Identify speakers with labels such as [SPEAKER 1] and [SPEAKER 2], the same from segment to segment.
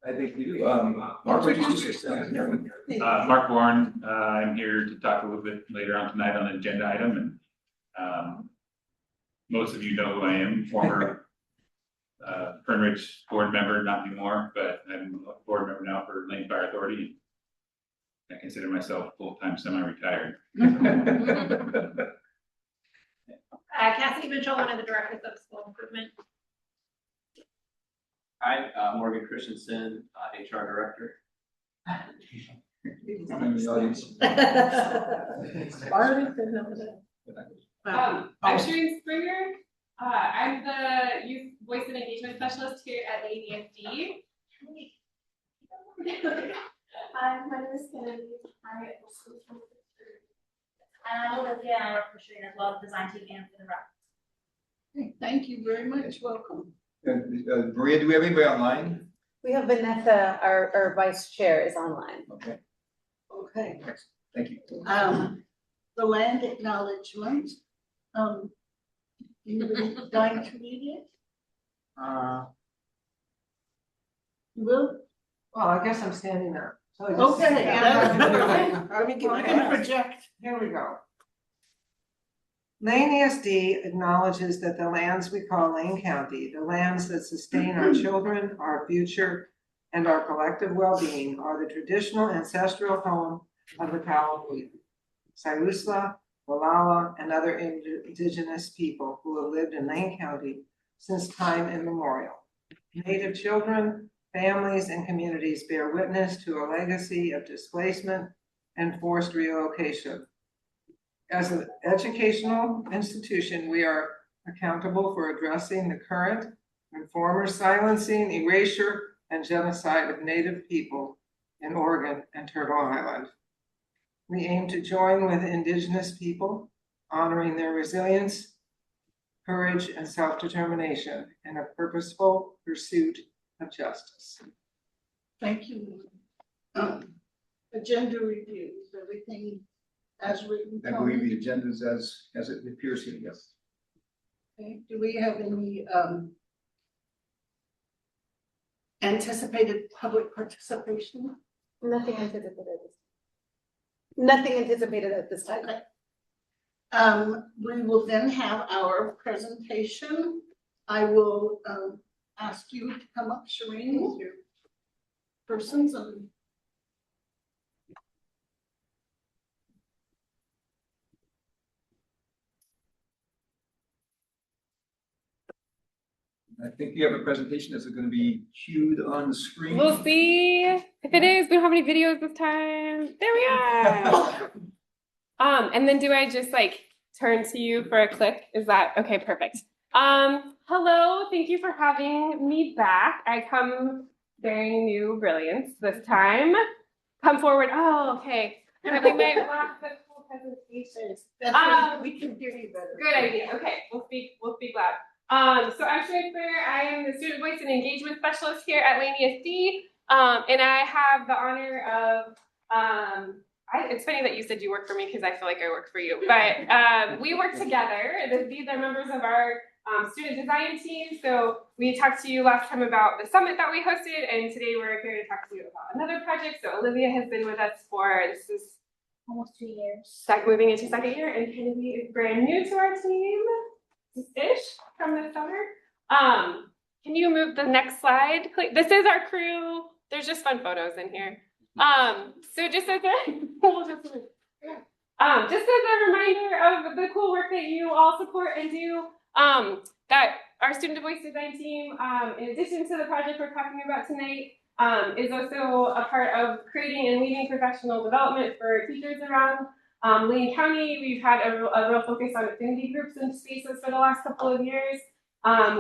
[SPEAKER 1] I think we do. Mark, would you introduce yourself?
[SPEAKER 2] Mark Warren, I'm here to talk a little bit later on tonight on an agenda item, and most of you know who I am, former Fernridge board member, not anymore, but I'm a board member now for Lane Fire Authority. I consider myself full-time semi-retired.
[SPEAKER 3] Cassidy Mitchell, one of the directors of school improvement.
[SPEAKER 4] Hi, Morgan Christensen, HR director.
[SPEAKER 1] I'm in the audience.
[SPEAKER 5] I'm Shereen Springer. I'm the youth voice and engagement specialist here at ESD.
[SPEAKER 6] Hi, my name is Kennedy. I'm Olivia, and I work for Shereen as well, design team and for the rep.
[SPEAKER 7] Thank you very much. Welcome.
[SPEAKER 1] Maria, do we have anybody online?
[SPEAKER 8] We have Vanessa, our vice chair is online.
[SPEAKER 1] Okay,
[SPEAKER 7] Okay.
[SPEAKER 1] thank you.
[SPEAKER 7] The land acknowledgement. Anybody dying to read it? You will?
[SPEAKER 9] Well, I guess I'm standing up. So I just
[SPEAKER 7] Okay.
[SPEAKER 9] stand up.
[SPEAKER 7] Let me get
[SPEAKER 9] I
[SPEAKER 7] my
[SPEAKER 9] can project. Here we go. Lane ESD acknowledges that the lands we call Lane County, the lands that sustain our children, our future, and our collective well-being are the traditional ancestral home of the Kalapuya, Siuslaw, Walala, and other indigenous people who have lived in Lane County since time immemorial. Native children, families, and communities bear witness to a legacy of displacement and forced relocation. As an educational institution, we are accountable for addressing the current and former silencing, erasure, and genocide of Native people in Oregon and Turtle Island. We aim to join with Indigenous people, honoring their resilience, courage, and self-determination in a purposeful pursuit of justice.
[SPEAKER 7] Thank you. Agenda reviews, everything as written.
[SPEAKER 1] I believe the agenda is as it appears here, yes.
[SPEAKER 7] Okay. Do we have any anticipated public participation?
[SPEAKER 8] Nothing anticipated. Nothing anticipated at this time.
[SPEAKER 7] Okay. We will then have our presentation. I will ask you to come up, Shereen, with your persons and
[SPEAKER 1] I think you have a presentation. Is it going to be cued on the screen?
[SPEAKER 5] We'll see if it is. We don't have any videos this time. There we are. And then do I just like turn to you for a click? Is that okay? Perfect. Hello, thank you for having me back. I come bearing new brilliance this time. Come forward. Oh, okay. I think my last full presentation.
[SPEAKER 7] we can hear you better.
[SPEAKER 5] Good idea. Okay, we'll speak loud. So I'm Shereen Springer. I am the Student Voice and Engagement Specialist here at Lane ESD. And I have the honor of, it's funny that you said you work for me because I feel like I work for you, but we work together. These are members of our student design team. So we talked to you last time about the summit that we hosted, and today we're here to talk to you about another project. So Olivia has been with us for, this is
[SPEAKER 6] Almost 2 years.
[SPEAKER 5] moving into second year, and Kennedy is brand new to our team. Ish from this summer. Can you move the next slide, please? This is our crew. There's just fun photos in here. So just as a reminder of the cool work that you all support and do, that our student voice design team, in addition to the project we're talking about tonight, is also a part of creating and leading professional development for teachers around Lane County. We've had a real focus on affinity groups and spaces for the last couple of years.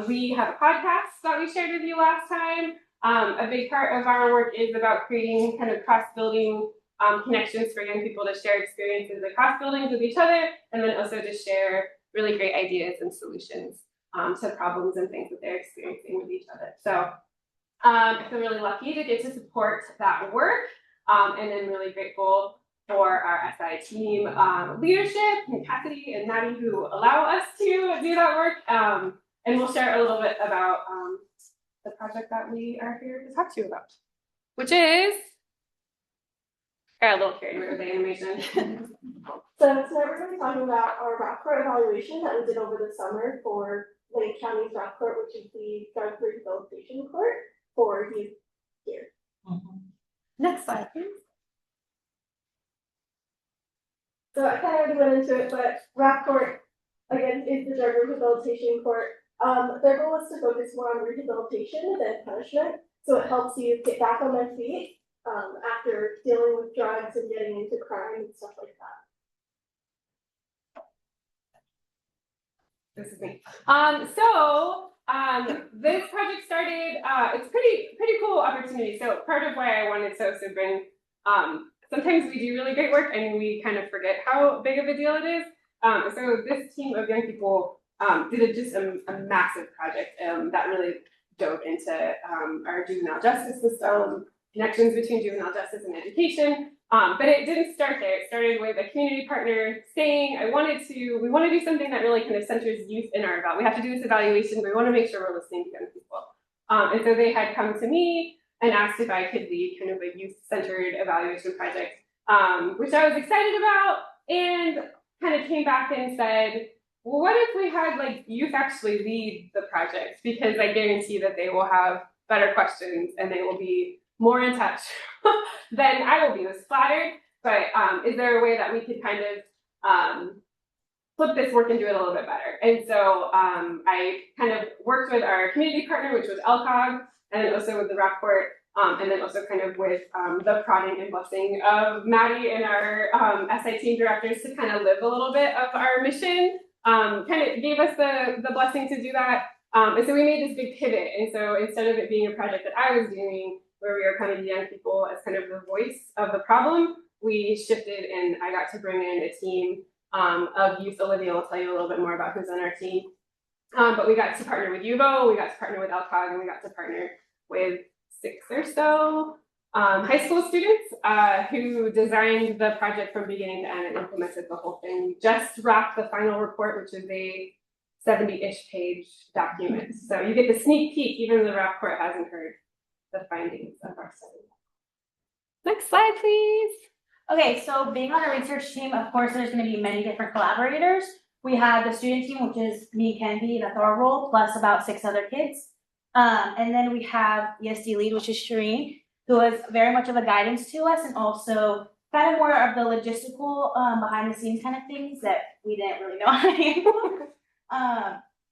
[SPEAKER 5] We have a podcast that we shared with you last time. A big part of our work is about creating kind of cross-building connections for young people to share experiences across buildings with each other, and then also to share really great ideas and solutions to problems and things that they're experiencing with each other. So I feel really lucky to get to support that work, and then really grateful for our SI team leadership, and Cassidy and Maddie, who allow us to do that work. And we'll share a little bit about the project that we are here to talk to you about. which is, got a little carried away with the animation.
[SPEAKER 10] So tonight we're going to be talking about our rap court evaluation that we did over the summer for Lake County's rap court, which is the drug rehabilitation court for youth here.
[SPEAKER 8] Next slide, please.
[SPEAKER 10] So I kind of already went into it, but rap court, again, is the drug rehabilitation court. Their goal is to focus more on rehabilitation than punishment. So it helps you get back on their feet after dealing with drugs and getting into crime and stuff like that.
[SPEAKER 5] This is me. This project started, it's pretty cool opportunity. So part of why I wanted to also bring, sometimes we do really great work and we kind of forget how big of a deal it is. So this team of young people did just a massive project that really dove into our juvenile justice system, connections between juvenile justice and education. But it didn't start there. It started with a community partner saying, we want to do something that really kind of centers youth in our eval. We have to do this evaluation, but we want to make sure we're listening to young people. And so they had come to me and asked if I could lead kind of a youth-centered evaluation project, which I was excited about, and kind of came back and said, well, what if we had like youth actually lead the project? Because I guarantee that they will have better questions and they will be more in touch than I will be. Was flattered, but is there a way that we could kind of flip this work and do it a little bit better? And so I kind of worked with our community partner, which was LCOG, and then also with the rap court, and then also kind of with the prodding and blessing of Maddie and our SI team directors to kind of live a little bit of our mission. Kind of gave us the blessing to do that. And so we made this big pivot. And so instead of it being a project that I was doing, where we were coming to young people as kind of the voice of the problem, we shifted and I got to bring in a team of youth. Olivia will tell you a little bit more about who's on our team. But we got to partner with UVO, we got to partner with LCOG, and we got to partner with 6 or so high school students who designed the project from beginning to end and implemented the whole thing. We just wrapped the final report, which is a 70-ish page document. So you get the sneak peek, even the rap court hasn't heard the findings of our study. Next slide, please.
[SPEAKER 6] Okay, so being on a research team, of course, there's going to be many different collaborators. We have the student team, which is me, Kenzie, that's our role, plus about 6 other kids. And then we have ESD lead, which is Shireen, who is very much of a guidance to us and also kind of more of the logistical behind the scenes kind of things that we didn't really know how to handle.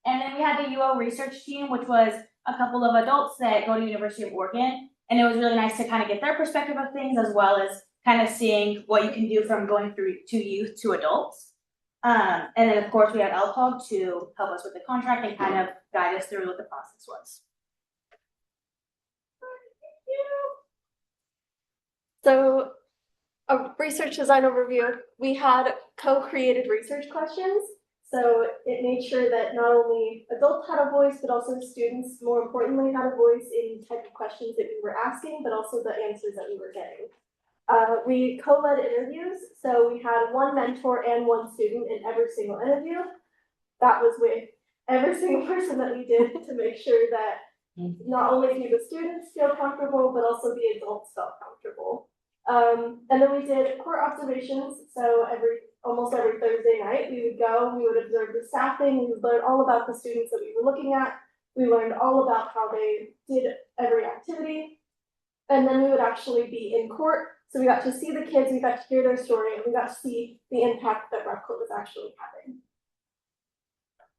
[SPEAKER 6] And then we had the UO research team, which was a couple of adults that go to University of Oregon. And it was really nice to kind of get their perspective of things, as well as kind of seeing what you can do from going through to youth to adults. And then of course we had LCOG to help us with the contract and kind of guide us through what the process was.
[SPEAKER 10] So a research design overview, we had co-created research questions. So it made sure that not only adults had a voice, but also students, more importantly, had a voice in type of questions that we were asking, but also the answers that we were getting. We co-led interviews, so we had 1 mentor and 1 student in every single interview. That was with every single person that we did to make sure that not only do the students feel comfortable, but also the adults felt comfortable. And then we did court observations, so almost every Thursday night, we would go, we would observe the staffing, we would learn all about the students that we were looking at. We learned all about how they did every activity. And then we would actually be in court. So we got to see the kids, we got to hear their story, and we got to see the impact that rap court was actually having.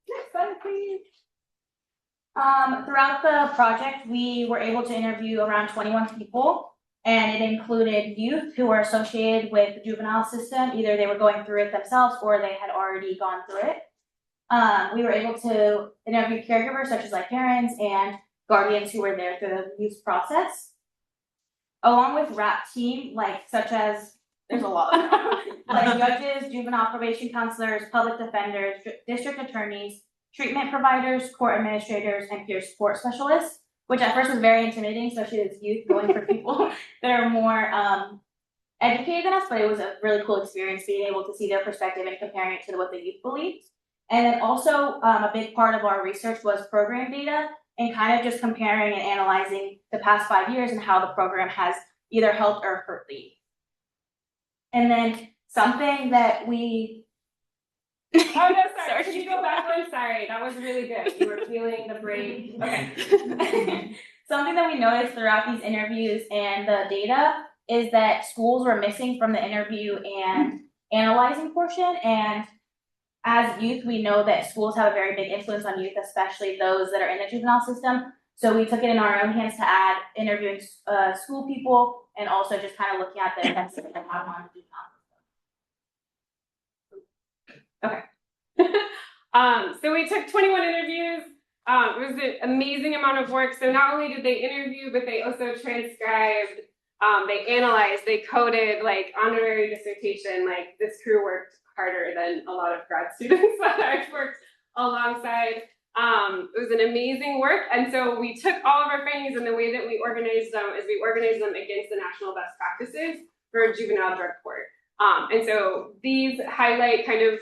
[SPEAKER 10] Next slide, please.
[SPEAKER 6] Throughout the project, we were able to interview around 21 people, and it included youth who were associated with the juvenile system. Either they were going through it themselves or they had already gone through it. We were able to interview caregivers such as like parents and guardians who were there through the youth process. Along with RAP team, such as, there's a lot, like judges, juvenile probation counselors, public defenders, district attorneys, treatment providers, court administrators, and peer support specialists, which at first was very intimidating, especially as youth going for people that are more educated than us, but it was a really cool experience being able to see their perspective and comparing it to what the youth believed. And then also a big part of our research was program data and kind of just comparing and analyzing the past 5 years and how the program has either helped or hurt lead. And then something that we
[SPEAKER 5] Oh, no, sorry, can you go back one? Sorry, that was really good. You were feeling the break. Okay.
[SPEAKER 6] something that we noticed throughout these interviews and the data is that schools were missing from the interview and analyzing portion. And as youth, we know that schools have a very big influence on youth, especially those that are in the juvenile system. So we took it in our own hands to add interviewing school people and also just kind of looking at the effects that they have on the juvenile system.
[SPEAKER 5] So we took 21 interviews. It was an amazing amount of work. So not only did they interview, but they also transcribed, they analyzed, they coded, like honorary dissertation. Like this crew worked harder than a lot of grad students that I've worked alongside. It was an amazing work. And so we took all of our findings, and the way that we organized them is we organized them against the national best practices for juvenile drug court. And so these highlight kind of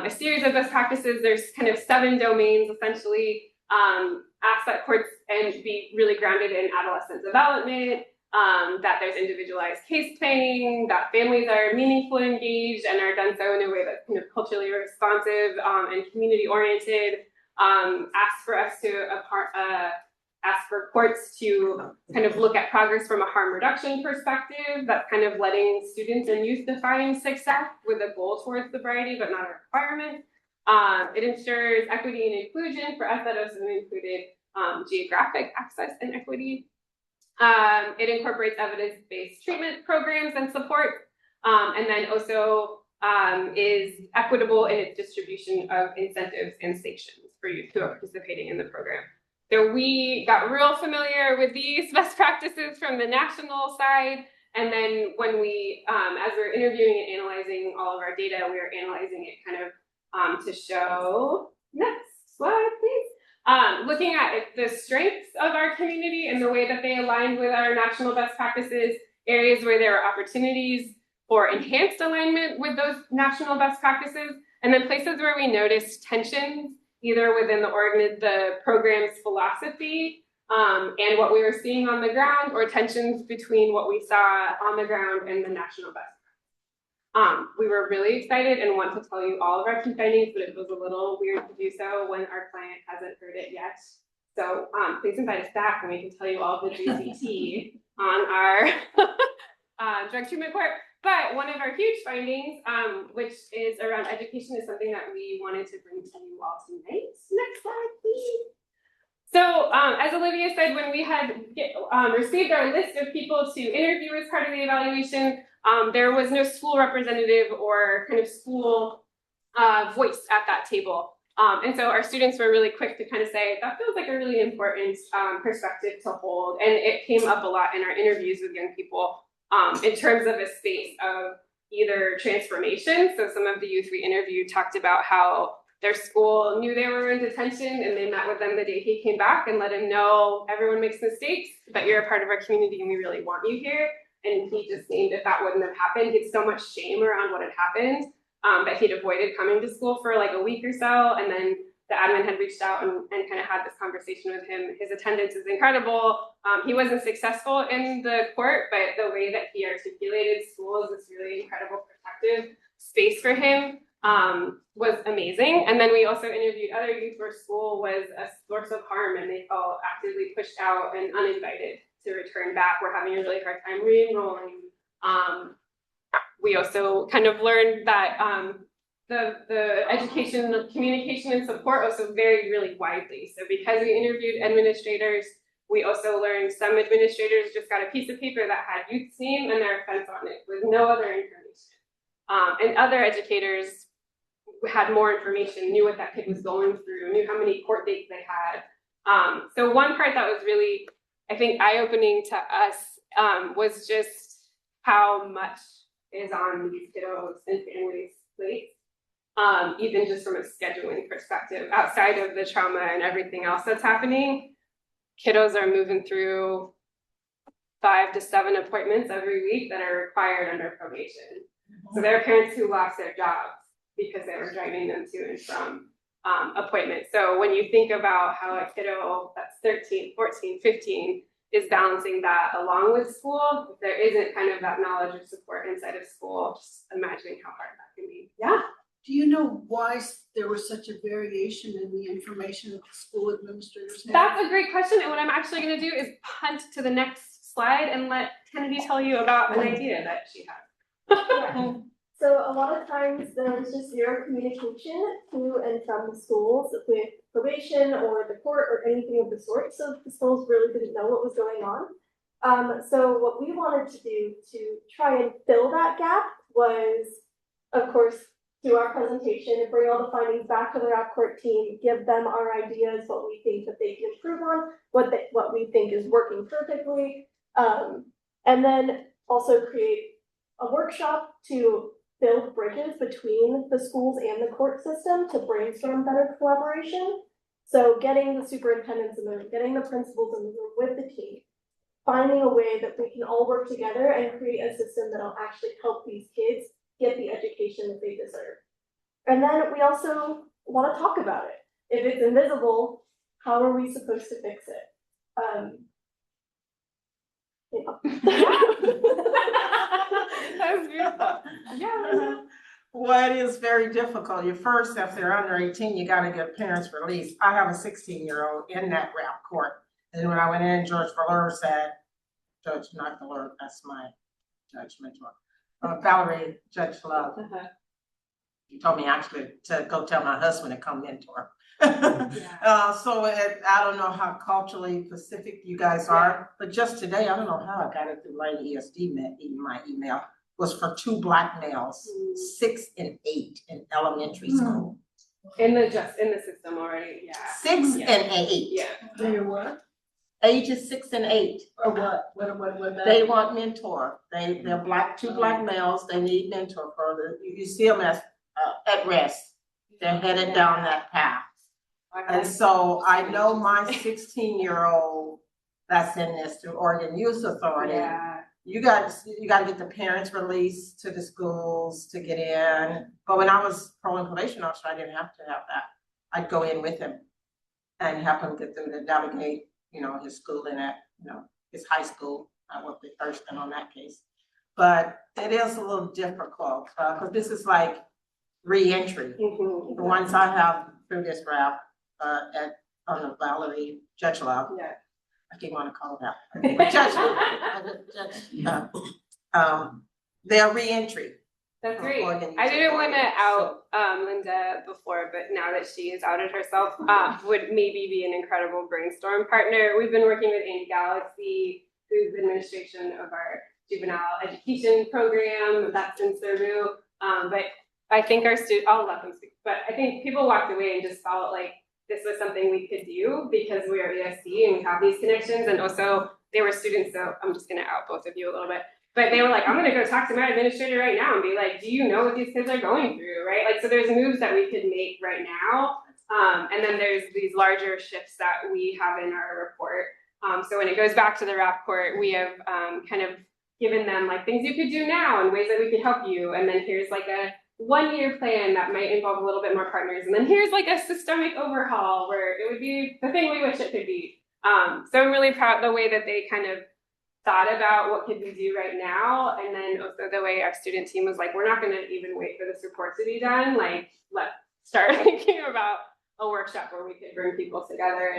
[SPEAKER 5] a series of best practices. There's kind of 7 domains essentially. Ask that courts and be really grounded in adolescent development, that there's individualized case planning, that families are meaningfully engaged and are done so in a way that's kind of culturally responsive and community oriented. Ask for us to ask for courts to kind of look at progress from a harm reduction perspective. That's kind of letting students and youth define success with a goal towards sobriety, but not a requirement. It ensures equity and inclusion. For us, that also included geographic access and equity. It incorporates evidence-based treatment programs and support, and then also is equitable in its distribution of incentives and stations for youth who are participating in the program. So we got real familiar with these best practices from the national side. And then when we, as we're interviewing and analyzing all of our data, we were analyzing it kind of to show, next slide, please. Looking at the strengths of our community and the way that they aligned with our national best practices, areas where there are opportunities for enhanced alignment with those national best practices, and then places where we noticed tensions, either within the program's philosophy and what we were seeing on the ground, or tensions between what we saw on the ground and the national best practice. We were really excited and want to tell you all of our key findings, but it was a little weird to do so when our client hasn't heard it yet. So please invite us back and we can tell you all the juicy tea on our drug treatment court. But one of our huge findings, which is around education, is something that we wanted to bring to you all tonight. Next slide, please. So as Olivia said, when we had received our list of people to interview as part of the evaluation, there was no school representative or kind of school voice at that table. And so our students were really quick to kind of say, that feels like a really important perspective to hold. And it came up a lot in our interviews with young people in terms of a space of either transformation. So some of the youth we interviewed talked about how their school knew they were in detention and they met with them the day he came back and let him know everyone makes mistakes, but you're a part of our community and we really want you here. And he just named if that wouldn't have happened, he had so much shame around what had happened that he'd avoided coming to school for like a week or so. And then the admin had reached out and kind of had this conversation with him. His attendance is incredible. He wasn't successful in the court, but the way that he articulated school as this really incredible protective space for him was amazing. And then we also interviewed other youth where school was a source of harm and they felt actively pushed out and uninvited to return back. We're having a really hard time re-enrolling. We also kind of learned that the education, communication, and support also varied really widely. So because we interviewed administrators, we also learned some administrators just got a piece of paper that had youth's name and their offense on it with no other information. And other educators had more information, knew what that kid was going through, knew how many court dates they had. So one part that was really, I think, eye-opening to us was just how much is on these kiddos and families' plates. Even just from a scheduling perspective, outside of the trauma and everything else that's happening, kiddos are moving through 5 to 7 appointments every week that are required under probation. So there are parents who lost their jobs because they were driving them to and from appointment. So when you think about how a kiddo that's 13, 14, 15 is balancing that along with school, if there isn't kind of that knowledge or support inside of school, just imagining how hard that can be. Yeah.
[SPEAKER 7] Do you know why there was such a variation in the information that the school administrators had?
[SPEAKER 5] That's a great question. And what I'm actually going to do is punt to the next slide and let Kennedy tell you about an idea that she has.
[SPEAKER 10] So a lot of times there's just zero communication to and from the schools with probation or the court or anything of the sort. So the schools really didn't know what was going on. So what we wanted to do to try and fill that gap was, of course, do our presentation, bring all the findings back to the RAP court team, give them our ideas, what we think that they can improve on, what we think is working perfectly, and then also create a workshop to build bridges between the schools and the court system to brainstorm better collaboration. So getting the superintendents in the room, getting the principals in the room with the team, finding a way that we can all work together and create a system that'll actually help these kids get the education that they deserve. And then we also want to talk about it. If it's invisible, how are we supposed to fix it?
[SPEAKER 5] That was beautiful. Yeah.
[SPEAKER 11] Well, it is very difficult. You first, if they're under 18, you gotta get parents released. I have a 16-year-old in that RAP court. And when I went in, Judge Valeur said, Judge, not Valeur, that's my judge mentor. Valerie, Judge Love. He told me actually to go tell my husband to come mentor. So I don't know how culturally specific you guys are, but just today, I don't know how I got it through my ESD, my email, was for 2 Black males, 6 and 8 in elementary school.
[SPEAKER 5] In the system already, yeah.
[SPEAKER 11] 6 and 8.
[SPEAKER 5] Yeah.
[SPEAKER 7] They're what?
[SPEAKER 11] Ages 6 and 8.
[SPEAKER 7] Or what? What?
[SPEAKER 11] They want mentor. They're Black, 2 Black males. They need mentor for you see them as at rest. They're headed down that path. And so I know my 16-year-old that's in this through Oregon Youth Authority.
[SPEAKER 5] Yeah.
[SPEAKER 11] You got to get the parents released to the schools to get in. But when I was parole and probation officer, I didn't have to have that. I'd go in with him and help him get through to navigate, his schooling at, his high school. I worked with Thurston on that case. But it is a little difficult because this is like re-entry.
[SPEAKER 5] Mm-hmm.
[SPEAKER 11] The ones I have through this route on the Valerie Judge Love.
[SPEAKER 5] Yeah.
[SPEAKER 11] I keep wanting to call it that. They're re-entry.
[SPEAKER 5] That's great. I didn't want to out Linda before, but now that she has outed herself, would maybe be an incredible brainstorm partner. We've been working with Andy Galaxy, who's the administration of our juvenile education program that's in Cebu. But I think I'll let them speak, but I think people walked away and just felt like this was something we could do because we are ESD and we have these connections. And also they were students, so I'm just gonna out both of you a little bit. But they were like, I'm gonna go talk to my administrator right now and be like, do you know what these kids are going through, right? Like, so there's moves that we could make right now. And then there's these larger shifts that we have in our report. So when it goes back to the RAP court, we have kind of given them like things you could do now and ways that we could help you. And then here's like a 1-year plan that might involve a little bit more partners. And then here's like a systemic overhaul where it would be the thing we wish it could be. So I'm really proud of the way that they kind of thought about what could we do right now. And then also the way our student team was like, we're not gonna even wait for this report to be done. Like, let's start thinking about a workshop where we could bring people together.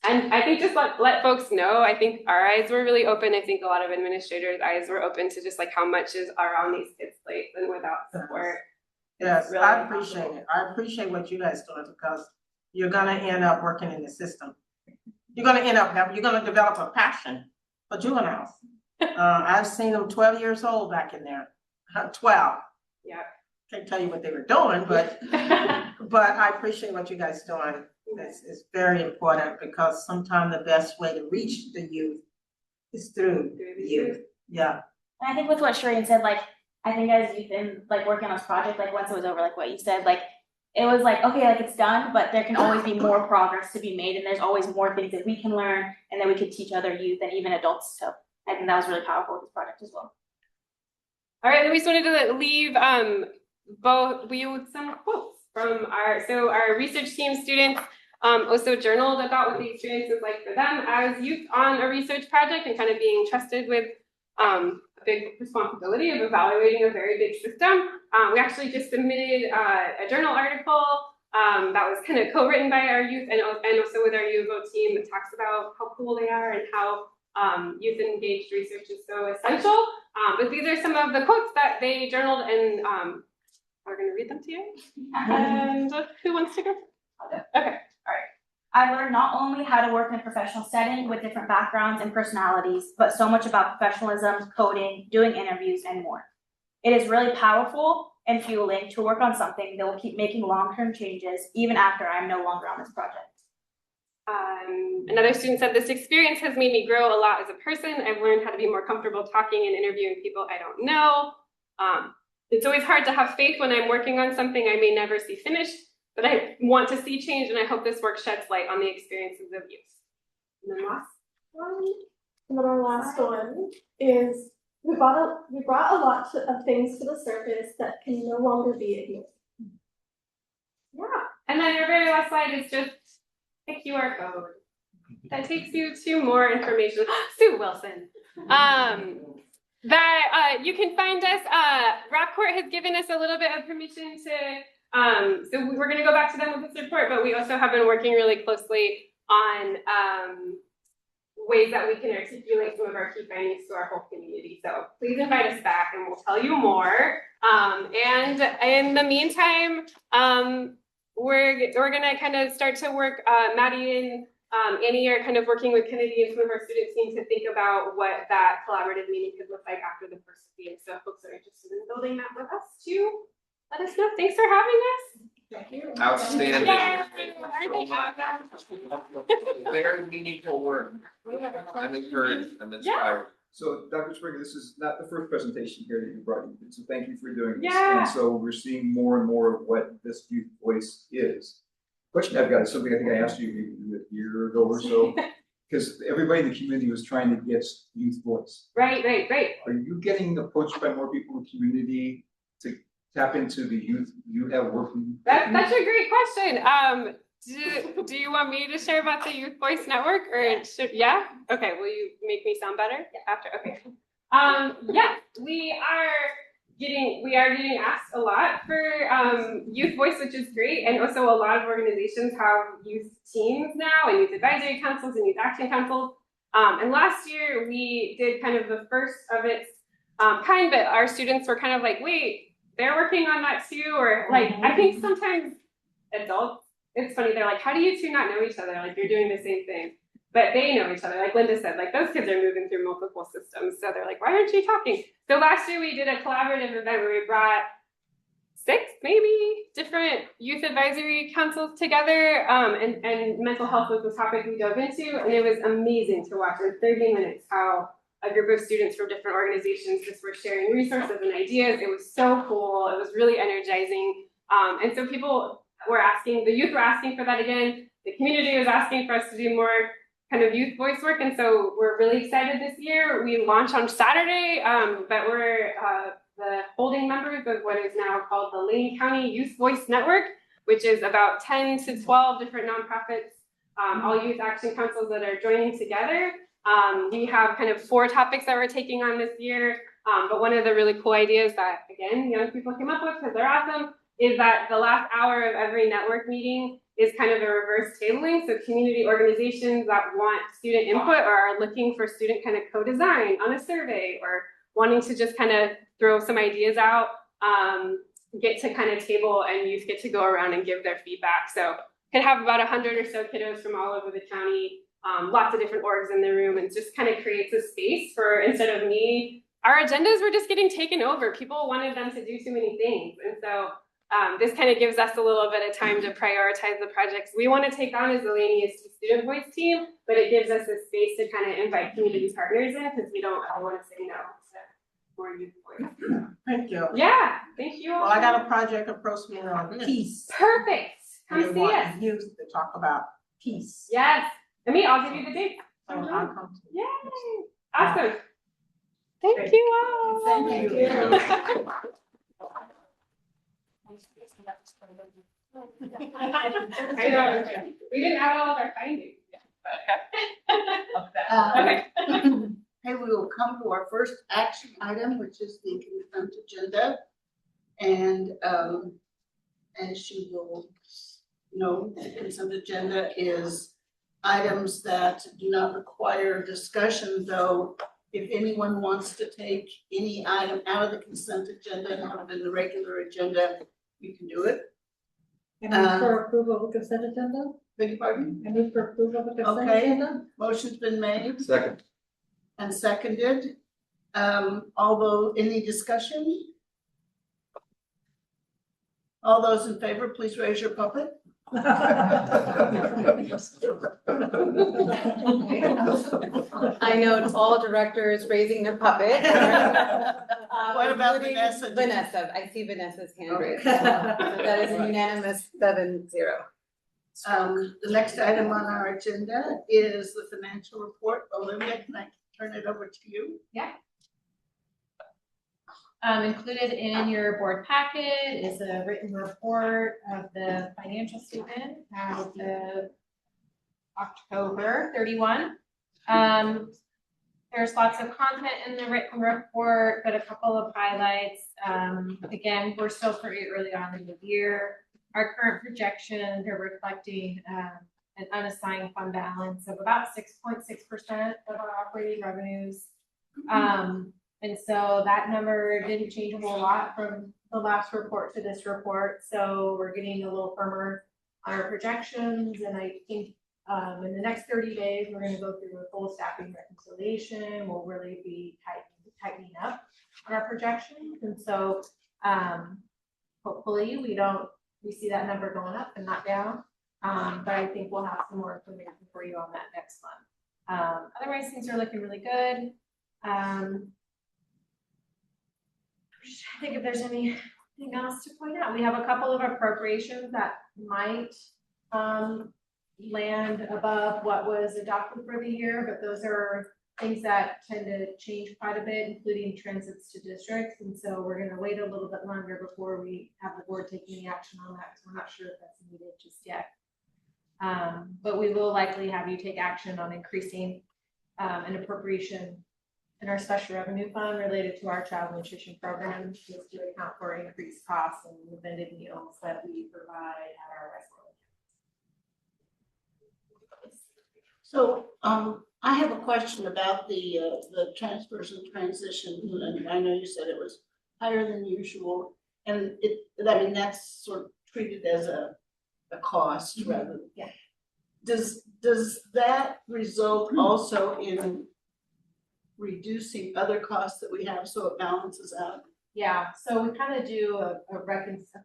[SPEAKER 5] And I think just let folks know, I think our eyes were really open. I think a lot of administrators' eyes were open to just like how much are on these kids' plates and without support.
[SPEAKER 11] Yes,
[SPEAKER 5] really
[SPEAKER 11] I appreciate it. I appreciate what you guys doing because you're gonna end up working in the system. You're gonna you're gonna develop a passion for juveniles. I've seen them 12 years old back in there, 12.
[SPEAKER 5] Yeah.
[SPEAKER 11] Can't tell you what they were doing, but I appreciate what you guys doing. It's very important because sometimes the best way to reach the youth is through the youth. Yeah.
[SPEAKER 6] And I think with what Shireen said, like, I think as you've been like working on this project, like once it was over, like what you said, like it was like, okay, like it's done, but there can always be more progress to be made and there's always more things that we can learn and that we could teach other youth and even adults. So I think that was really powerful with this project as well.
[SPEAKER 5] All right, then we just wanted to leave both you with some quotes. from our research team students also journaled about what the experience was like for them as youth on a research project and kind of being trusted with a big responsibility of evaluating a very big system. We actually just submitted a journal article that was kind of co-written by our youth and also with our U of O team that talks about how cool they are and how youth engaged research is so essential. But these are some of the quotes that they journaled, and we're going to read them to you. And who wants to go? Okay.
[SPEAKER 6] I learned not only how to work in a professional setting with different backgrounds and personalities, but so much about professionalism, coding, doing interviews, and more. It is really powerful and fueling to work on something that will keep making long-term changes even after I'm no longer on this project.
[SPEAKER 5] Another student said, this experience has made me grow a lot as a person. I've learned how to be more comfortable talking and interviewing people I don't know. It's always hard to have faith when I'm working on something I may never see finished, but I want to see change, and I hope this work sheds light on the experiences of youth. And then last one.
[SPEAKER 10] And then our last one is we brought a lot of things to the surface that can no longer be ignored.
[SPEAKER 5] Yeah, and then your very last slide is just a QR code that takes you to more information. Sue Wilson. That you can find us. RapCourt has given us a little bit of permission to. So we're going to go back to them with this report, but we also have been working really closely on ways that we can articulate some of our key findings to our whole community. So please invite us back and we'll tell you more. And in the meantime, we're going to kind of start to work, Maddie and Annie are kind of working with Kennedy and some of our student teams to think about what that collaborative meeting could look like after the first meeting. So if folks are interested in building that with us too, let us know. Thanks for having us.
[SPEAKER 8] Thank you.
[SPEAKER 1] Outstanding.
[SPEAKER 5] Yay.
[SPEAKER 1] Very meaningful work. I'm encouraged, I'm inspired. So Dr. Springer, this is not the first presentation here that you brought in, so thank you for doing this.
[SPEAKER 5] Yeah.
[SPEAKER 1] And so we're seeing more and more of what this youth voice is. Question I've got is something I think I asked you maybe a year ago or so, because everybody in the community was trying to get youth voice.
[SPEAKER 5] Right.
[SPEAKER 1] Are you getting approached by more people in the community to tap into the youth you have working?
[SPEAKER 5] That's a great question. Do you want me to share about the Youth Voice Network, or should, yeah? Okay, will you make me sound better after? Okay. Yeah, we are getting asked a lot for youth voice, which is great, and also a lot of organizations have youth teams now, and youth advisory councils and youth action councils. And last year we did kind of the first of its kind, but our students were kind of like, wait, they're working on that too, or like, I think sometimes adults, it's funny, they're like, how do you two not know each other? Like, you're doing the same thing, but they know each other. Like Linda said, like those kids are moving through multiple systems. So they're like, why aren't you talking? So last year we did a collaborative event where we brought 6 maybe different youth advisory councils together, and mental health was the topic we dove into, and it was amazing to watch in 30 minutes how a group of students from different organizations just were sharing resources and ideas. It was so cool. It was really energizing. And so people were asking, the youth were asking for that again. The community was asking for us to do more kind of youth voice work. And so we're really excited this year. We launch on Saturday, but we're the holding members of what is now called the Lane County Youth Voice Network, which is about 10 to 12 different nonprofits, all youth action councils that are joining together. We have kind of 4 topics that we're taking on this year. But one of the really cool ideas that, again, young people came up with, because they're awesome, is that the last hour of every network meeting is kind of a reverse tabling. So community organizations that want student input or are looking for student kind of co-design on a survey or wanting to just kind of throw some ideas out, get to kind of table, and youth get to go around and give their feedback. So could have about 100 or so kiddos from all over the county, lots of different orgs in the room, and just kind of creates a space for, instead of me, our agendas were just getting taken over. People wanted them to do too many things. And so this kind of gives us a little bit of time to prioritize the projects we want to take on as the Lane ESD student voice team, but it gives us a space to kind of invite community partners in, because we don't want to say no to more youth voice.
[SPEAKER 11] Thank you.
[SPEAKER 5] Yeah, thank you all.
[SPEAKER 11] Well, I got a project approached me on peace.
[SPEAKER 5] Perfect. Come
[SPEAKER 11] They
[SPEAKER 5] see
[SPEAKER 11] want
[SPEAKER 5] us.
[SPEAKER 11] youth to talk about peace.
[SPEAKER 5] Yes. And me, I'll give you the date.
[SPEAKER 11] So I'll come to you.
[SPEAKER 5] Yay. Awesome. Thank you all.
[SPEAKER 11] Thank you.
[SPEAKER 5] I know, we didn't have all of our findings yet, but. Okay.
[SPEAKER 7] Hey, we will come to our first action item, which is the consent agenda. And, as you will know, the consent agenda is items that do not require discussion, though if anyone wants to take any item out of the consent agenda and put it in the regular agenda, you can do it.
[SPEAKER 8] And move for approval of the consent agenda?
[SPEAKER 7] Beg your pardon?
[SPEAKER 8] I move for approval of the consent
[SPEAKER 7] Okay.
[SPEAKER 8] agenda?
[SPEAKER 7] Motion's been made
[SPEAKER 1] Second.
[SPEAKER 7] and seconded. Although, any discussion? All those in favor, please raise your puppet.
[SPEAKER 8] I know all directors raising their puppet.
[SPEAKER 7] What about
[SPEAKER 8] including
[SPEAKER 7] Vanessa?
[SPEAKER 8] Vanessa, I see Vanessa's hand raised. So
[SPEAKER 7] Okay.
[SPEAKER 8] that is a unanimous 7-0.
[SPEAKER 7] The next item on our agenda is the financial report. Olivia, can I turn it over to you?
[SPEAKER 5] Included in your board packet is a written report of the financial statement as of October 31. There's lots of content in the written report, but a couple of highlights. Again, we're still pretty early on in the year. Our current projections are reflecting an unassigned fund balance of about 6.6% of our operating revenues. And so that number didn't change a whole lot from the last report to this report. So we're getting a little firmer on our projections. And I think in the next 30 days, we're going to go through a full staffing reconciliation. We'll really be tightening up on our projections. And so hopefully we see that number going up and not down. But I think we'll have some more information for you on that next month. Otherwise, things are looking really good. I think if there's anything else to point out, we have a couple of appropriations that might land above what was adopted for the year, but those are things that tend to change quite a bit, including transits to districts. And so we're going to wait a little bit longer before we have the board take any action on that, because we're not sure if that's needed just yet. But we will likely have you take action on increasing an appropriation in our special revenue fund related to our child nutrition program, just to account for increased costs and the vended meals that we provide at our restaurant.
[SPEAKER 7] So, I have a question about the transfers and transitions, and I know you said it was higher than usual, and that's sort of treated as a cost rather.
[SPEAKER 5] Yeah.
[SPEAKER 7] Does that result also in reducing other costs that we have so it balances out?
[SPEAKER 5] Yeah, so we kind of do a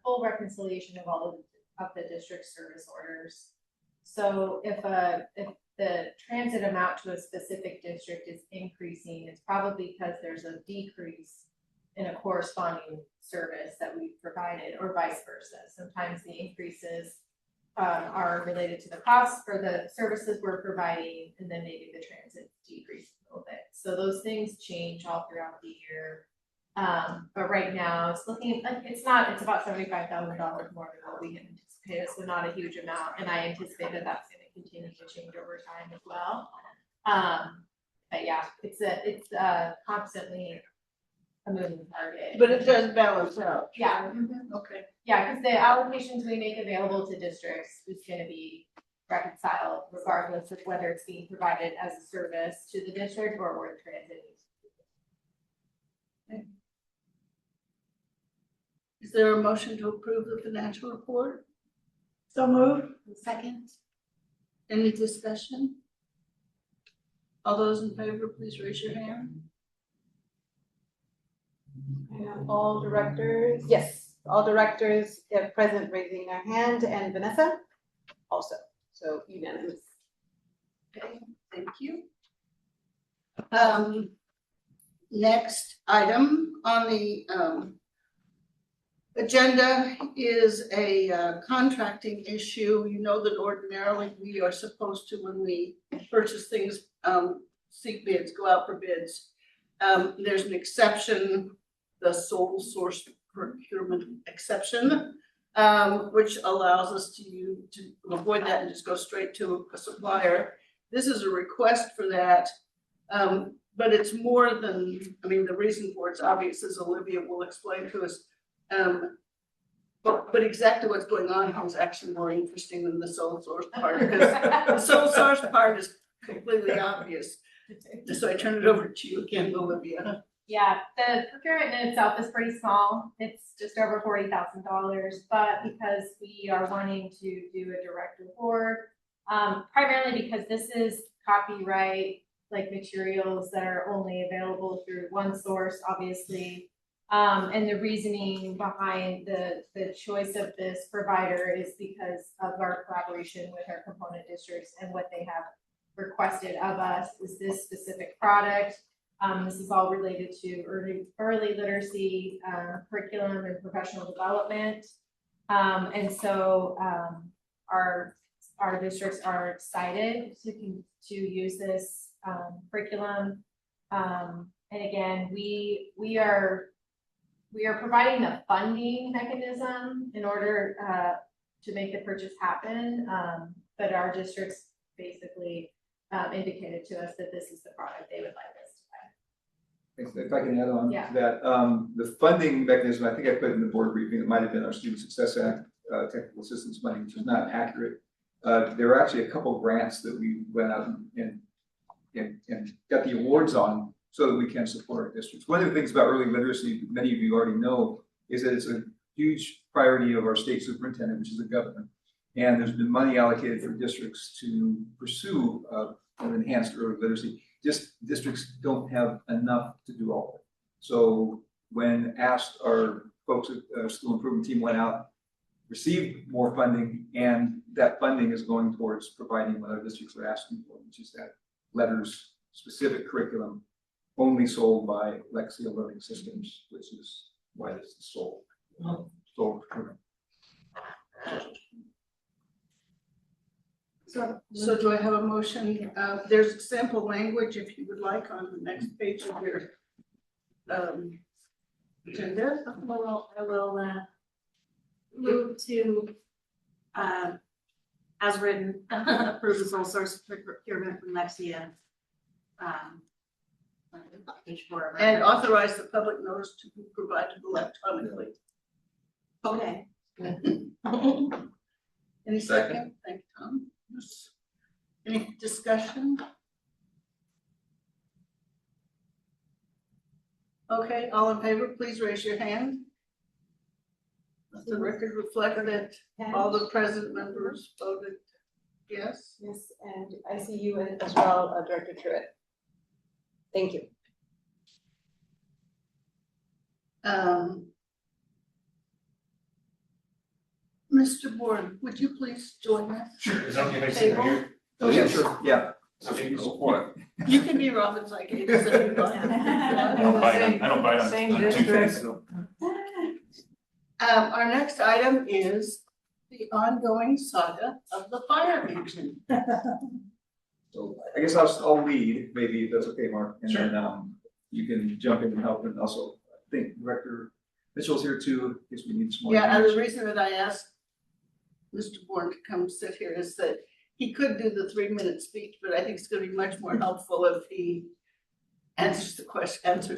[SPEAKER 5] full reconciliation of all of the district service orders. So if the transit amount to a specific district is increasing, it's probably because there's a decrease in a corresponding service that we provided, or vice versa. Sometimes the increases are related to the cost for the services we're providing, and then maybe the transit decreases a little bit. So those things change all throughout the year. But right now it's looking like it's about $75,000 more than what we had anticipated, so not a huge amount. And I anticipate that that's going to continue to change over time as well. But yeah, it's constantly a moving target.
[SPEAKER 7] But it does balance out.
[SPEAKER 5] Yeah.
[SPEAKER 7] Okay.
[SPEAKER 5] Yeah, because the allocations we make available to districts is going to be reconciled regardless of whether it's being provided as a service to the district or where transit is.
[SPEAKER 7] Is there a motion to approve the financial report? So moved. Second. Any discussion? All those in favor, please raise your hand.
[SPEAKER 8] And all directors, yes, all directors if present raising their hand, and Vanessa also, so unanimous.
[SPEAKER 7] Okay, thank you. Next item on the agenda is a contracting issue. You know that ordinarily we are supposed to, when we purchase things, seek bids, go out for bids. There's an exception, the sole source procurement exception, which allows us to avoid that and just go straight to a supplier. This is a request for that, but it's more than, I mean, the reason for it's obvious, as Olivia will explain to us. But exactly what's going on here is actually more interesting than the sole source part, because the sole source part is completely obvious. So I turn it over to you again, Olivia.
[SPEAKER 3] Yeah, the procurement in itself is pretty small. It's just over $40,000, but because we are wanting to do a direct award, primarily because this is copyright, like materials that are only available through one source, obviously. And the reasoning behind the choice of this provider is because of our collaboration with our component districts and what they have requested of us is this specific product. This is all related to early literacy, curriculum and professional development. And so our districts are excited to use this curriculum. And again, we are providing the funding mechanism in order to make the purchase happen. But our districts basically indicated to us that this is the product they would like us to buy.
[SPEAKER 1] If I can add on
[SPEAKER 3] Yeah.
[SPEAKER 1] to that, the funding mechanism, I think I put in the board briefing, it might have been our Student Success Act, technical assistance money, which is not accurate. There are actually a couple of grants that we went out and got the awards on so that we can support our districts. One of the things about early literacy, many of you already know, is that it's a huge priority of our state superintendent, which is the governor. And there's been money allocated for districts to pursue an enhanced early literacy. Just districts don't have enough to do all of it. So when asked, our folks at our school improvement team went out, received more funding, and that funding is going towards providing what our districts are asking for, which is that letters specific curriculum only sold by Lexia Learning Systems, which is why this is sold procurement.
[SPEAKER 7] So do I have a motion? There's sample language if you would like on the next page of your agenda.
[SPEAKER 6] I will move to, as written, approve the sole source procurement from Lexia. Page 4 of our-
[SPEAKER 7] And authorize the public notice to be provided electronically.
[SPEAKER 6] Okay.
[SPEAKER 7] Any second? Thank you, Tom. Any discussion? Okay, all in favor, please raise your hand. Let the record reflect that all the present members voted yes.
[SPEAKER 8] Yes, and I see you as well, Director Truitt. Thank you.
[SPEAKER 7] Mr. Bourne, would you please join us?
[SPEAKER 12] Sure, is that okay if I sit right here?
[SPEAKER 1] Oh, yeah, sure, yeah.
[SPEAKER 12] Okay, support.
[SPEAKER 7] You can be Robin's like it is if you like.
[SPEAKER 12] I don't bite on
[SPEAKER 9] Same
[SPEAKER 12] two
[SPEAKER 9] district.
[SPEAKER 12] things, so.
[SPEAKER 7] Our next item is the ongoing saga of the fire engine.
[SPEAKER 1] So I guess I'll lead, maybe if that's okay, Mark, and
[SPEAKER 12] Sure.
[SPEAKER 1] then you can jump in and help, and also I think Director Mitchell's here too, in case we need some more.
[SPEAKER 7] Yeah, and the
[SPEAKER 1] information.
[SPEAKER 7] reason that I asked Mr. Bourne to come sit here is that he could do the 3-minute speech, but I think it's gonna be much more helpful if he answers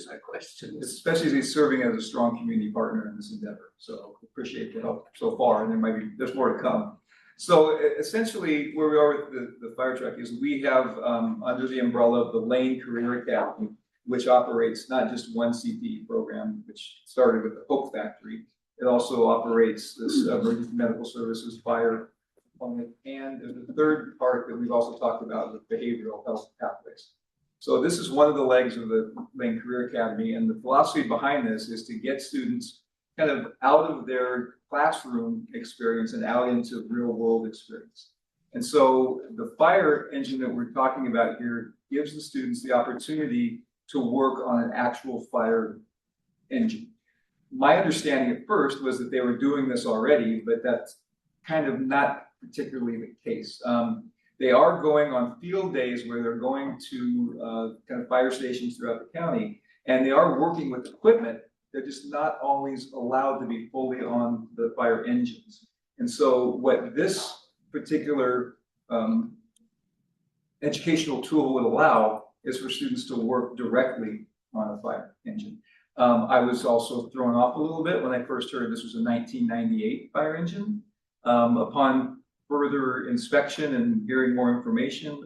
[SPEAKER 7] our questions.
[SPEAKER 1] Especially as he's serving as a strong community partner in this endeavor. So appreciate the help so far, and there's more to come. So essentially, where we are with the fire truck is we have under the umbrella of the Lane Career Academy, which operates not just one CPE program, which started with the Hope Factory. It also operates this emergency medical services, fire component, and there's a third part that we've also talked about with behavioral health pathways. So this is one of the legs of the Lane Career Academy, and the philosophy behind this is to get students kind of out of their classroom experience and out into real world experience. And so the fire engine that we're talking about here gives the students the opportunity to work on an actual fire engine. My understanding at first was that they were doing this already, but that's kind of not particularly the case. They are going on field days where they're going to kind of fire stations throughout the county, and they are working with equipment they're just not always allowed to be fully on the fire engines. And so what this particular educational tool would allow is for students to work directly on a fire engine. I was also thrown off a little bit when I first heard this was a 1998 fire engine. Upon further inspection and hearing more information,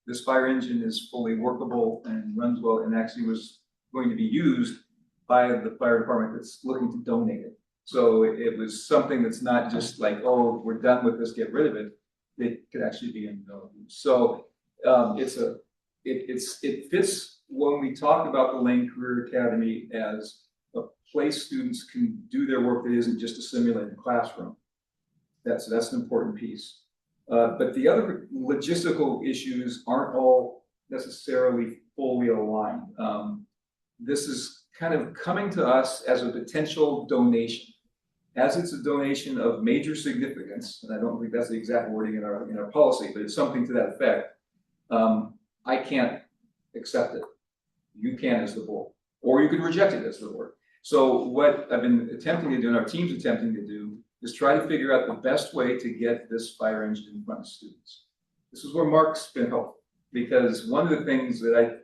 [SPEAKER 1] this fire engine is fully workable and runs well, and actually was going to be used by the fire department that's looking to donate it. So it was something that's not just like, oh, we're done with this, get rid of it. It could actually be in use. So it fits when we talk about the Lane Career Academy as a place students can do their work that isn't just a simulated classroom. That's an important piece. But the other logistical issues aren't all necessarily fully aligned. This is kind of coming to us as a potential donation. As it's a donation of major significance, and I don't think that's the exact wording in our policy, but it's something to that effect. I can't accept it. You can as the board, or you could reject it as the board. So what I've been attempting to do, and our team's attempting to do, is try to figure out the best way to get this fire engine in front of students. This is where Mark's been helpful, because one of the things that I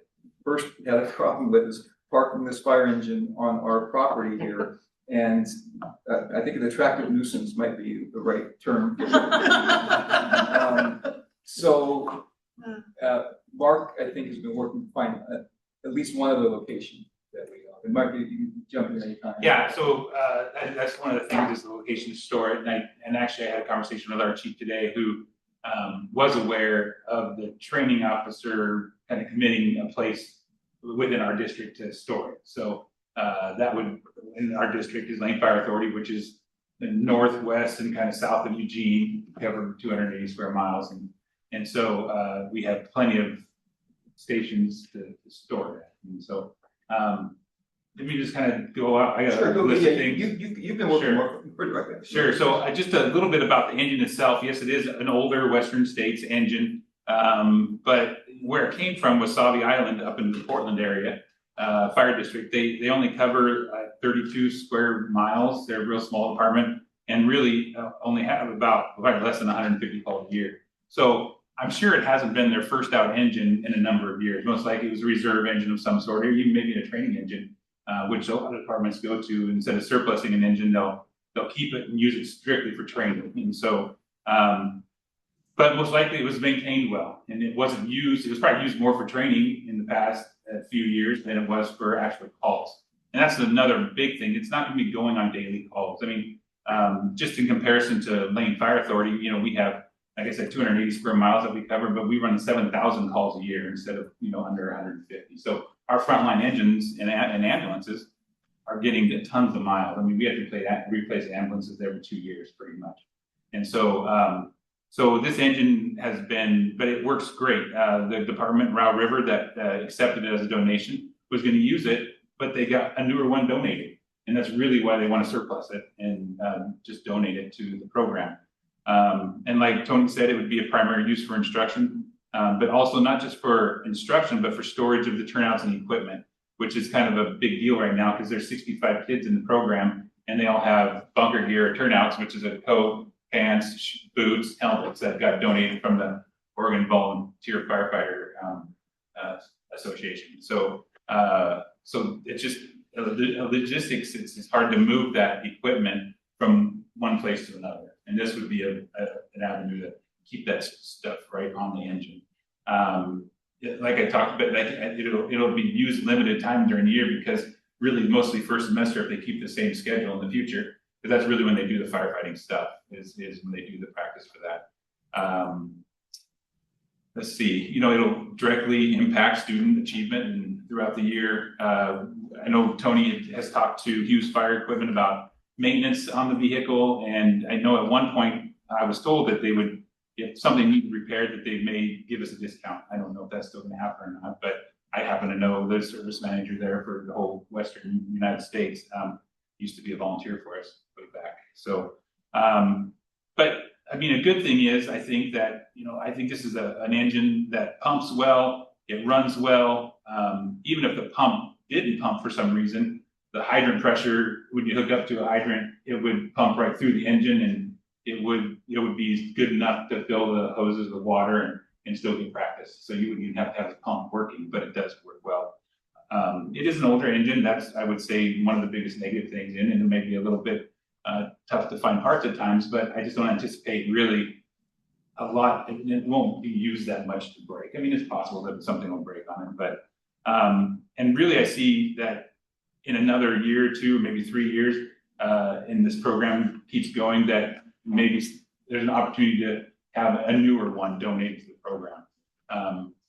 [SPEAKER 1] first had a problem with is parking this fire engine on our property here. And I think an attractive nuisance might be the right term. Mark, I think, has been working to find at least one other location that we have. And Mark, you can jump in anytime.
[SPEAKER 2] Yeah, so that's one of the things is the location to store it. And actually, I had a conversation with our chief today who was aware of the training officer kind of committing a place within our district to store it. So that would, in our district, is Lane Fire Authority, which is the northwest and kind of south of Eugene, cover 280 square miles. And so we have plenty of stations to store it. And so let me just kind of go out. I got a list of things.
[SPEAKER 1] You've been working pretty directly.
[SPEAKER 2] Sure. So just a little bit about the engine itself. Yes, it is an older Western States engine, but where it came from was Sauvie Island up in the Portland area. Fire district, they only cover 32 square miles. They're a real small department and really only have about less than 150 calls a year. So I'm sure it hasn't been their first out engine in a number of years. Most likely it was a reserve engine of some sort, or even maybe a training engine, which a lot of departments go to. Instead of surplusing an engine, they'll keep it and use it strictly for training. And so, but most likely it was maintained well, and it wasn't used. It was probably used more for training in the past few years than it was for actual calls. And that's another big thing. It's not going to be going on daily calls. I mean, just in comparison to Lane Fire Authority, we have, like I said, 280 square miles that we cover, but we run 7,000 calls a year instead of, under 150. So our frontline engines and ambulances are getting to tons of miles. I mean, we have to replace ambulances every 2 years pretty much. And so, so this engine has been, but it works great. The department, Row River, that accepted it as a donation was going to use it, but they got a newer one donated. And that's really why they want to surplus it and just donate it to the program. And like Tony said, it would be a primary use for instruction, but also not just for instruction, but for storage of the turnouts and equipment, which is kind of a big deal right now because there's 65 kids in the program and they all have bunker gear turnouts, which is a coat, pants, boots, helmets that got donated from the Oregon Volunteer Firefighter Association. So, so it's just logistics. It's hard to move that equipment from one place to another. And this would be an avenue to keep that stuff right on the engine. Like I talked about, it'll be used limited time during the year because really mostly first semester if they keep the same schedule in the future, because that's really when they do the firefighting stuff is when they do the practice for that. Let's see, it'll directly impact student achievement and throughout the year. I know Tony has talked to Hughes Fire Equipment about maintenance on the vehicle. And I know at one point I was told that they would, if something needed repaired, that they may give us a discount. I don't know if that's still going to happen or not, but I happen to know the service manager there for the whole Western United States. Used to be a volunteer for us way back. So, but I mean, a good thing is I think that, I think this is an engine that pumps well, it runs well. Even if the pump didn't pump for some reason, the hydrant pressure, when you hook up to a hydrant, it would pump right through the engine and it would be good enough to fill the hoses with water and still get practice. So you wouldn't even have to have the pump working, but it does work well. It is an older engine. That's, I would say, one of the biggest negative things in, and it may be a little bit tough to find parts at times, but I just don't anticipate really a lot. It won't be used that much to break. I mean, it's possible that something will break on it, but and really I see that in another year or two, maybe 3 years, and this program keeps going, that maybe there's an opportunity to have a newer one donated to the program.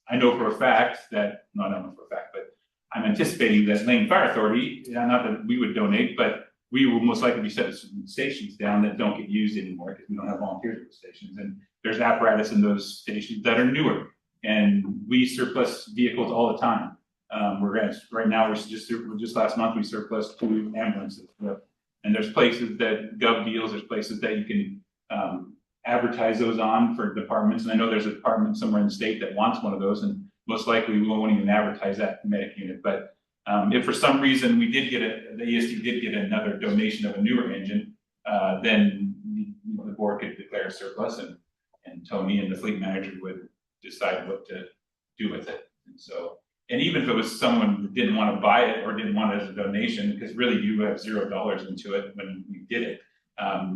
[SPEAKER 2] I know for a fact that, no, I don't know for a fact, but I'm anticipating that Lane Fire Authority, not that we would donate, but we will most likely be setting some stations down that don't get used anymore because we don't have volunteers at the stations. And there's apparatus in those stations that are newer, and we surplus vehicles all the time. Right now, we're just last month, we surplus 2 ambulances. And there's places that Gov deals, there's places that you can advertise those on for departments. And I know there's a department somewhere in the state that wants one of those, and most likely we won't even advertise that medic unit. But if for some reason we did get the ESD did get another donation of a newer engine, then the board could declare a surplus, and Tony and the fleet manager would decide what to do with it. And so, and even if it was someone that didn't want to buy it or didn't want it as a donation, because really you have $0 into it when you get it,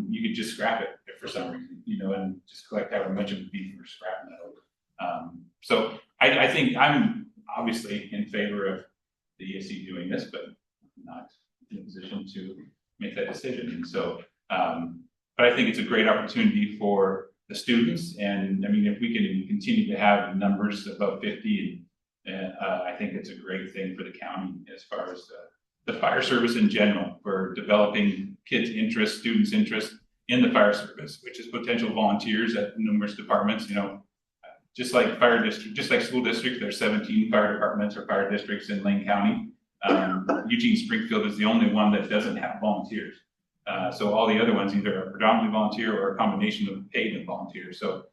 [SPEAKER 2] you could just scrap it if for some reason, and just collect however much it would be for scrap metal. So I think I'm obviously in favor of the ESC doing this, but I'm not in a position to make that decision. And so, but I think it's a great opportunity for the students. And I mean, if we can continue to have numbers above 50, and I think it's a great thing for the county as far as the fire service in general, for developing kids' interest, students' interest in the fire service, which is potential volunteers at numerous departments. Just like fire district, just like school districts, there's 17 fire departments or fire districts in Lane County. Eugene Springfield is the only one that doesn't have volunteers. So all the other ones either are predominantly volunteer or a combination of paid and volunteer. So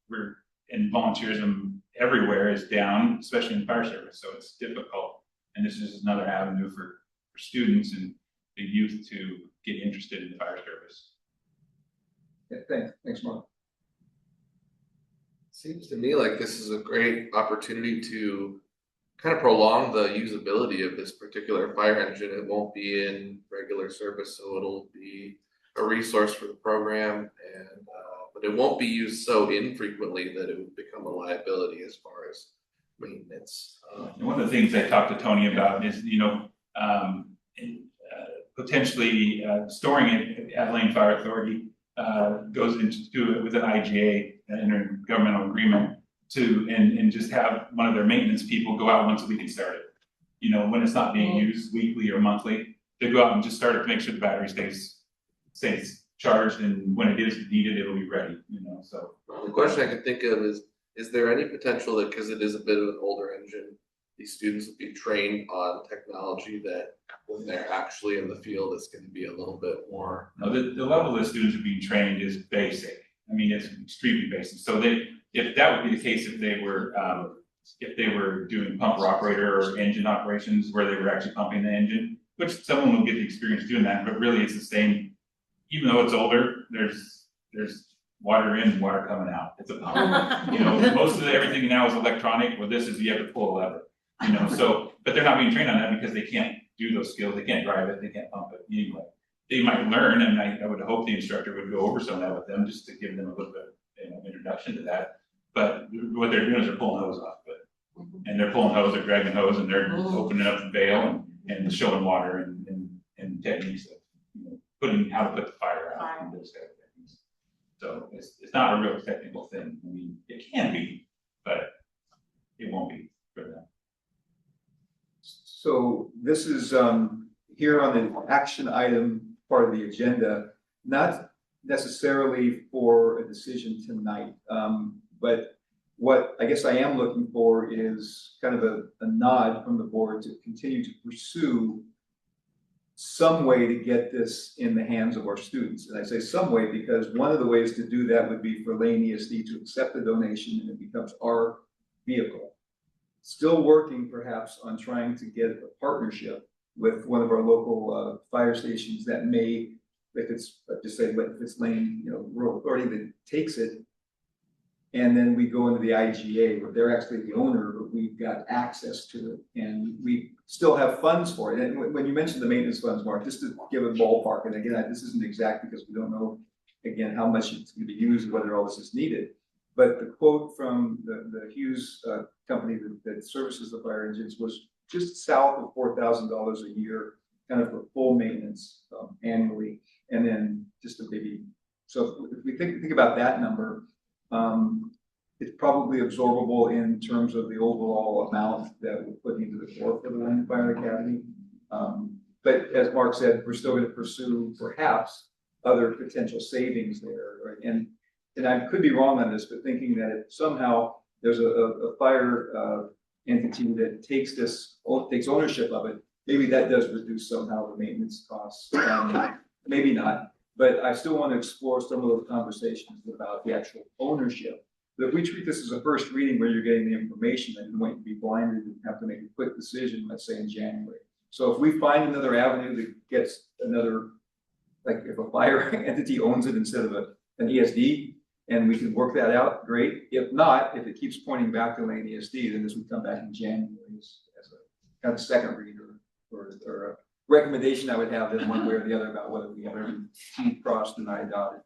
[SPEAKER 2] we're in volunteerism everywhere is down, especially in fire service. So it's difficult. And this is another avenue for students and the youth to get interested in the fire service.
[SPEAKER 1] Yeah, thanks, Mark.
[SPEAKER 13] Seems to me like this is a great opportunity to kind of prolong the usability of this particular fire engine. It won't be in regular service, so it'll be a resource for the program, and but it won't be used so infrequently that it would become a liability as far as maintenance.
[SPEAKER 2] One of the things I talked to Tony about is, potentially storing it at Lane Fire Authority goes into it with an IGA, an intergovernmental agreement, and just have one of their maintenance people go out once a week and start it. When it's not being used weekly or monthly, to go out and just start it to make sure the battery stays charged, and when it is needed, it'll be ready. So
[SPEAKER 13] the question I could think of is there any potential that, because it is a bit of an older engine, these students will be trained on technology that when they're actually in the field, it's going to be a little bit more.
[SPEAKER 2] No, the level the students are being trained is basic. I mean, it's extremely basic. So if that would be the case, if they were doing pumper operator or engine operations where they were actually pumping the engine, which someone will get the experience doing that, but really it's the same. Even though it's older, there's water in and water coming out. It's a pump. Most of everything now is electronic. Well, this is you have to pull a lever. So, but they're not being trained on that because they can't do those skills. They can't drive it. They can't pump it anyway. They might learn, and I would hope the instructor would go over some of that with them just to give them a little bit of introduction to that. But what they're doing is they're pulling hose off, and they're pulling hose, they're dragging hose, and they're opening up the valve and showing water and techniques of putting how to put the fire out and those kind of things. So it's not a real technical thing. I mean, it can be, but it won't be for them.
[SPEAKER 1] So this is here on the action item part of the agenda, not necessarily for a decision tonight, but what I guess I am looking for is kind of a nod from the board to continue to pursue some way to get this in the hands of our students. And I say some way because one of the ways to do that would be for Lane ESD to accept the donation and it becomes our vehicle. Still working perhaps on trying to get a partnership with one of our local fire stations that may, if it's, just say, if it's Lane, rural authority that takes it. And then we go into the IGA where they're actually the owner, but we've got access to it and we still have funds for it. And when you mentioned the maintenance funds, Mark, just to give a ballpark, and again, this isn't exact because we don't know, again, how much it's going to be used, whether all this is needed. But the quote from the Hughes company that services the fire engines was just south of $4,000 a year, kind of for full maintenance annually. And then just a maybe, so if we think about that number, it's probably absorbable in terms of the overall amount that we're putting into the core for the Land Fire Academy. But as Mark said, we're still going to pursue perhaps other potential savings there, right? And I could be wrong on this, but thinking that if somehow there's a fire entity that takes ownership of it, maybe that does reduce somehow the maintenance costs. Maybe not, but I still want to explore some of those conversations about the actual ownership. But if we treat this as a first reading where you're getting the information, then you won't be blinded and have to make a quick decision, let's say in January. So if we find another avenue that gets another, like if a fire entity owns it instead of an ESD, and we can work that out, great. If not, if it keeps pointing back to Lane ESD, then this would come back in January as a kind of second read or a recommendation I would have then one way or the other about whether we have every T crossed and I dotted.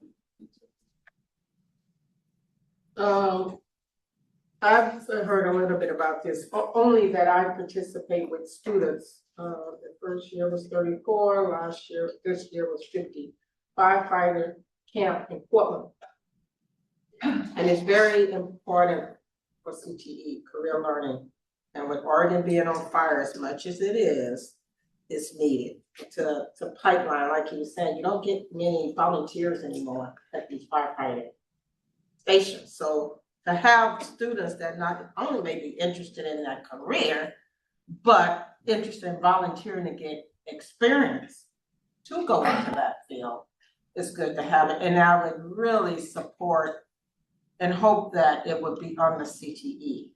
[SPEAKER 11] I've heard a little bit about this, only that I participate with students. The first year was 34, this year was 50. Firefighter camp in Portland. And it's very important for CTE, career learning. And with Oregon being on fire as much as it is, it's needed to pipeline, like you were saying. You don't get many volunteers anymore at these firefighting stations. So to have students that not only may be interested in that career, but interested in volunteering to get experience to go into that field, it's good to have it. And I would really support and hope that it would be on the CTE.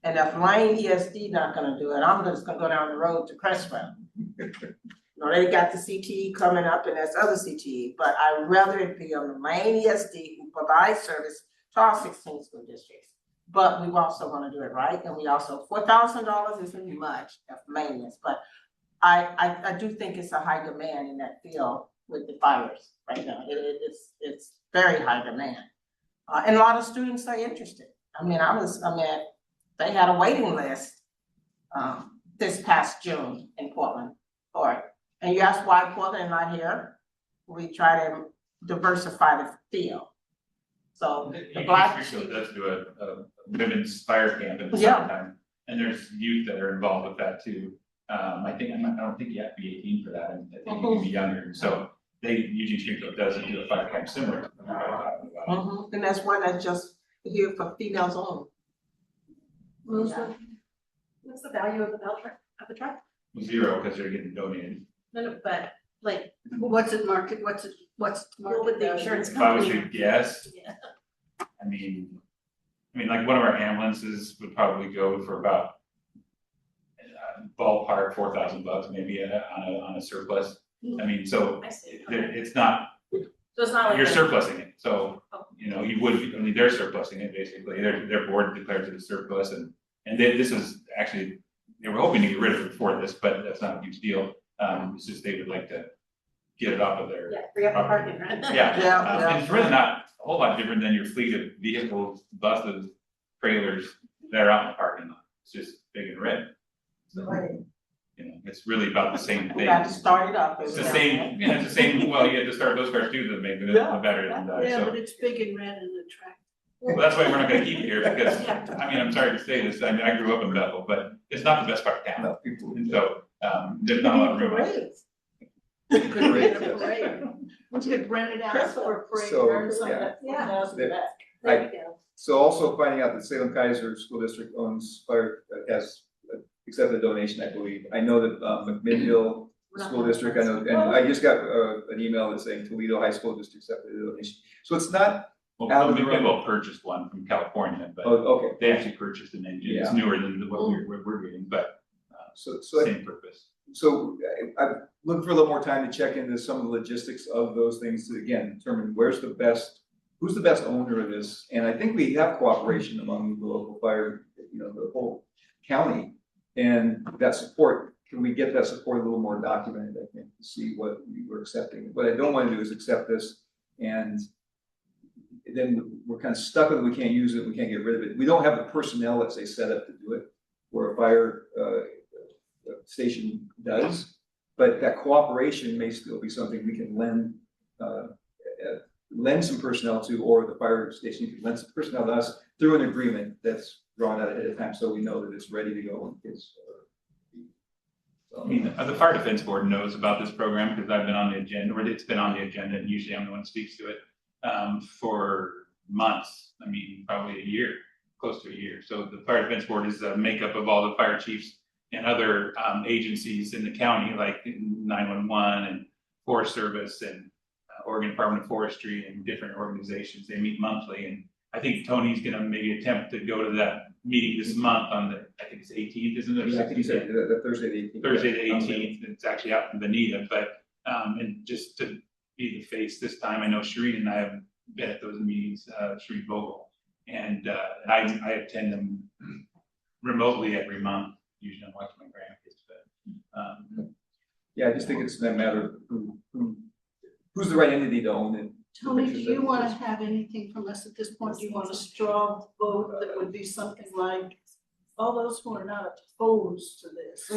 [SPEAKER 11] And if Lane ESD not gonna do it, I'm just gonna go down the road to Crestwell. They got the CTE coming up and there's other CTE, but I'd rather it be on the Lane ESD who provides service to all 16 school districts. But we also wanna do it right, and we also, $4,000 isn't much of maintenance, but I do think it's a high demand in that field with the fires right now. It's very high demand. And a lot of students are interested. They had a waiting list this past June in Portland for it. And you ask why Portland not here? We try to diversify the field. So the Black
[SPEAKER 2] Sheep does do a women's fire camp in the summertime, and there's youth that are involved with that too. I don't think you have to be 18 for that. I think you can be younger. So Eugene Street does do a fire camp similar to what I'm talking about.
[SPEAKER 11] And that's one that's just here for females only.
[SPEAKER 10] What's the value of the truck?
[SPEAKER 2] 0, because they're getting donated.
[SPEAKER 10] No, but like,
[SPEAKER 7] What's it market, what's the
[SPEAKER 10] what
[SPEAKER 7] market
[SPEAKER 10] would the
[SPEAKER 7] value?
[SPEAKER 10] insurance
[SPEAKER 2] If I was
[SPEAKER 10] company?
[SPEAKER 2] to guess,
[SPEAKER 10] Yeah.
[SPEAKER 2] I mean, like one of our ambulances would probably go for about ballpark $4,000 maybe on a surplus. I mean, so
[SPEAKER 10] I see.
[SPEAKER 2] it's not,
[SPEAKER 10] So it's not like.
[SPEAKER 2] you're surplusing it, so, you would, they're surplusing it basically, their board declares it a surplus, and this was actually, they were hoping to get rid of it before this, but that's not a huge deal. It's just they would like to get it off of their.
[SPEAKER 10] Yeah, free up the parking, right?
[SPEAKER 2] Yeah, and it's really not a whole lot different than your fleet of vehicles, buses, trailers that are out in the parking lot. It's just big and red. So, it's really about the same thing.
[SPEAKER 11] We got to start it up.
[SPEAKER 2] It's the same, it's the same, well, you had to start those cars too to make it better than that,
[SPEAKER 7] Yeah,
[SPEAKER 2] so.
[SPEAKER 7] but it's big and red and attractive.
[SPEAKER 2] Well, that's why we're not gonna keep it here, because, I'm sorry to say this, I grew up in Bethel, but it's not the best part of town. And so, there's not a lot of room.
[SPEAKER 7] Parades. Could rent a parade. We could rent it out for a parade.
[SPEAKER 1] So,
[SPEAKER 7] or something.
[SPEAKER 1] Yeah. So also finding out that Salem Kaiser School District owns has accepted a donation, I believe. I know that McMinnville School District, I know, and I just got an email that's saying Toledo High School District accepted a donation. So it's not.
[SPEAKER 2] Well, McMinnville purchased one from California, but they actually purchased an engine. It's newer than what we're getting, but same purpose.
[SPEAKER 1] so I'm looking for a little more time to check into some of the logistics of those things to, again, determine who's the best owner of this? And I think we have cooperation among the local fire, the whole county. And that support, can we get that support a little more documented, I think, to see what we were accepting? What I don't want to do is accept this and then we're kind of stuck with it, we can't use it, we can't get rid of it. We don't have the personnel, let's say, set up to do it, where a fire station does. But that cooperation may still be something we can lend some personnel to, or the fire station can lend some personnel to us through an agreement that's drawn out ahead of time, so we know that it's ready to go when kids.
[SPEAKER 2] I mean, the Fire Defense Board knows about this program because I've been on the agenda, or it's been on the agenda, and usually I'm the one who speaks to it for months. I mean, probably a year, close to a year. So the Fire Defense Board is a makeup of all the fire chiefs and other agencies in the county, like 911 and Forest Service and Oregon Department of Forestry and different organizations. They meet monthly, and I think Tony's going to maybe attempt to go to that meeting this month on the, I think it's 18th, isn't it?
[SPEAKER 1] Yeah, I think he said the Thursday the 18th.
[SPEAKER 2] Thursday the 18th. It's actually out in Bonita, but and just to be the face this time, I know Shereen and I have been at those meetings, Shereen Vogel, and I attend them remotely every month. Usually I'm watching my grandkids, but
[SPEAKER 1] yeah, I just think it's a matter of who's the right entity to own it.
[SPEAKER 7] Tony, do you want to have anything from us at this point? Do you want a straw vote that would be something like, all those who are not opposed to this?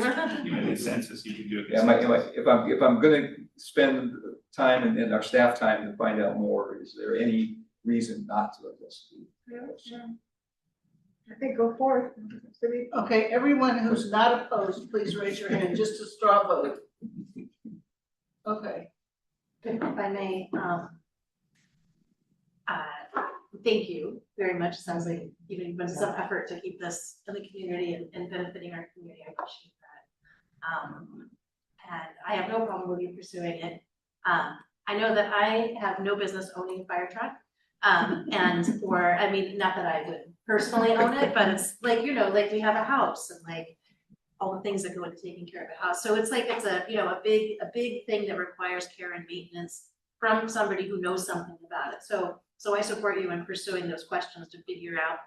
[SPEAKER 2] even a consensus, you could do a
[SPEAKER 1] Yeah, if I'm gonna spend time and our staff time to find out more, is there any reason not to investigate?
[SPEAKER 11] I think go forth.
[SPEAKER 7] Okay, everyone who's not opposed, please raise your hand, just a straw vote. Okay.
[SPEAKER 14] If I may, thank you very much. Sounds like you've been some effort to keep this in the community and benefiting our community. I appreciate that. And I have no problem with you pursuing it. I know that I have no business owning a fire truck. Or, I mean, not that I would personally own it, but it's like, like we have a house and like all the things that go into taking care of a house. So it's like, it's a big thing that requires care and maintenance from somebody who knows something about it. So I support you in pursuing those questions to figure out,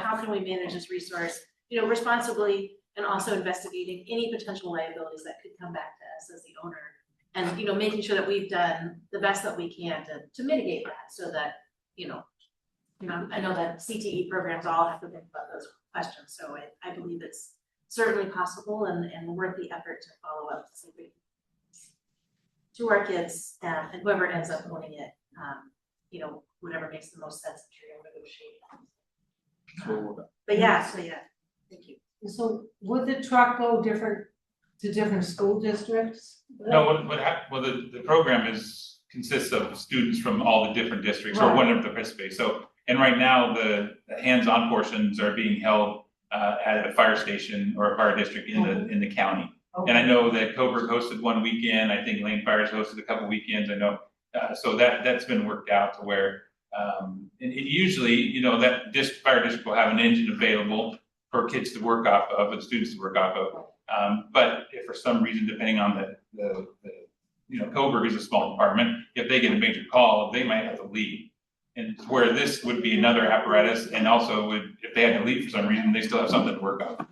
[SPEAKER 14] how can we manage this resource, responsibly, and also investigating any potential liabilities that could come back to us as the owner. And, making sure that we've done the best that we can to mitigate that so that, I know that CTE programs all have to think about those questions. So I believe it's certainly possible and worth the effort to follow up to our kids and whoever ends up owning it, whatever makes the most sense to negotiate. But yeah, thank you.
[SPEAKER 11] So would the truck go to different school districts?
[SPEAKER 2] no, well, the program consists of students from all the different districts or one of the participates. So, and right now the hands-on portions are being held at a fire station or a fire district in the county.
[SPEAKER 11] Okay.
[SPEAKER 2] And I know that Coburg hosted one weekend. I think Lane Fire's hosted a couple weekends. I know, so that's been worked out to where, and usually, that fire district will have an engine available for kids to work off of and students to work off of. But if for some reason, depending on the Coburg is a small department, if they get a major call, they might have to leave. And where this would be another apparatus, and also if they had to leave for some reason, they still have something to work on.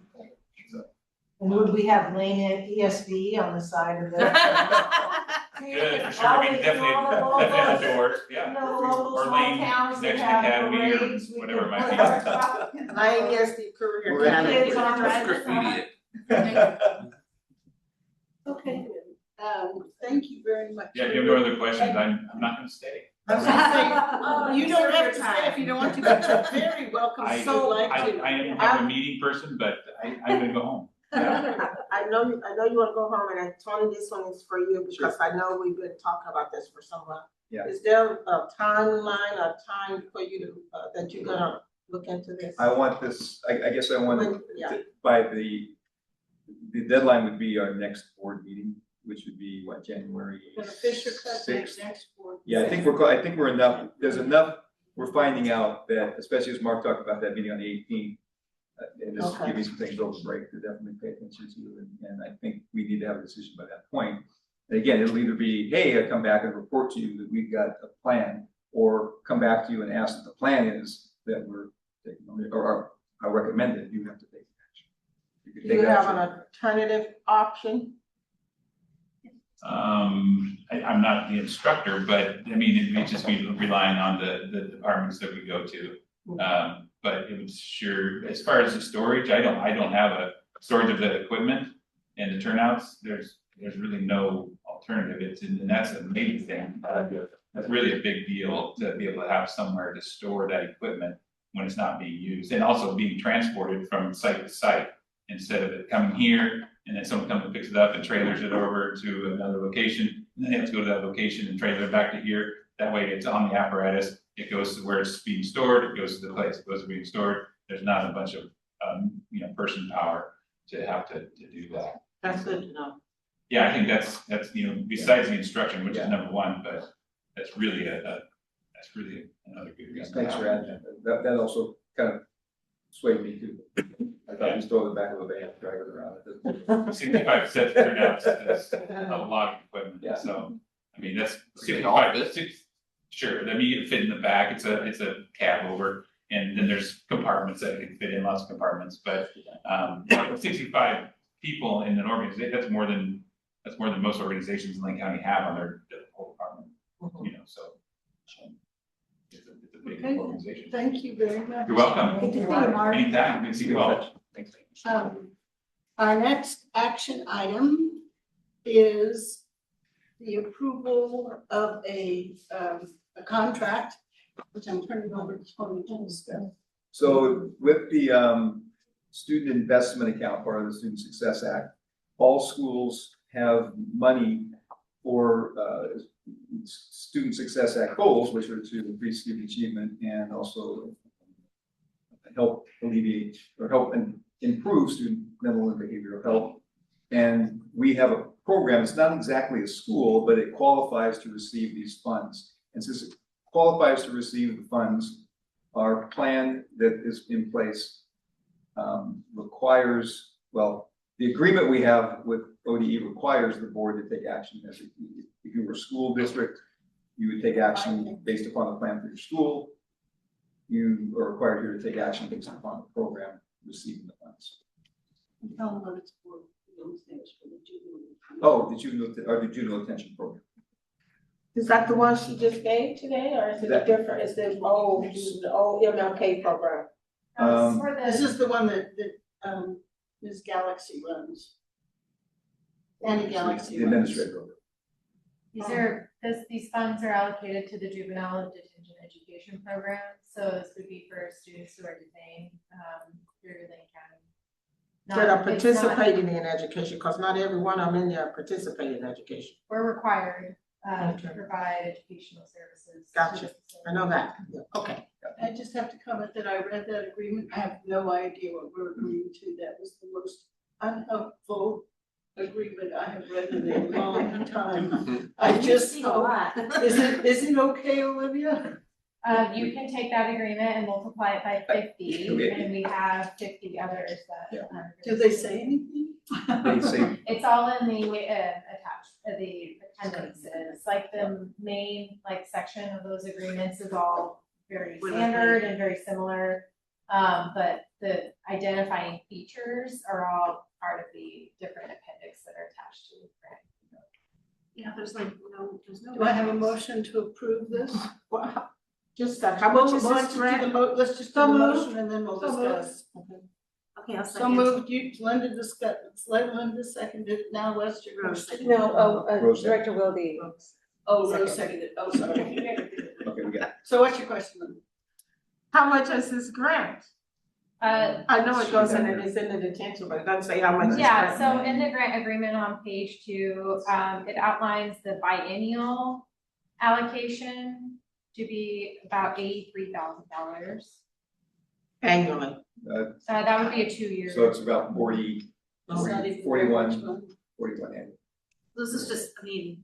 [SPEAKER 11] And would we have Lane ESD on the side of the?
[SPEAKER 2] Good, for sure. I mean, definitely the doors, yeah. Or Lane next to Academy or whatever it might be.
[SPEAKER 11] Lane ESD career.
[SPEAKER 1] We're in
[SPEAKER 11] Kids on
[SPEAKER 13] Graffiti
[SPEAKER 11] drive.
[SPEAKER 7] Okay, thank you very much.
[SPEAKER 2] Yeah, if you have no other questions, I'm not gonna stay.
[SPEAKER 7] I was gonna say, you don't have to stay if you don't want to, but you're very welcome,
[SPEAKER 2] I
[SPEAKER 7] so like to.
[SPEAKER 2] am a meeting person, but I'm gonna go home.
[SPEAKER 11] I know you wanna go home, and then Tony, this one is for you, because I know we've been talking about this for so long.
[SPEAKER 1] Yeah.
[SPEAKER 11] Is there a timeline, a time for you to, that you're gonna look into this?
[SPEAKER 1] I want this, I guess I want
[SPEAKER 11] Yeah.
[SPEAKER 1] by the deadline would be our next board meeting, which would be what, January
[SPEAKER 7] When Fisher cuts
[SPEAKER 1] 6th?
[SPEAKER 7] next board.
[SPEAKER 1] Yeah, I think we're enough, there's enough, we're finding out that, especially as Mark talked about that meeting on the 18th, And this
[SPEAKER 11] Okay.
[SPEAKER 1] give me some things over break to definitely pay attention to, and I think we need to have a decision by that point. And again, it'll either be, hey, I come back and report to you that we've got a plan, or come back to you and ask that the plan is that we're taking, or I recommend that you have to take action. You can
[SPEAKER 11] Do
[SPEAKER 1] take
[SPEAKER 11] you have
[SPEAKER 1] action.
[SPEAKER 11] an alternative option?
[SPEAKER 2] I'm not the instructor, but I mean, it may just be relying on the departments that we go to. But it was sure, as far as the storage, I don't have a storage of the equipment and the turnouts, there's really no alternative, and that's a major thing. That's really a big deal to be able to have somewhere to store that equipment when it's not being used, and also being transported from site to site, instead of it coming here, and then someone comes and picks it up and trailers it over to another location, and then they have to go to that location and trailer it back to here. That way it's on the apparatus, it goes to where it's being stored, it goes to the place it goes to being stored. There's not a bunch of, person power to have to do that.
[SPEAKER 11] That's good to know.
[SPEAKER 2] Yeah, I think that's, besides the instruction, which is number one, but that's really that's really another good reason.
[SPEAKER 1] Thanks for adding that. That also kind of swayed me too. I thought just throw it back of a van, drag it around.
[SPEAKER 2] 65 sets turnouts, that's a lot of equipment,
[SPEAKER 1] Yeah.
[SPEAKER 2] so, I mean, that's
[SPEAKER 13] Getting all of
[SPEAKER 2] 65, sure, I mean, you can fit in the back, it's a cab over, and then there's compartments that can fit in, lots of compartments, but, 65 people in an organization, that's more than most organizations in Lane County have on their whole department, so. It's a big
[SPEAKER 7] Okay.
[SPEAKER 2] organization.
[SPEAKER 7] Thank you very much.
[SPEAKER 2] You're welcome.
[SPEAKER 7] Good to see you, Mark.
[SPEAKER 2] Anytime, good to see you all. Thanks.
[SPEAKER 7] Our next action item is the approval of a contract, which I'm turning over to Tony to discuss.
[SPEAKER 1] So with the student investment account, part of the Student Success Act, all schools have money for Student Success Act goals, which are to increase student achievement and also help alleviate or help and improve student mental and behavioral health. And we have a program, it's not exactly a school, but it qualifies to receive these funds. And since it qualifies to receive the funds, our plan that is in place requires, well, the agreement we have with ODE requires the board to take action. If you were a school district, you would take action based upon the plan for your school. You are required here to take action based upon the program receiving the funds.
[SPEAKER 7] Tell them what it's for. Those things for the juvenile.
[SPEAKER 1] Oh, the juvenile detention program.
[SPEAKER 11] Is that the one she just gave today, or is it a
[SPEAKER 1] That-
[SPEAKER 11] different, is the old MLK program?
[SPEAKER 3] For
[SPEAKER 7] This
[SPEAKER 3] the,
[SPEAKER 7] is the one that Ms. Galaxy runs. Annie Galaxy
[SPEAKER 1] The
[SPEAKER 7] runs.
[SPEAKER 1] administrator.
[SPEAKER 3] these funds are allocated to the juvenile detention education program, so this would be for students who are detained, through Lane County.
[SPEAKER 11] That are
[SPEAKER 3] It's not-
[SPEAKER 11] participating in education, because not every one of them in there participate in education.
[SPEAKER 3] We're required, to
[SPEAKER 11] Okay.
[SPEAKER 3] provide educational services. to
[SPEAKER 11] Gotcha.
[SPEAKER 3] the facility.
[SPEAKER 11] I know that, okay.
[SPEAKER 7] I just have to comment that I read that agreement. I have no idea what we're agreeing to. That was the most unhelpful agreement I have read in a long time. I just,
[SPEAKER 14] a lot.
[SPEAKER 7] is it okay, Olivia?
[SPEAKER 3] You can take that agreement and multiply it by 50,
[SPEAKER 1] Okay.
[SPEAKER 3] and we have 50 others that.
[SPEAKER 1] Yeah.
[SPEAKER 7] Do they say anything?
[SPEAKER 1] They say,
[SPEAKER 3] It's all in the attached, the appendices, like the main section of those agreements is all very standard and very similar. But the identifying features are all part of the different appendix that are attached to the grant.
[SPEAKER 14] Yeah, there's no.
[SPEAKER 7] Do I have a motion to approve this?
[SPEAKER 11] Wow. Just that, how much is this grant?
[SPEAKER 7] Let's just do the motion and then we'll discuss.
[SPEAKER 14] Okay, I'll
[SPEAKER 7] So
[SPEAKER 14] second.
[SPEAKER 7] moved, Linda discussed, Linda seconded, it. Now Lester.
[SPEAKER 14] Rose.
[SPEAKER 1] Rose.
[SPEAKER 8] Director Wilde.
[SPEAKER 7] Oh, Rose seconded, oh, sorry.
[SPEAKER 1] okay, we got it.
[SPEAKER 7] So what's your question, Linda?
[SPEAKER 11] How much is this grant? I know it goes in, it's in the detention, but it doesn't say how much it's
[SPEAKER 3] Yeah,
[SPEAKER 11] grant.
[SPEAKER 3] so in the grant agreement on page 2, it outlines the biennial allocation to be about $83,000.
[SPEAKER 11] Annually.
[SPEAKER 3] That would be a 2-year.
[SPEAKER 1] So it's about 40,
[SPEAKER 7] It's not even
[SPEAKER 1] 41.
[SPEAKER 7] very much money.
[SPEAKER 1] 41 annual.
[SPEAKER 14] This is just, I mean,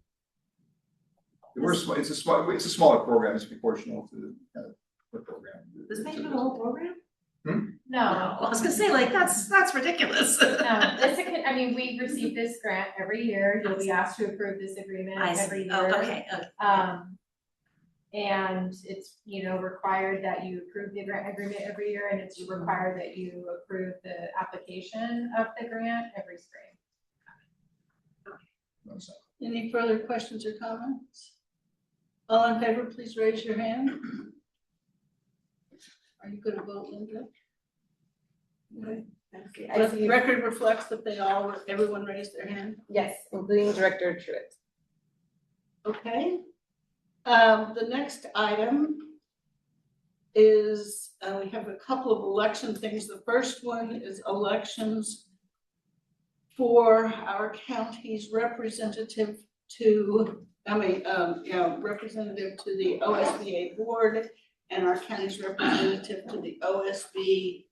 [SPEAKER 1] It's a smaller program, it's proportional to the program.
[SPEAKER 14] this makes it a whole program?
[SPEAKER 3] No,
[SPEAKER 14] I was gonna say, like, that's ridiculous.
[SPEAKER 3] no, I mean, we receive this grant every year, you'll be asked to approve this agreement
[SPEAKER 14] I
[SPEAKER 3] every
[SPEAKER 14] see,
[SPEAKER 3] year.
[SPEAKER 14] oh, okay, okay.
[SPEAKER 3] And it's, required that you approve the grant agreement every year, and it's required that you approve the application of the grant every spring.
[SPEAKER 7] Any further questions or comments? All in favor, please raise your hand. Are you gonna vote, Linda? Okay. The record reflects that everyone raised their hand.
[SPEAKER 8] Yes, including Director Truitt.
[SPEAKER 7] Okay. The next item is, we have a couple of election things. The first one is elections for our county's representative to the OSBA board and our county's representative to the OSB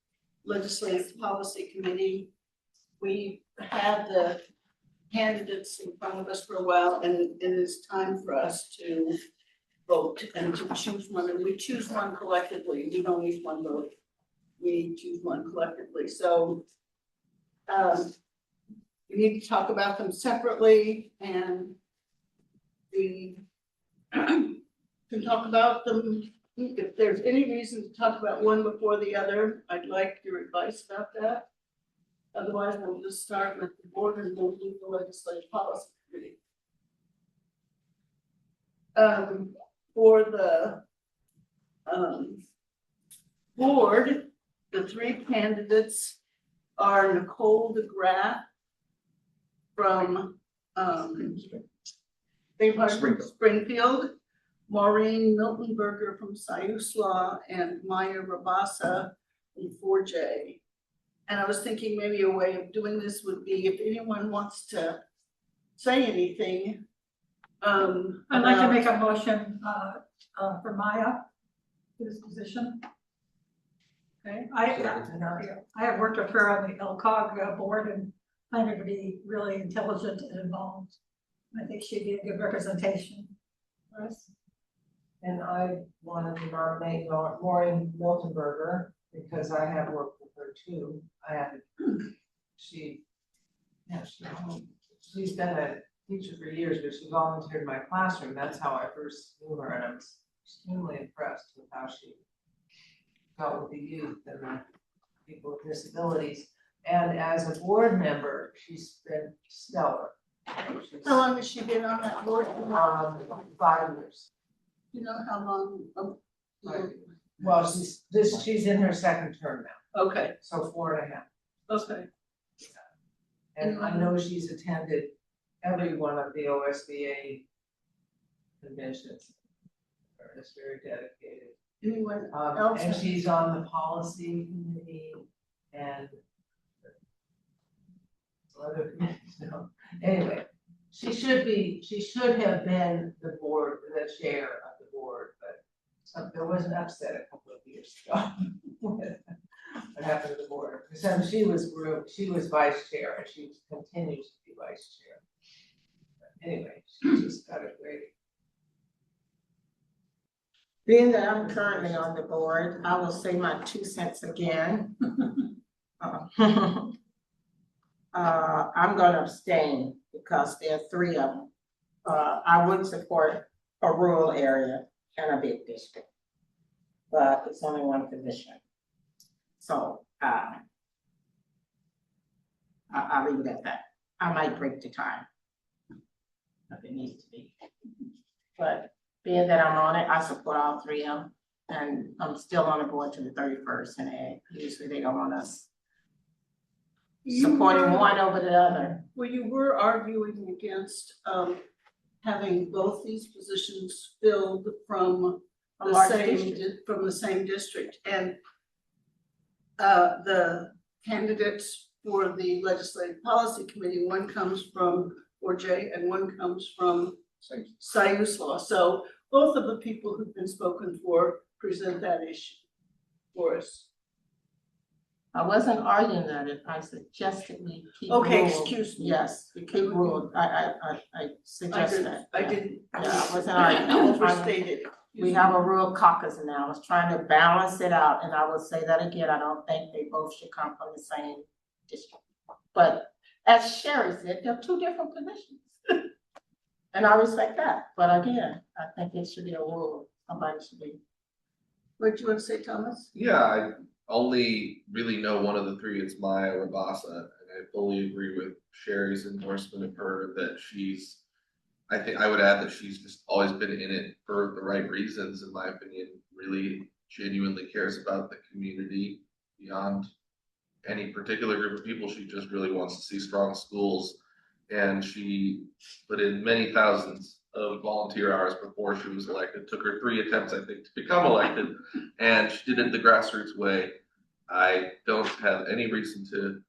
[SPEAKER 7] Legislative Policy Committee. We had the candidates in front of us for a while, and it is time for us to vote and to choose one, and we choose one collectively. We don't each one vote. We choose one collectively. So we need to talk about them separately, and we can talk about them. If there's any reason to talk about one before the other, I'd like your advice about that. Otherwise, we'll just start with the board and we'll do the legislative policy committee. For the board, the three candidates are Nicole DeGraff from Springfield, Maureen Miltenberger from Siuslaw, and Maya Rabasa from 4J. And I was thinking maybe a way of doing this would be if anyone wants to say anything.
[SPEAKER 15] I'd like to make a motion for Maya, his position. Okay, I have worked with her on the LCOG board and find her to be really intelligent and involved. I think she'd be a good representation for us.
[SPEAKER 9] And I wanted to nominate Maureen Miltenberger because I have worked with her too. She's been a teacher for years, but she volunteered in my classroom. That's how I first knew her, and I was extremely impressed with how she dealt with the youth and the people with disabilities. And as a board member, she's been stellar.
[SPEAKER 7] How long has she been on that board?
[SPEAKER 9] 5 years.
[SPEAKER 7] You know how long?
[SPEAKER 9] Well, she's in her second term now.
[SPEAKER 7] Okay.
[SPEAKER 9] So 4.5.
[SPEAKER 7] Okay.
[SPEAKER 9] And I know she's attended every one of the OSBA conventions. Is very dedicated.
[SPEAKER 7] Anyone else?
[SPEAKER 9] And she's on the policy committee and other committees. No. Anyway, she should have been the chair of the board, but there was an upset a couple of years ago. What happened to the board? So she was vice chair, and she continues to be vice chair. But anyway, she just got a great.
[SPEAKER 11] Being that I'm currently on the board, I will say my 2 cents again. I'm gonna abstain because there are 3 of them. I would support a rural area and a big district, but it's only one position. So I'll leave it at that. I might break the time if it needs to be. But being that I'm on it, I support all 3 of them, and I'm still on the board to the 31st, and usually they don't want us supporting one over the other.
[SPEAKER 7] Well, you were arguing against having both these positions filled from the same district, and the candidates for the Legislative Policy Committee, one comes from 4J and one comes from Siuslaw. So both of the people who've been spoken for present that issue for us.
[SPEAKER 11] I wasn't arguing that, I suggested we keep.
[SPEAKER 7] Okay,
[SPEAKER 11] rule.
[SPEAKER 7] excuse me.
[SPEAKER 11] Yes, we keep rule. I suggest that.
[SPEAKER 7] I didn't.
[SPEAKER 11] Yeah, I wasn't arguing.
[SPEAKER 7] I overstated.
[SPEAKER 11] We have a real caucus now, it's trying to balance it out, and I will say that again, I don't think they both should come from the same district. But as Sherry said, they're two different positions. And I respect that, but again, I think it should be a rule, somebody should be.
[SPEAKER 7] What do you want to say, Thomas?
[SPEAKER 13] Yeah, I only really know one of the three, it's Maya Rabasa, and I fully agree with Sherry's endorsement of her that she's, I think I would add that she's just always been in it for the right reasons, in my opinion, really genuinely cares about the community beyond any particular group of people. She just really wants to see strong schools, and she put in many thousands of volunteer hours before she was elected. It took her 3 attempts, I think, to become elected, and she did it the grassroots way. I don't have any reason to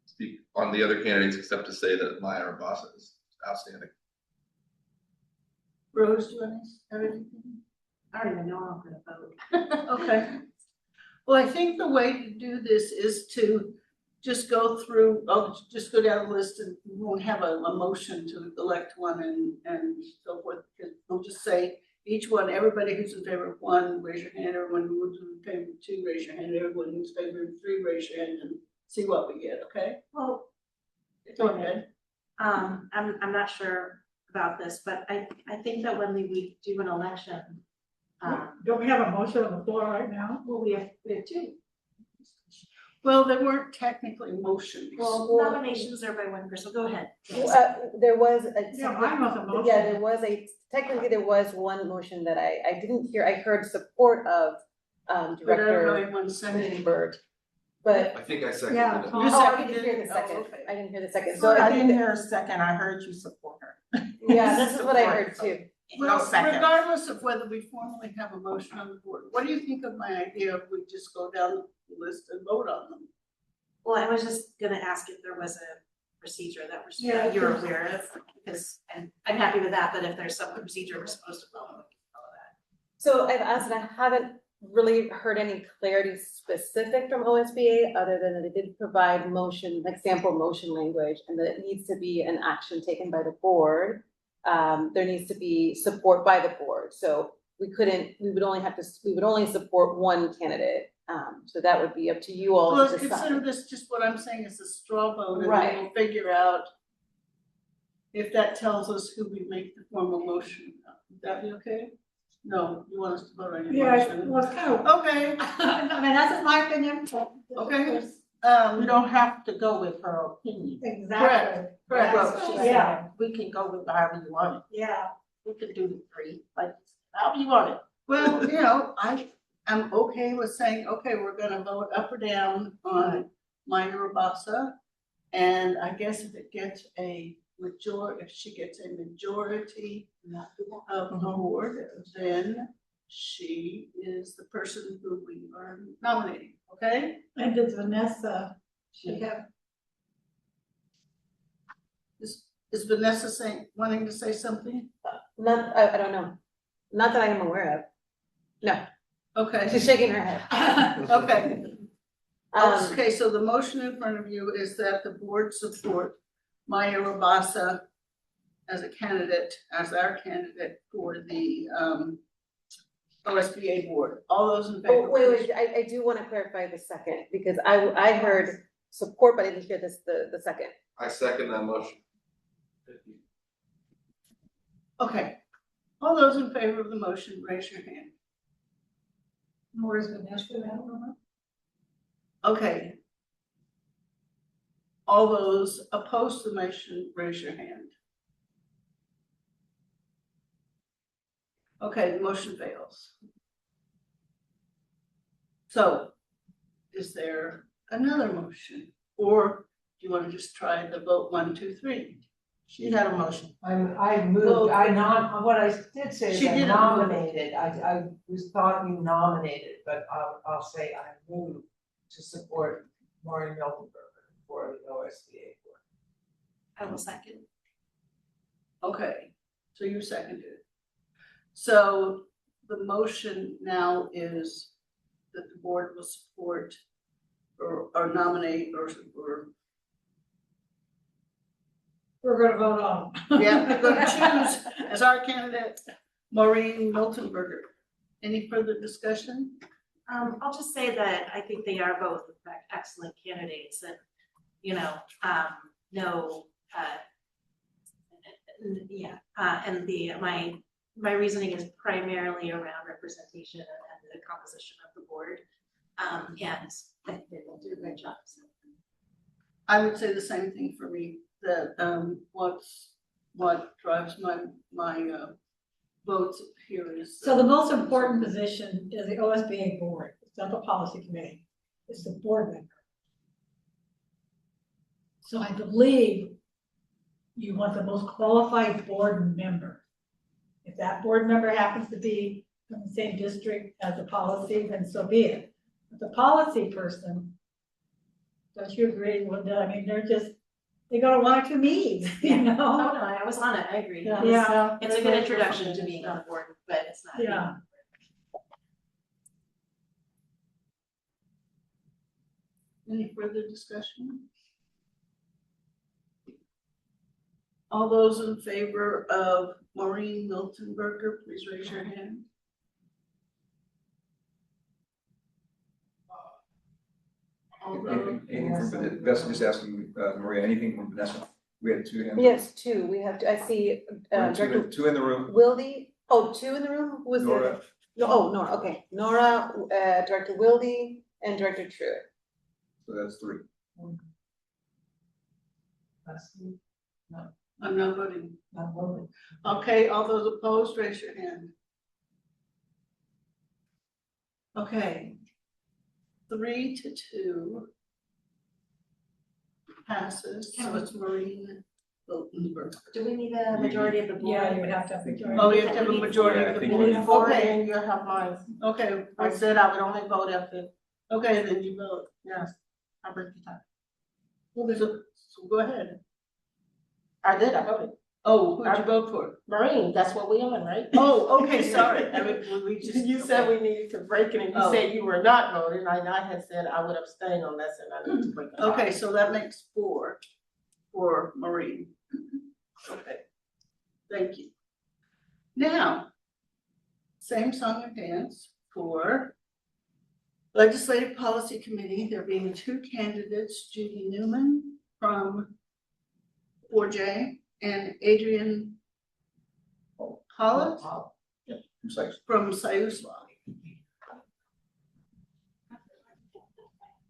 [SPEAKER 13] speak on the other candidates except to say that Maya Rabasa is outstanding.
[SPEAKER 7] Rose, do you want to have anything?
[SPEAKER 14] I don't even know how I'm gonna vote.
[SPEAKER 7] Okay. Well, I think the way to do this is to just go through, just go down the list, and we won't have a motion to elect one and so forth. We'll just say each one, everybody who's in favor of one, raise your hand. Everyone who's in favor of two, raise your hand. Everyone who's in favor of three, raise your hand, and see what we get, okay?
[SPEAKER 14] Well,
[SPEAKER 7] Go ahead.
[SPEAKER 14] I'm not sure about this, but I think that when we do an election,
[SPEAKER 15] Don't we have a motion on the floor right now?
[SPEAKER 14] well, we have two.
[SPEAKER 7] Well, they weren't technically motions.
[SPEAKER 14] Well, nominations are by one person. Go ahead.
[SPEAKER 16] There was a.
[SPEAKER 15] Yeah, mine was a motion.
[SPEAKER 16] Yeah, there was technically there was one motion that I didn't hear. I heard support of Director Bird. But
[SPEAKER 13] I think I seconded
[SPEAKER 15] Yeah,
[SPEAKER 13] it.
[SPEAKER 16] I didn't hear the second.
[SPEAKER 7] okay.
[SPEAKER 16] I didn't hear the second.
[SPEAKER 11] So I didn't
[SPEAKER 16] think
[SPEAKER 11] hear a second, I heard you support her.
[SPEAKER 16] Yeah, this is what I heard too.
[SPEAKER 11] No
[SPEAKER 7] Well,
[SPEAKER 11] second.
[SPEAKER 7] regardless of whether we formally have a motion on the board, what do you think of my idea if we just go down the list and vote on them?
[SPEAKER 14] Well, I was just gonna ask if there was a procedure that
[SPEAKER 15] Yeah,
[SPEAKER 14] you're aware of, because, and I'm happy with that, but if there's some procedure we're supposed to follow, we can follow that.
[SPEAKER 16] So I've asked, and I haven't really heard any clarity specific from OSBA, other than that they did provide motion, like sample motion language, and that it needs to be an action taken by the board. There needs to be support by the board, so we would only support one candidate. So that would be up to you all
[SPEAKER 7] Well,
[SPEAKER 16] to
[SPEAKER 7] consider
[SPEAKER 16] decide.
[SPEAKER 7] this, just what I'm saying is a straw vote, and
[SPEAKER 16] Right.
[SPEAKER 7] then we'll figure out if that tells us who we make the formal motion. Would that be okay? No, you want us to vote on your
[SPEAKER 15] Yeah,
[SPEAKER 7] motion?
[SPEAKER 15] it was kind of,
[SPEAKER 7] Okay,
[SPEAKER 15] I mean, that's just my opinion.
[SPEAKER 7] okay.
[SPEAKER 11] We don't have to go with her opinion.
[SPEAKER 15] Exactly.
[SPEAKER 7] Correct.
[SPEAKER 11] Well, she
[SPEAKER 15] Yeah.
[SPEAKER 11] said, we can go with however you want it.
[SPEAKER 15] Yeah.
[SPEAKER 11] We can do the three, like, however you want it.
[SPEAKER 7] Well, I'm okay with saying, okay, we're gonna vote up or down on Maya Rabasa. And I guess if it gets if she gets a majority of the board, then she is the person who we are nominating, okay?
[SPEAKER 15] And did Vanessa, she have,
[SPEAKER 7] Is Vanessa wanting to say something?
[SPEAKER 16] I don't know, not that I am aware of. No,
[SPEAKER 7] Okay.
[SPEAKER 16] she's shaking her head.
[SPEAKER 7] Okay.
[SPEAKER 16] Um,
[SPEAKER 7] Okay, so the motion in front of you is that the board support Maya Rabasa as our candidate for the OSBA board. All those in favor?
[SPEAKER 16] Oh, wait, I do want to clarify the second, because I heard support, but I didn't hear the second.
[SPEAKER 13] I second that motion.
[SPEAKER 7] Okay, all those in favor of the motion, raise your hand.
[SPEAKER 15] where's Vanessa, I don't know.
[SPEAKER 7] Okay. All those opposed to the motion, raise your hand. Okay, the motion fails. So, is there another motion? Or do you want to just try the vote 1, 2, 3?
[SPEAKER 11] She had a motion.
[SPEAKER 9] I moved, what I did say is
[SPEAKER 7] She
[SPEAKER 9] I
[SPEAKER 7] did
[SPEAKER 9] nominated, I thought you nominated, but I'll say I moved to support Maureen Miltenberger for the OSBA board.
[SPEAKER 14] I will second.
[SPEAKER 7] Okay, so you seconded. So the motion now is that the board will support or nominate or
[SPEAKER 15] We're gonna vote on.
[SPEAKER 7] yeah, we're gonna choose as our candidate Maureen Miltenberger. Any further discussion?
[SPEAKER 14] I'll just say that I think they are both in fact excellent candidates and, and my reasoning is primarily around representation and the composition of the board. And I think they will do a great job. So.
[SPEAKER 7] I would say the same thing for me, that, what drives my votes here is.
[SPEAKER 15] So the most important position is the OSBA board, the Central Policy Committee, it's the board member. So I believe you want the most qualified board member. If that board member happens to be from the same district as the policy, then so be it. But the policy person, don't you agree, Linda? I mean, they go to one or two meetings, you know?
[SPEAKER 14] Oh, no, I was on it, I agree.
[SPEAKER 15] Yeah.
[SPEAKER 14] It's a good introduction to being on the board, but it's not.
[SPEAKER 15] Yeah.
[SPEAKER 7] Any further discussion? All those in favor of Maureen Miltenberger, please raise your hand.
[SPEAKER 1] Anything from Vanessa, just asking, Maria, anything from Vanessa? We had two hands.
[SPEAKER 16] Yes, two, we have, I see, Director
[SPEAKER 1] Two in the room.
[SPEAKER 16] Wildy, two in the room, who was there?
[SPEAKER 1] Nora.
[SPEAKER 16] No, Nora, okay, Nora, Director Wildy, and Director Truitt.
[SPEAKER 1] So that's three.
[SPEAKER 7] I'm not voting. Okay, all those opposed, raise your hand. Okay. 3-2 passes, so it's Maureen Miltenberger.
[SPEAKER 14] Do we need a majority of the board?
[SPEAKER 15] Yeah, you would have to have a majority.
[SPEAKER 7] Oh, you have to have a majority
[SPEAKER 1] Yeah, I
[SPEAKER 7] of the
[SPEAKER 1] think
[SPEAKER 7] board.
[SPEAKER 1] we-
[SPEAKER 11] Four,
[SPEAKER 7] Okay,
[SPEAKER 11] and you'll have mine.
[SPEAKER 7] okay,
[SPEAKER 11] I said I would only vote if it,
[SPEAKER 7] okay, then you vote.
[SPEAKER 11] yes, I break the time.
[SPEAKER 7] So go ahead.
[SPEAKER 11] I voted.
[SPEAKER 7] Oh, who'd you vote for?
[SPEAKER 11] Marine, that's what we on, right?
[SPEAKER 7] Oh, okay, sorry. I mean, we just.
[SPEAKER 11] You said we needed to break it, and you
[SPEAKER 7] Oh.
[SPEAKER 11] said you were not voting, and I had said I would abstain on this, and I need to break the tie.
[SPEAKER 7] Okay, so that makes 4 for Maureen. Okay, thank you. Now, same song and dance for Legislative Policy Committee, there being 2 candidates, Judy Newman from 4J and Adrian Holland from Siuslaw.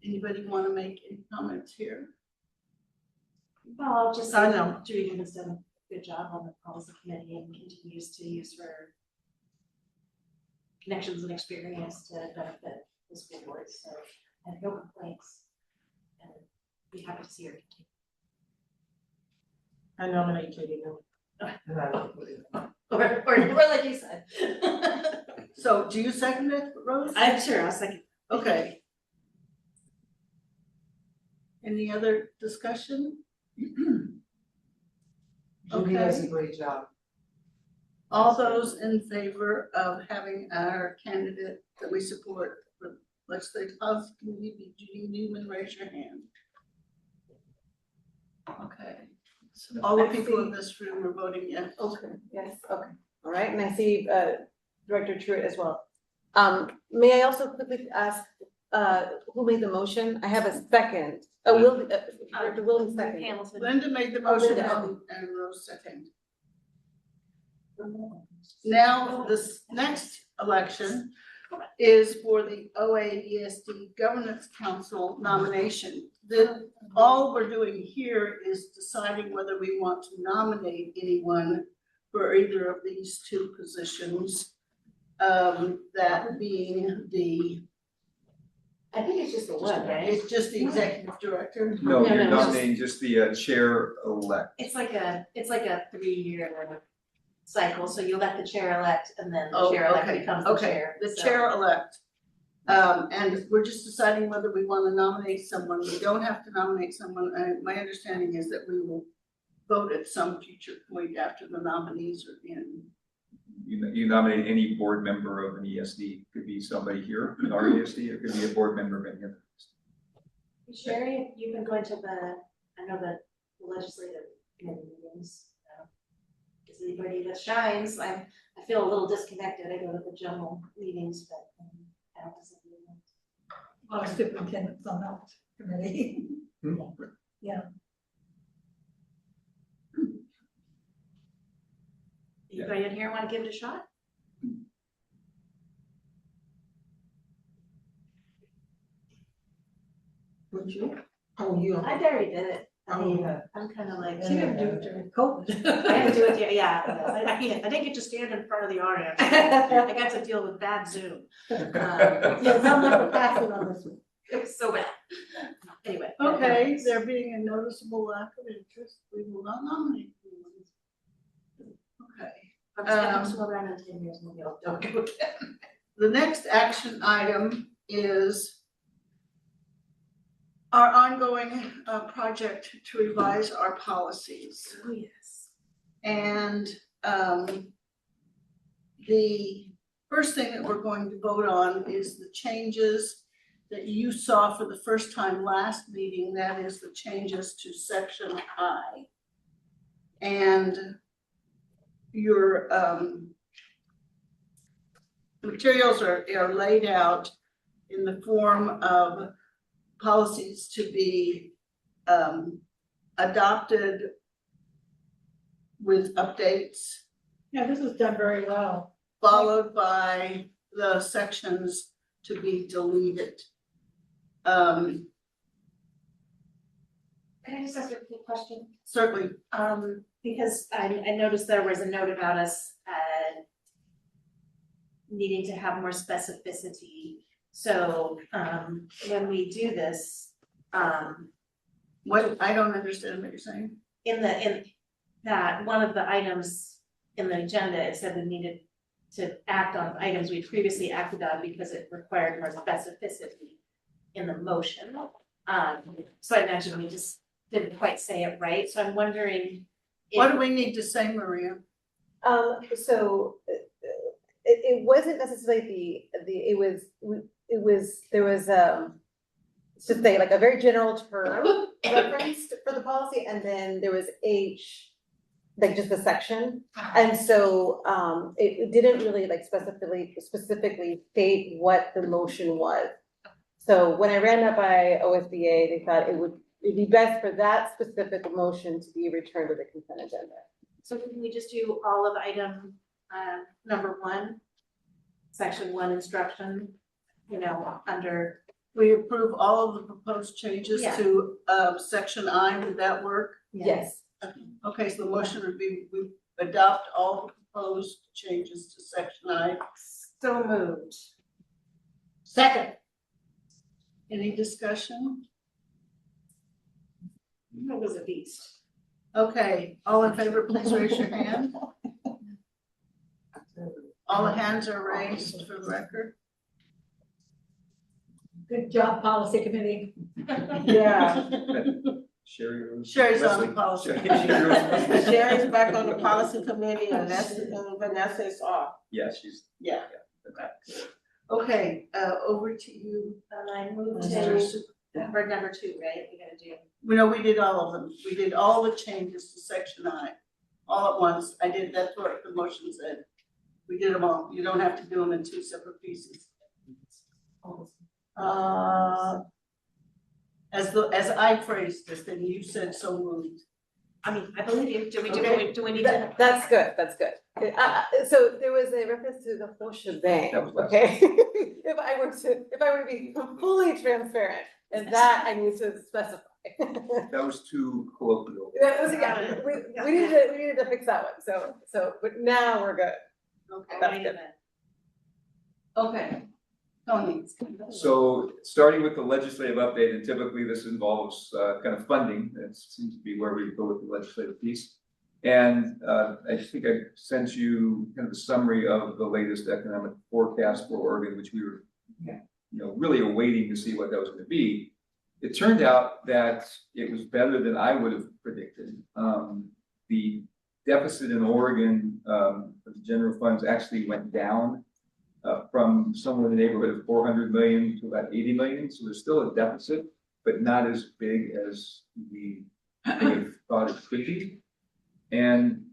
[SPEAKER 7] Anybody want to make any comments here?
[SPEAKER 14] Well, I'll just
[SPEAKER 7] I
[SPEAKER 14] say
[SPEAKER 7] know.
[SPEAKER 14] that Judy has done a good job on the policy committee and continues to use her connections and experience to benefit the school board, so I have no complaints. And be happy to see her continue.
[SPEAKER 11] I nominate Judy.
[SPEAKER 14] Or like you said.
[SPEAKER 7] So do you second it, Rose?
[SPEAKER 14] I'm sure, I'll second.
[SPEAKER 7] Okay. Any other discussion?
[SPEAKER 9] Judy does a
[SPEAKER 7] Okay.
[SPEAKER 9] great job.
[SPEAKER 7] All those in favor of having our candidate that we support for Legislative Policy Committee be Judy Newman, raise your hand. Okay. So all the people in this room are voting yes.
[SPEAKER 16] Okay, yes, okay, all right, and I see, Director Truitt as well. May I also quickly ask, who made the motion? I have a second. Director Wilden second.
[SPEAKER 14] Hamilton.
[SPEAKER 7] Linda made the motion
[SPEAKER 16] Linda.
[SPEAKER 7] and Rose second. Now, this next election is for the OAESD Governance Council nomination. All we're doing here is deciding whether we want to nominate anyone for either of these 2 positions. That being
[SPEAKER 14] I think it's just the one, right?
[SPEAKER 7] it's just the executive director.
[SPEAKER 1] No,
[SPEAKER 14] No,
[SPEAKER 1] you're
[SPEAKER 14] no, it's
[SPEAKER 1] nominating just the chair-elect.
[SPEAKER 14] It's like a 3-year cycle, so you elect the chair elect and then the
[SPEAKER 7] Oh,
[SPEAKER 14] chair elect
[SPEAKER 7] okay,
[SPEAKER 14] becomes the
[SPEAKER 7] okay,
[SPEAKER 14] chair.
[SPEAKER 7] the
[SPEAKER 14] so-
[SPEAKER 7] chair elect. And we're just deciding whether we want to nominate someone. We don't have to nominate someone. My understanding is that we will vote at some future point after the nominees are in.
[SPEAKER 1] You nominate any board member of an ESD, could be somebody here in our ESD, it could be a board member of any other.
[SPEAKER 14] Sherry, you've been going to I know the legislative committee meetings. is anybody that shines. I feel a little disconnected. I go to the general meetings, but I don't disagree.
[SPEAKER 15] A lot of superintendents on that committee. Yeah.
[SPEAKER 14] Anybody in here want to give it a shot?
[SPEAKER 11] Would you? Oh, you.
[SPEAKER 14] I already did it. I mean,
[SPEAKER 11] Oh.
[SPEAKER 14] I'm kind of like.
[SPEAKER 15] She didn't do it during COVID.
[SPEAKER 14] I had to do it, yeah. I didn't get to stand in front of the audience. I got to deal with bad Zoom.
[SPEAKER 7] Yes, I'm not passing on this one.
[SPEAKER 14] It was so bad. Anyway.
[SPEAKER 7] Okay, there being a noticeable lack of interest, we will not nominate anyone. Okay.
[SPEAKER 14] I'm still around in 10 years, maybe I'll do it.
[SPEAKER 7] The next action item is our ongoing project to revise our policies.
[SPEAKER 14] Oh, yes.
[SPEAKER 7] And the first thing that we're going to vote on is the changes that you saw for the first time last meeting, that is the changes to section I. And your materials are laid out in the form of policies to be adopted with updates.
[SPEAKER 15] Yeah, this is done very well.
[SPEAKER 7] Followed by the sections to be deleted.
[SPEAKER 14] Can I just ask a quick question?
[SPEAKER 7] Certainly.
[SPEAKER 14] Because I noticed there was a note about us needing to have more specificity. So when we do this,
[SPEAKER 7] what, I don't understand what you're saying.
[SPEAKER 14] In that one of the items in the agenda, it said we needed to act on items we previously acted on because it required more specificity in the motion. So I imagine we just didn't quite say it right. So I'm wondering.
[SPEAKER 7] What do we need to say, Maria?
[SPEAKER 16] So it wasn't necessarily there was just like a very general term referenced for the policy, and then there was H, like just the section. And so it didn't really like specifically state what the motion was. So when I ran that by OSBA, they thought it'd be best for that specific motion to be returned to the consent agenda.
[SPEAKER 14] So can we just do all of item number 1, section 1 instruction, under.
[SPEAKER 7] We approve all of the proposed changes
[SPEAKER 14] Yeah.
[SPEAKER 7] to section I, would that work?
[SPEAKER 16] Yes.
[SPEAKER 7] Okay, so the motion would be, we adopt all the proposed changes to section I.
[SPEAKER 14] So moved.
[SPEAKER 7] Second. Any discussion?
[SPEAKER 14] That was a beast.
[SPEAKER 7] Okay, all in favor, please raise your hand. All the hands are raised for the record.
[SPEAKER 15] Good job, policy committee.
[SPEAKER 11] Yeah.
[SPEAKER 7] Sherry's on the policy.
[SPEAKER 11] Sherry's back on the policy committee and Vanessa is off.
[SPEAKER 1] Yeah, she's.
[SPEAKER 7] Yeah. Okay, over to you.
[SPEAKER 14] And I moved
[SPEAKER 7] Mr.
[SPEAKER 14] to number 2, right? We gotta do.
[SPEAKER 7] No, we did all of them. We did all the changes to section I, all at once. That's what the motion said. We did them all. You don't have to do them in 2 separate pieces. As I phrased this, then you said so moved.
[SPEAKER 14] I mean, I believe you. Do we need to?
[SPEAKER 16] That's good. So there was a reference to the whole shebang.
[SPEAKER 1] That was last
[SPEAKER 16] Okay. If I were to be fully transparent, and that I need to specify.
[SPEAKER 1] That was too colloquial.
[SPEAKER 16] That was, yeah, we needed to fix that one. So, but now we're good.
[SPEAKER 7] Okay.
[SPEAKER 16] That's good.
[SPEAKER 7] Okay. Tony.
[SPEAKER 1] So starting with the legislative update, and typically this involves kind of funding. That seems to be where we go with the legislative piece. And I think I sent you kind of a summary of the latest economic forecast for Oregon, which we were really awaiting to see what that was going to be. It turned out that it was better than I would have predicted. The deficit in Oregon for the general funds actually went down from somewhere in the neighborhood of 400 million to about 80 million. So there's still a deficit, but not as big as we thought it could be. And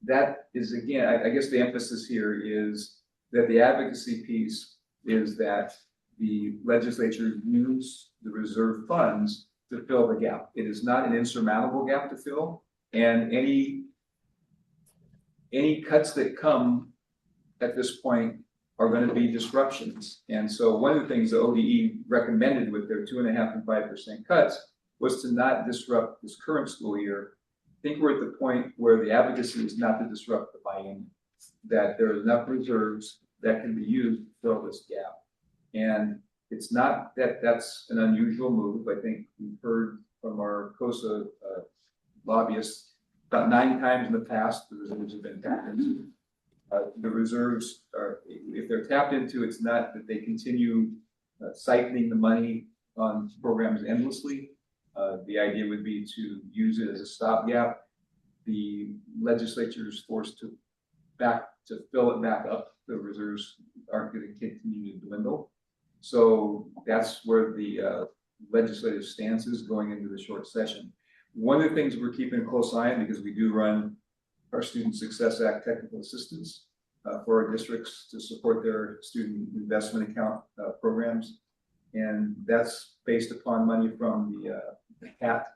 [SPEAKER 1] that is, again, I guess the emphasis here is that the advocacy piece is that the legislature use the reserve funds to fill the gap. It is not an insurmountable gap to fill, and any cuts that come at this point are going to be disruptions. And so one of the things the ODE recommended with their 2.5% and 5% cuts was to not disrupt this current school year. I think we're at the point where the advocacy is not to disrupt the buy-in, that there are enough reserves that can be used to fill this gap. And it's not that that's an unusual move. I think we've heard from our COSA lobbyists about 9 times in the past the reserves have been tapped into. The reserves are, if they're tapped into, it's not that they continue siphoning the money on programs endlessly. The idea would be to use it as a stopgap. The legislature is forced to fill it back up. The reserves aren't going to continue to dwindle. So that's where the legislative stance is going into the short session. One of the things we're keeping a close eye on, because we do run our Student Success Act technical assistance for our districts to support their student investment account programs. And that's based upon money from the CAT,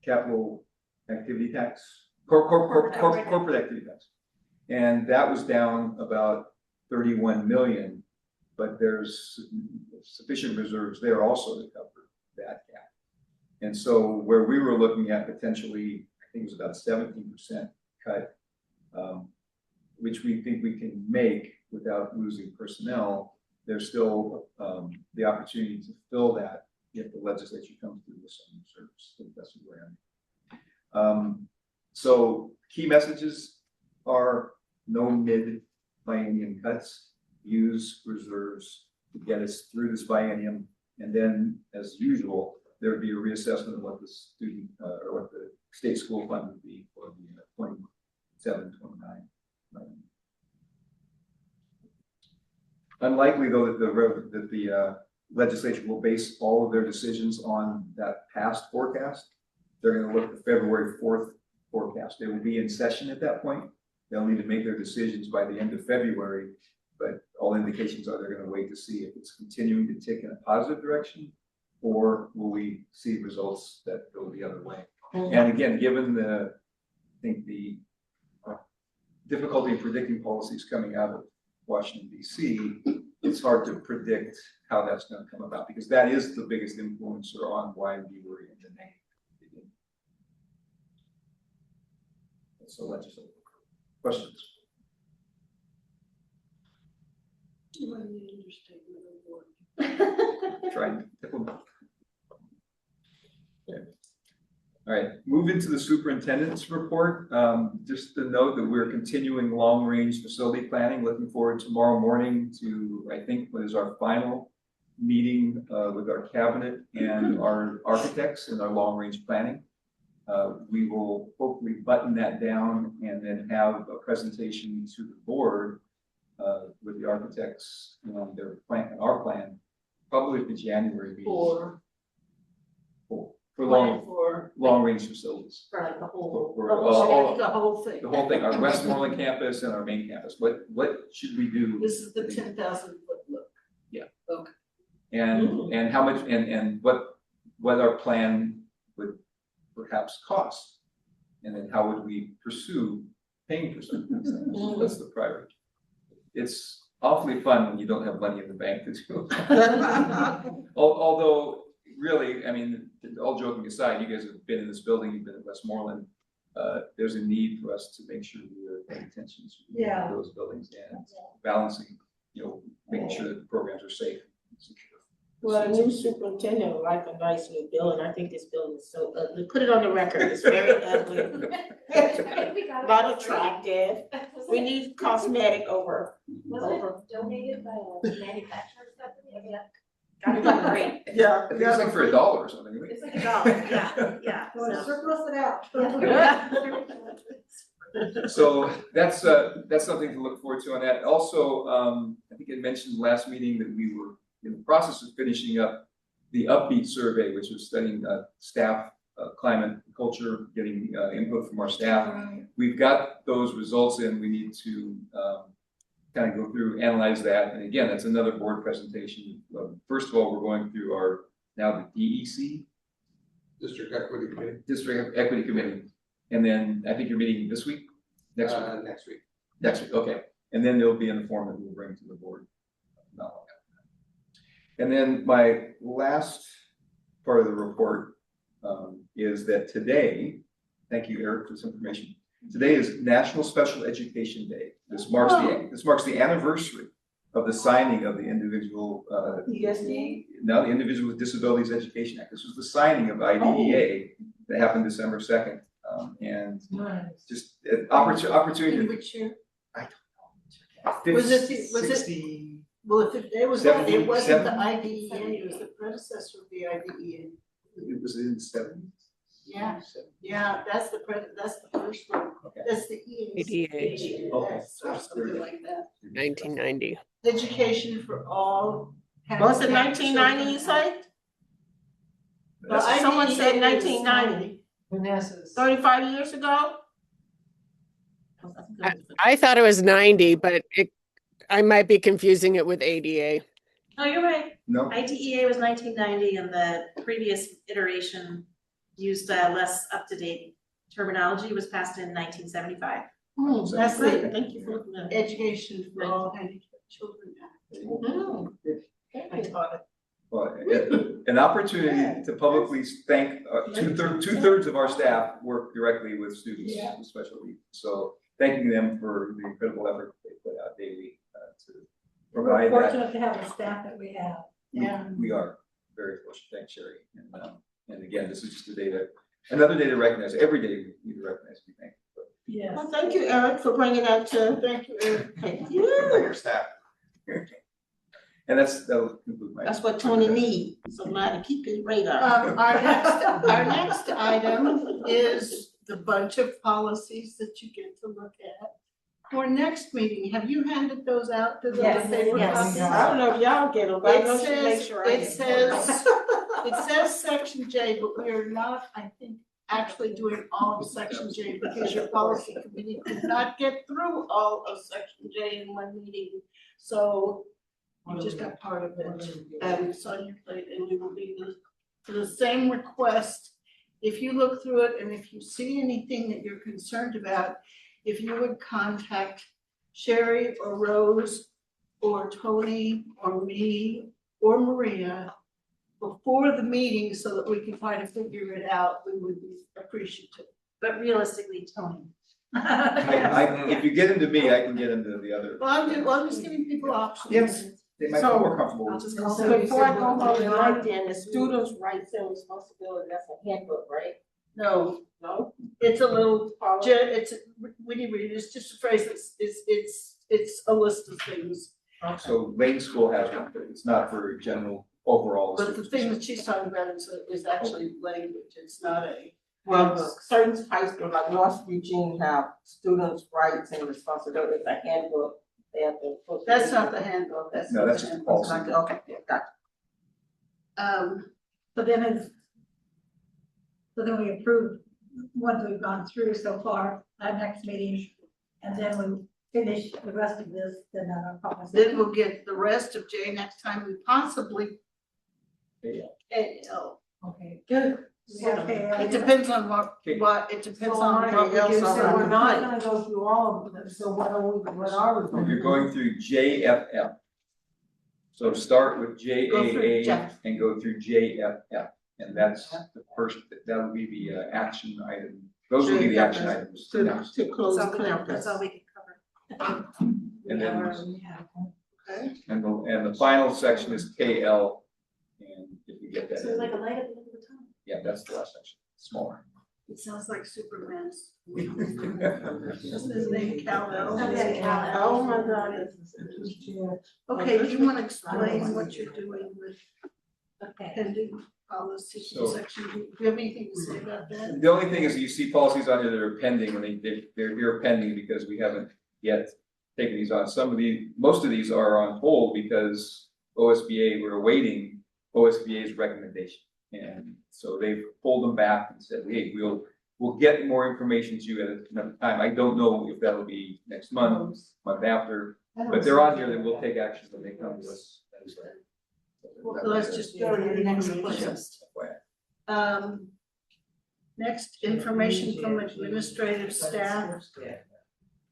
[SPEAKER 1] capital activity tax, corporate activity tax. And that was down about 31 million, but there's sufficient reserves there also to cover that gap. And so where we were looking at potentially, I think it was about 17% cut, which we think we can make without losing personnel, there's still the opportunity to fill that if the legislature comes through with some reserves. I think that's where we're at. So key messages are no mid-biennium cuts, use reserves to get us through this biennium, and then, as usual, there would be a reassessment of what the student or what the state school fund would be for the 27-29. Unlikely, though, that the legislature will base all of their decisions on that past forecast. They're going to look at the February 4th forecast. They will be in session at that point. They'll need to make their decisions by the end of February, but all indications are they're going to wait to see if it's continuing to tick in a positive direction, or will we see results that go the other way. And again, given the difficulty in predicting policies coming out of Washington, D.C., it's hard to predict how that's going to come about, because that is the biggest influencer on why we were in the negative. So legislative questions. Try and implement. Okay. All right, move into the superintendent's report. Just to note that we're continuing long-range facility planning. Looking forward tomorrow morning to, I think, what is our final meeting with our cabinet and our architects in our long-range planning. We will hopefully button that down and then have a presentation to the board with the architects on their plan, our plan, probably at the January meeting. For long range facilities.
[SPEAKER 7] For like the whole,
[SPEAKER 1] the
[SPEAKER 7] whole thing.
[SPEAKER 1] The whole thing, our Westmoreland campus and our main campus. What should we do?
[SPEAKER 7] This is the 10,000 foot look.
[SPEAKER 1] Yeah.
[SPEAKER 7] Okay.
[SPEAKER 1] And how much and what our plan would perhaps cost, and then how would we pursue paying for something? That's the priority. It's awfully fun when you don't have money in the bank to do it. Although, really, I mean, all joking aside, you guys have been in this building, you've been at Westmoreland. There's a need for us to make sure we are paying attention to those buildings and balancing, making sure that the programs are safe and secure.
[SPEAKER 7] Well, a new superintendent would like a nice new building. I think this building is so ugly. Put it on the record. It's very ugly. Not attractive. We need cosmetic over.
[SPEAKER 14] Was it donated by a manufacturer's company?
[SPEAKER 7] Gotta be great.
[SPEAKER 11] Yeah.
[SPEAKER 1] I think it's like for $1 or something. Right?
[SPEAKER 14] It's like $1, yeah.
[SPEAKER 7] So surplus it out.
[SPEAKER 1] So that's something to look forward to on that. Also, I think I mentioned last meeting that we were in the process of finishing up the Upbeat survey, which was studying staff climate, culture, getting input from our staff. We've got those results in, we need to kind of go through, analyze that, and again, that's another board presentation. First of all, we're going through our, now the DEC.
[SPEAKER 13] District Equity Committee.
[SPEAKER 1] District Equity Committee, and then I think you're meeting this week? Next week?
[SPEAKER 13] Next week.
[SPEAKER 1] Next week, okay, and then there'll be in the form that we'll bring to the board. Not long after that. And then my last part of the report is that today, thank you, Eric, for this information. Today is National Special Education Day. This marks the anniversary of the signing of the individual
[SPEAKER 7] ESD?
[SPEAKER 1] No, the Individual with Disabilities Education Act. This was the signing of IDEA that happened December 2nd. And just an opportunity.
[SPEAKER 7] In which year?
[SPEAKER 1] I don't know.
[SPEAKER 7] Was it, well, if it was,
[SPEAKER 1] 70,
[SPEAKER 7] it wasn't the
[SPEAKER 1] 70?
[SPEAKER 7] IDEA, it was the predecessor of the IDEA.
[SPEAKER 1] It was in the 70s.
[SPEAKER 7] Yeah, yeah, that's the first one.
[SPEAKER 1] Okay.
[SPEAKER 7] That's the ESD.
[SPEAKER 1] Okay.
[SPEAKER 7] Or something like that.
[SPEAKER 17] 1990.
[SPEAKER 7] Education for all.
[SPEAKER 11] Was it 1990 you say?
[SPEAKER 7] Well,
[SPEAKER 11] Someone said
[SPEAKER 7] IDEA was
[SPEAKER 11] 1990.
[SPEAKER 9] Vanessa's.
[SPEAKER 11] 35 years ago?
[SPEAKER 17] I thought it was 90, but I might be confusing it with ADA.
[SPEAKER 14] No, you're right.
[SPEAKER 1] No.
[SPEAKER 14] IDEA was 1990 and the previous iteration used less up-to-date terminology, was passed in 1975.
[SPEAKER 7] That's it.
[SPEAKER 11] Thank you for looking at it.
[SPEAKER 7] Education for all handicapped children. I taught it.
[SPEAKER 1] Well, an opportunity to publicly thank two-thirds of our staff work directly with students with special needs. So thanking them for the incredible effort they put out daily to provide
[SPEAKER 15] We're
[SPEAKER 1] that.
[SPEAKER 15] fortunate to have the staff that we have.
[SPEAKER 1] We are very fortunate. Thanks, Sherry. And again, this is just another day to recognize. Every day we need to recognize. We thank you.
[SPEAKER 15] Yes.
[SPEAKER 11] Well, thank you, Eric, for bringing that to, thank you, Eric. Thank you.
[SPEAKER 1] Your staff. And that'll conclude my.
[SPEAKER 11] That's what Tony needs, somebody to keep his radar.
[SPEAKER 7] Our next item is the bunch of policies that you get to look at. For next meeting, have you handed those out to the paper copies?
[SPEAKER 11] I don't know if y'all get them, but I know she makes sure I
[SPEAKER 7] It
[SPEAKER 11] get them.
[SPEAKER 7] it says section J, but we are not, I think, actually doing all of section J because your policy committee could not get through all of section J in one meeting. So you just got part of it and it's on your plate and you will be the same request. If you look through it and if you see anything that you're concerned about, if you would contact Sherry or Rose or Tony or me or Maria before the meeting so that we can try to figure it out, we would be appreciative.
[SPEAKER 14] But realistically, Tony.
[SPEAKER 1] If you get into me, I can get into the other.
[SPEAKER 7] Well, I'm just giving people options.
[SPEAKER 1] Yes, they might be more comfortable.
[SPEAKER 14] I'll just
[SPEAKER 1] with
[SPEAKER 14] call
[SPEAKER 1] it.
[SPEAKER 14] them.
[SPEAKER 11] Before I go home tonight, then the students' rights and responsibility, that's a handbook, right?
[SPEAKER 7] No,
[SPEAKER 11] No?
[SPEAKER 7] it's a little, when you read it, it's just a phrase, it's a list of things.
[SPEAKER 1] So Lane School has one, but it's not for general overall.
[SPEAKER 7] But the thing that she's talking about is actually language, it's not a.
[SPEAKER 11] Well, certain high schools like North Eugene have students' rights and responsibilities, a handbook, they have to. put-
[SPEAKER 7] That's not the handbook, that's.
[SPEAKER 1] No,
[SPEAKER 7] not
[SPEAKER 1] that's
[SPEAKER 7] the
[SPEAKER 1] just a
[SPEAKER 7] handbook.
[SPEAKER 1] policy.
[SPEAKER 11] Okay, yeah, gotcha.
[SPEAKER 15] So then we approve ones we've gone through so far at next meeting, and then we finish the rest of this, then on our policy.
[SPEAKER 7] Then we'll get the rest of J next time, we possibly. AL.
[SPEAKER 15] Okay, good. We have
[SPEAKER 7] It depends on what, it depends on what else.
[SPEAKER 9] So we're not gonna go through all of them, so what are we?
[SPEAKER 1] You're going through JFF. So start with
[SPEAKER 7] Go through
[SPEAKER 1] JAA
[SPEAKER 7] Jeff.
[SPEAKER 1] and go through JFF. And that's the first, that'll be the action item. Those will be the action items.
[SPEAKER 11] To close
[SPEAKER 14] That's all we can-
[SPEAKER 11] campus.
[SPEAKER 14] that's all we can cover.
[SPEAKER 1] And then,
[SPEAKER 7] Okay.
[SPEAKER 1] and the final section is KL. And if we get that.
[SPEAKER 14] So it's like a light at the end of the tunnel.
[SPEAKER 1] Yeah, that's the last section, smaller.
[SPEAKER 7] It sounds like Superman's. Isn't his name Kal-El?
[SPEAKER 14] Okay, Kal-El.
[SPEAKER 11] Oh, my God.
[SPEAKER 7] Okay, do you want to explain what you're doing with
[SPEAKER 14] Okay.
[SPEAKER 7] pending policies
[SPEAKER 1] So-
[SPEAKER 7] section? Do you have anything to say about that?
[SPEAKER 1] The only thing is you see policies on here that are pending, and they're here pending because we haven't yet taken these on. Most of these are on hold because OSBA, we're awaiting OSBA's recommendation. And so they've pulled them back and said, hey, we'll get more information to you at another time. I don't know if that'll be next month, month after, but they're on here, that we'll take action when they come to us.
[SPEAKER 7] Well, let's just go to the next question. Next, information from administrative staff.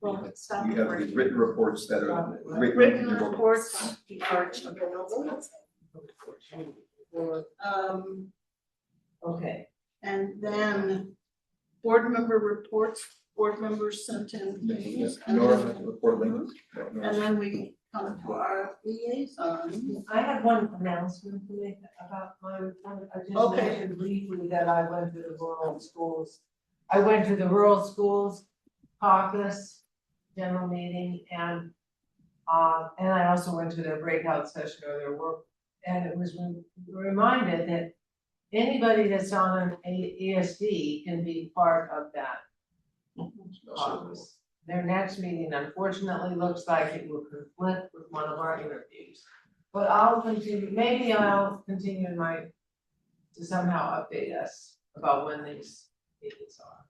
[SPEAKER 14] Well, stop
[SPEAKER 1] You have
[SPEAKER 14] before
[SPEAKER 1] these written reports that are
[SPEAKER 7] Written reports are available.
[SPEAKER 11] Okay.
[SPEAKER 7] And then board member reports, board members sent in things. And
[SPEAKER 1] Nora
[SPEAKER 7] then-
[SPEAKER 1] has a report later.
[SPEAKER 7] and then we come to our liaison.
[SPEAKER 11] I have one announcement to make about my report. I just
[SPEAKER 7] Okay.
[SPEAKER 11] mentioned briefly that I went to the rural schools. I went to the rural schools caucus general meeting and I also went to their breakout session or their work. And it was reminded that anybody that's on an ESD can be part of that caucus. Their next meeting unfortunately looks like it will conflict with one of our interviews. But I'll continue, maybe I'll continue to somehow update us about when these meetings are.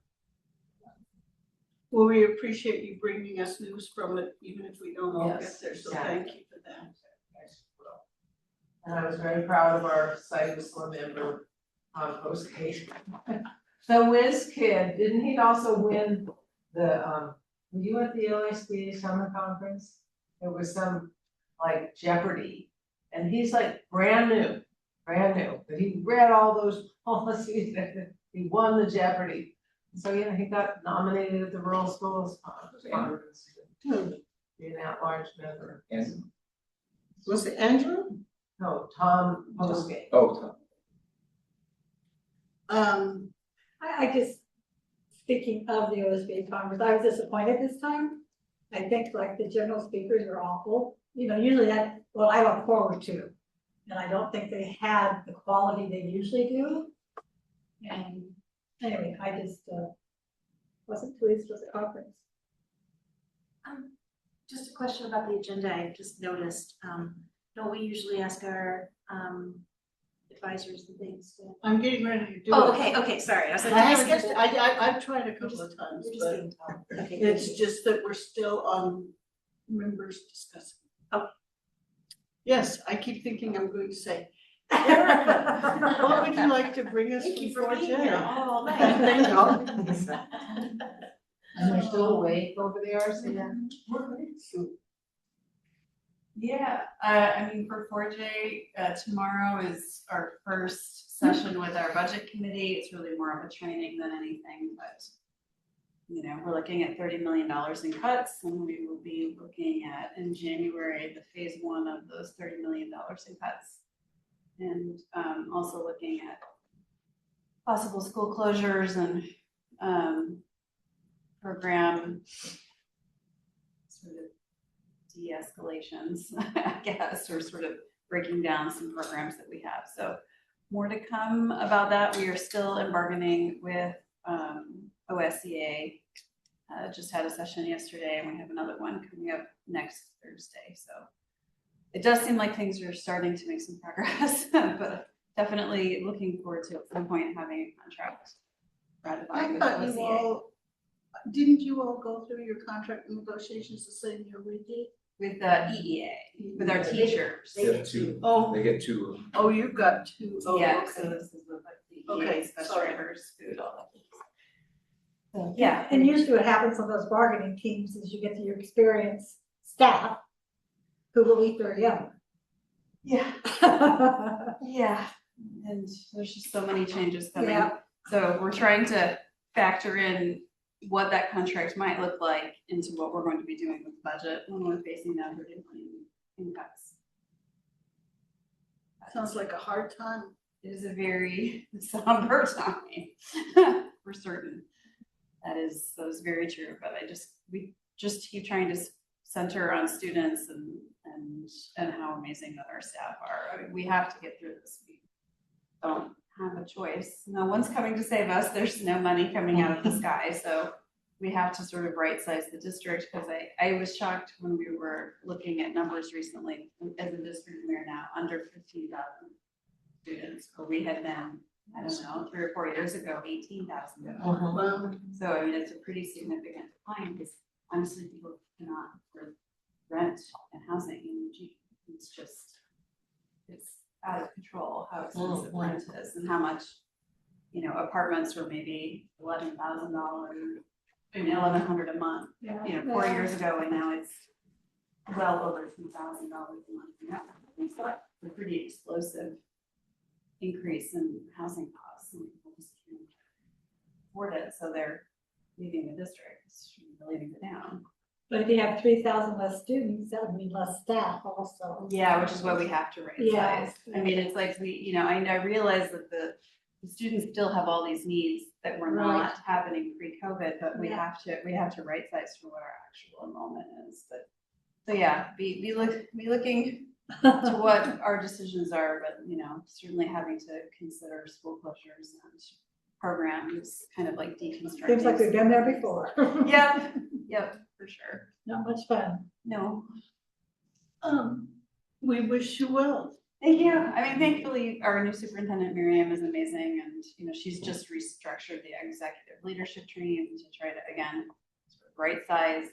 [SPEAKER 7] Well, we appreciate you bringing us news from it, even if we don't all get
[SPEAKER 11] Yes,
[SPEAKER 7] there, so
[SPEAKER 11] exactly.
[SPEAKER 7] thank you for that.
[SPEAKER 11] And I was very proud of our site member compost case. The Whiz Kid, didn't he also win the, were you at the LESD summer conference? There was some like Jeopardy, and he's like brand new, but he read all those policies and he won the Jeopardy. So, yeah, he got nominated at the Rural Schools Conference. Be an at-large member.
[SPEAKER 1] And
[SPEAKER 7] Was it Andrew?
[SPEAKER 11] No, Tom Postgate.
[SPEAKER 1] oh,
[SPEAKER 15] I just, speaking of the OSBA conference, I was disappointed this time. I think like the general speakers are awful, you know, usually that, well, I look forward to. And I don't think they had the quality they usually do. And anyway, I just, wasn't pleased with the conference.
[SPEAKER 14] Just a question about the agenda. I just noticed, don't we usually ask our advisors and things to?
[SPEAKER 7] I'm getting ready to do it.
[SPEAKER 14] Oh, okay, sorry. I was like,
[SPEAKER 7] I
[SPEAKER 14] did I
[SPEAKER 7] haven't
[SPEAKER 14] skip
[SPEAKER 7] just,
[SPEAKER 14] that?
[SPEAKER 7] I've tried a couple of times,
[SPEAKER 14] You're just
[SPEAKER 7] but
[SPEAKER 14] being tough. Okay,
[SPEAKER 7] it's
[SPEAKER 14] thank you.
[SPEAKER 7] just that we're still on members discussing.
[SPEAKER 14] Oh.
[SPEAKER 7] Yes, I keep thinking I'm going to say, Erica, what would you like to bring us
[SPEAKER 14] Thank you for
[SPEAKER 7] before
[SPEAKER 14] being
[SPEAKER 7] Jen?
[SPEAKER 14] here all night.
[SPEAKER 7] Thank you.
[SPEAKER 11] And they're still awake over there, so yeah.
[SPEAKER 18] Yeah, I mean, for 4J, tomorrow is our first session with our budget committee. It's really more of a training than anything, but you know, we're looking at $30 million in cuts, and we will be looking at, in January, the phase 1 of those $30 million in cuts. And also looking at possible school closures and program sort of de-escalations, I guess, or sort of breaking down some programs that we have. So more to come about that. We are still in bargaining with OSCA. Just had a session yesterday, and we have another one coming up next Thursday. So it does seem like things are starting to make some progress, but definitely looking forward to at some point having a contract ratified
[SPEAKER 7] I
[SPEAKER 18] with
[SPEAKER 7] thought you
[SPEAKER 18] OSCA.
[SPEAKER 7] all, didn't you all go through your contract negotiations the same year we did?
[SPEAKER 18] With the EEA, with our teachers.
[SPEAKER 1] they have two.
[SPEAKER 7] Oh.
[SPEAKER 1] They get two.
[SPEAKER 7] Oh, you've got two. Oh,
[SPEAKER 18] Yeah,
[SPEAKER 7] okay.
[SPEAKER 18] so this is with like the
[SPEAKER 7] Okay,
[SPEAKER 18] EEA, special
[SPEAKER 7] sorry.
[SPEAKER 18] drivers, food, all that. So, yeah.
[SPEAKER 15] And usually what happens on those bargaining teams is you get to your experienced staff who will eat their young.
[SPEAKER 18] Yeah. Yeah, and there's just so many changes coming.
[SPEAKER 15] Yeah.
[SPEAKER 18] So we're trying to factor in what that contract might look like into what we're going to be doing with the budget when we're facing that $30 million in cuts.
[SPEAKER 7] Sounds like a hard time.
[SPEAKER 18] It is a very somber time, for certain. That is very true, but we just keep trying to center on students and how amazing that our staff are. I mean, we have to get through this. We don't have a choice. No one's coming to save us. There's no money coming out of the sky. So we have to sort of right size the district, because I was shocked when we were looking at numbers recently as a district, we're now under 15,000 students, where we had been, I don't know, 3 or 4 years ago, 18,000.
[SPEAKER 7] Well,
[SPEAKER 18] So I mean, it's a pretty significant decline because honestly, people cannot afford rent and housing in Eugene. It's just, it's out of control how expensive rent is and how much, you know, apartments were maybe $11,000, $1,100 a month.
[SPEAKER 15] Yeah.
[SPEAKER 18] You know, 4 years ago, and now it's well over $2,000 a month. Yeah, it's a pretty explosive increase in housing costs, and people just can't afford it, so they're leaving the district, they're leaving the town.
[SPEAKER 15] But if you have 3,000 less students, that would mean less staff also.
[SPEAKER 18] Yeah, which is what we have to right
[SPEAKER 15] Yeah.
[SPEAKER 18] size. I mean, it's like we, you know, I realize that the students still have all these needs that were not
[SPEAKER 15] Right.
[SPEAKER 18] happening pre-COVID, but we
[SPEAKER 15] Yeah.
[SPEAKER 18] have to right size for what our actual enrollment is, but. So yeah, be looking to what our decisions are, but you know, certainly having to consider school closures and programs, kind of like deconstructing.
[SPEAKER 15] Seems like we've been there before.
[SPEAKER 18] Yep, for sure.
[SPEAKER 15] Not much fun.
[SPEAKER 18] No.
[SPEAKER 7] we wish you well.
[SPEAKER 18] Thank you. I mean, thankfully, our new superintendent, Miriam, is amazing, and you know, she's just restructured the executive leadership team to try to, again, sort of right size.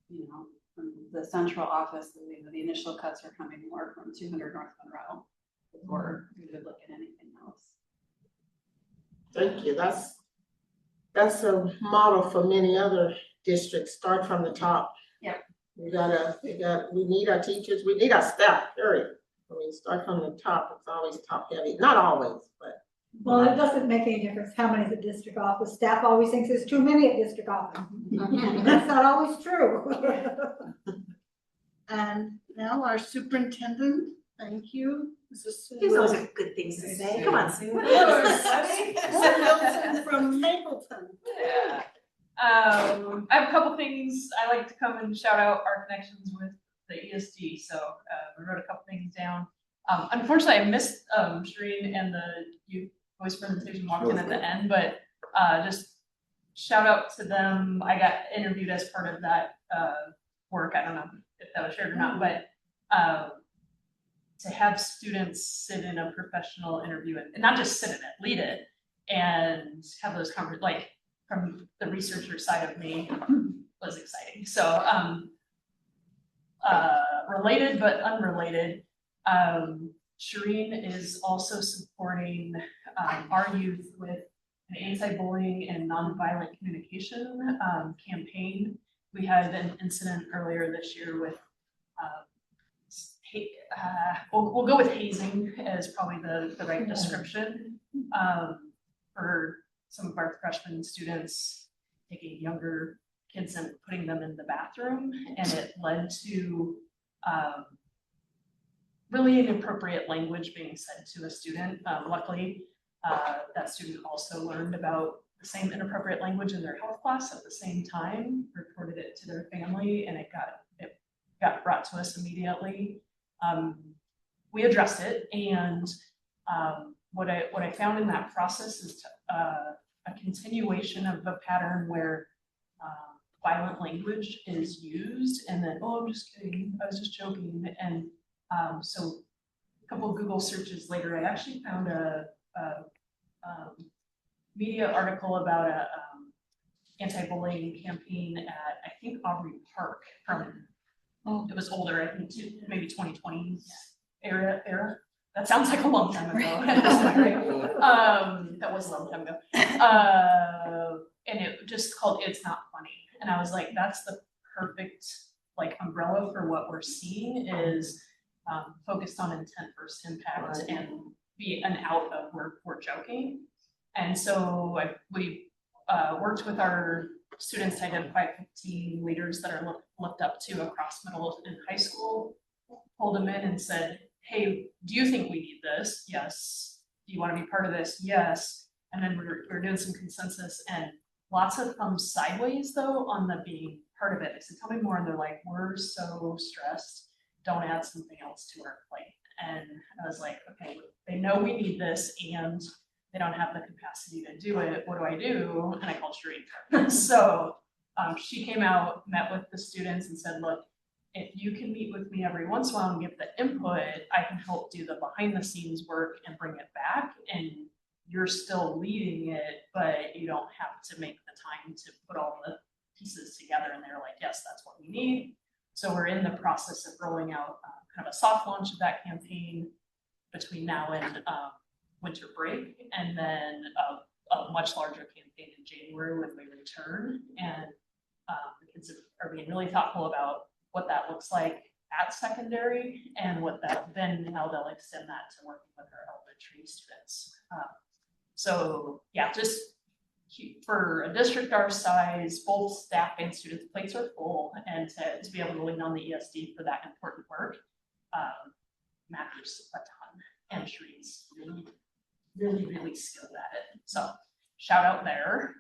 [SPEAKER 18] You know, from the central office, you know, the initial cuts are coming more from 200 North Monroe before we would look at anything else.
[SPEAKER 11] Thank you. That's a model for many other districts. Start from the top.
[SPEAKER 18] Yep.
[SPEAKER 11] We need our teachers, we need our staff, period. I mean, start from the top. It's always top heavy. Not always, but.
[SPEAKER 15] Well, it doesn't make any difference how many at the district office. Staff always thinks there's too many at district office. That's not always true.
[SPEAKER 7] And now our superintendent, thank you.
[SPEAKER 14] He's always got good things to say. Come on, Sue.
[SPEAKER 7] Sue Wilson from Mapleton.
[SPEAKER 19] Yeah. I have a couple things. I like to come and shout out our connections with the ESD. So we wrote a couple things down. Unfortunately, I missed Shireen and the youth voice presentation walked in at the end, but just shout out to them. I got interviewed as part of that work. I don't know if that was shared or not, but to have students sit in a professional interview and not just sit in it, lead it, and have those conversations, like from the researcher side of me, was exciting. So related but unrelated, Shireen is also supporting our youth with an anti-bullying and nonviolent communication campaign. We had an incident earlier this year with, we'll go with hazing as probably the right description, for some of our freshman students, taking younger kids and putting them in the bathroom, and it led to really inappropriate language being said to a student. Luckily, that student also learned about the same inappropriate language in their health class at the same time, reported it to their family, and it got brought to us immediately. We addressed it, and what I found in that process is a continuation of a pattern where violent language is used, and then, oh, I'm just kidding, I was just joking. And so a couple of Google searches later, I actually found a media article about a anti-bullying campaign at, I think, Aubrey Park from, it was older, I think maybe 2020 era. That sounds like a long time ago. That was a long time ago. And it just called It's Not Funny. And I was like, that's the perfect like umbrella for what we're seeing is focused on intent versus impact and be an out of we're joking. And so we worked with our students to identify 15 leaders that are looked up to across middle and high school, pulled them in and said, hey, do you think we need this? Yes. Do you want to be part of this? Yes. And then we're doing some consensus, and lots of thumbs sideways though on the being part of it. So tell me more, and they're like, we're so stressed, don't add something else to our plate. And I was like, okay, they know we need this and they don't have the capacity to do it. What do I do? And I called Shireen. So she came out, met with the students and said, look, if you can meet with me every once in a while and give the input, I can help do the behind the scenes work and bring it back, and you're still leading it, but you don't have to make the time to put all the pieces together. And they're like, yes, that's what we need. So we're in the process of rolling out kind of a soft launch of that campaign between now and winter break, and then a much larger campaign in January when we return. And the kids are being really thoughtful about what that looks like at secondary and what that then how they'll extend that to working with our elementary students. So yeah, just for a district our size, both staff and students' plates are full, and to be able to lean on the ESD for that important work matters a ton. And Shree's really skilled at it. So shout out there.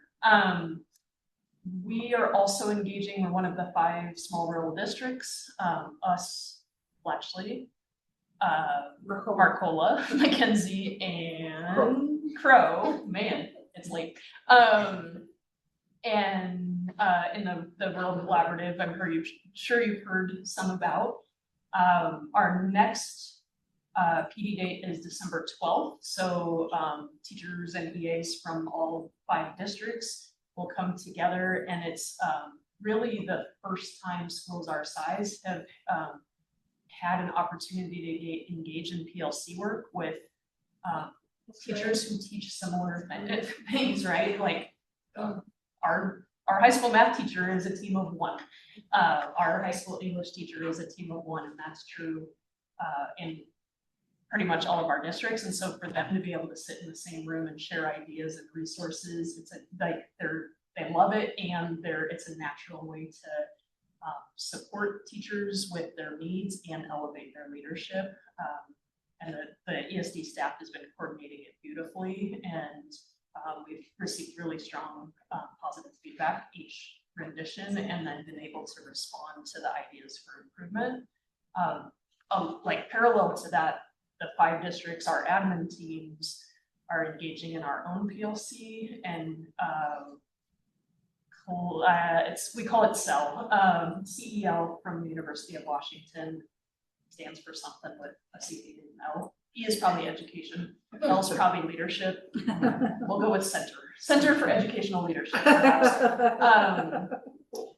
[SPEAKER 19] We are also engaging with one of the 5 small rural districts, us, Bletchley, Marcola, Mackenzie, and Crow. Man, it's late. And in the Rural Collaborative, sure you've heard some about. Our next PD date is December 12th. So teachers and EAs from all 5 districts will come together, and it's really the first time schools our size have had an opportunity to engage in PLC work with teachers who teach similar things, right? Like our high school math teacher is a team of 1. Our high school English teacher is a team of 1, and that's true in pretty much all of our districts. And so for them to be able to sit in the same room and share ideas and resources, it's they love it, and it's a natural way to support teachers with their needs and elevate their leadership. And the ESD staff has been coordinating it beautifully, and we've received really strong positive feedback each rendition, and then been able to respond to the ideas for improvement. Like parallel to that, the 5 districts, our admin teams are engaging in our own PLC, and we call it CEL. CEL from the University of Washington stands for something with a C and L. E is probably education. L is probably leadership. We'll go with Center for Educational Leadership.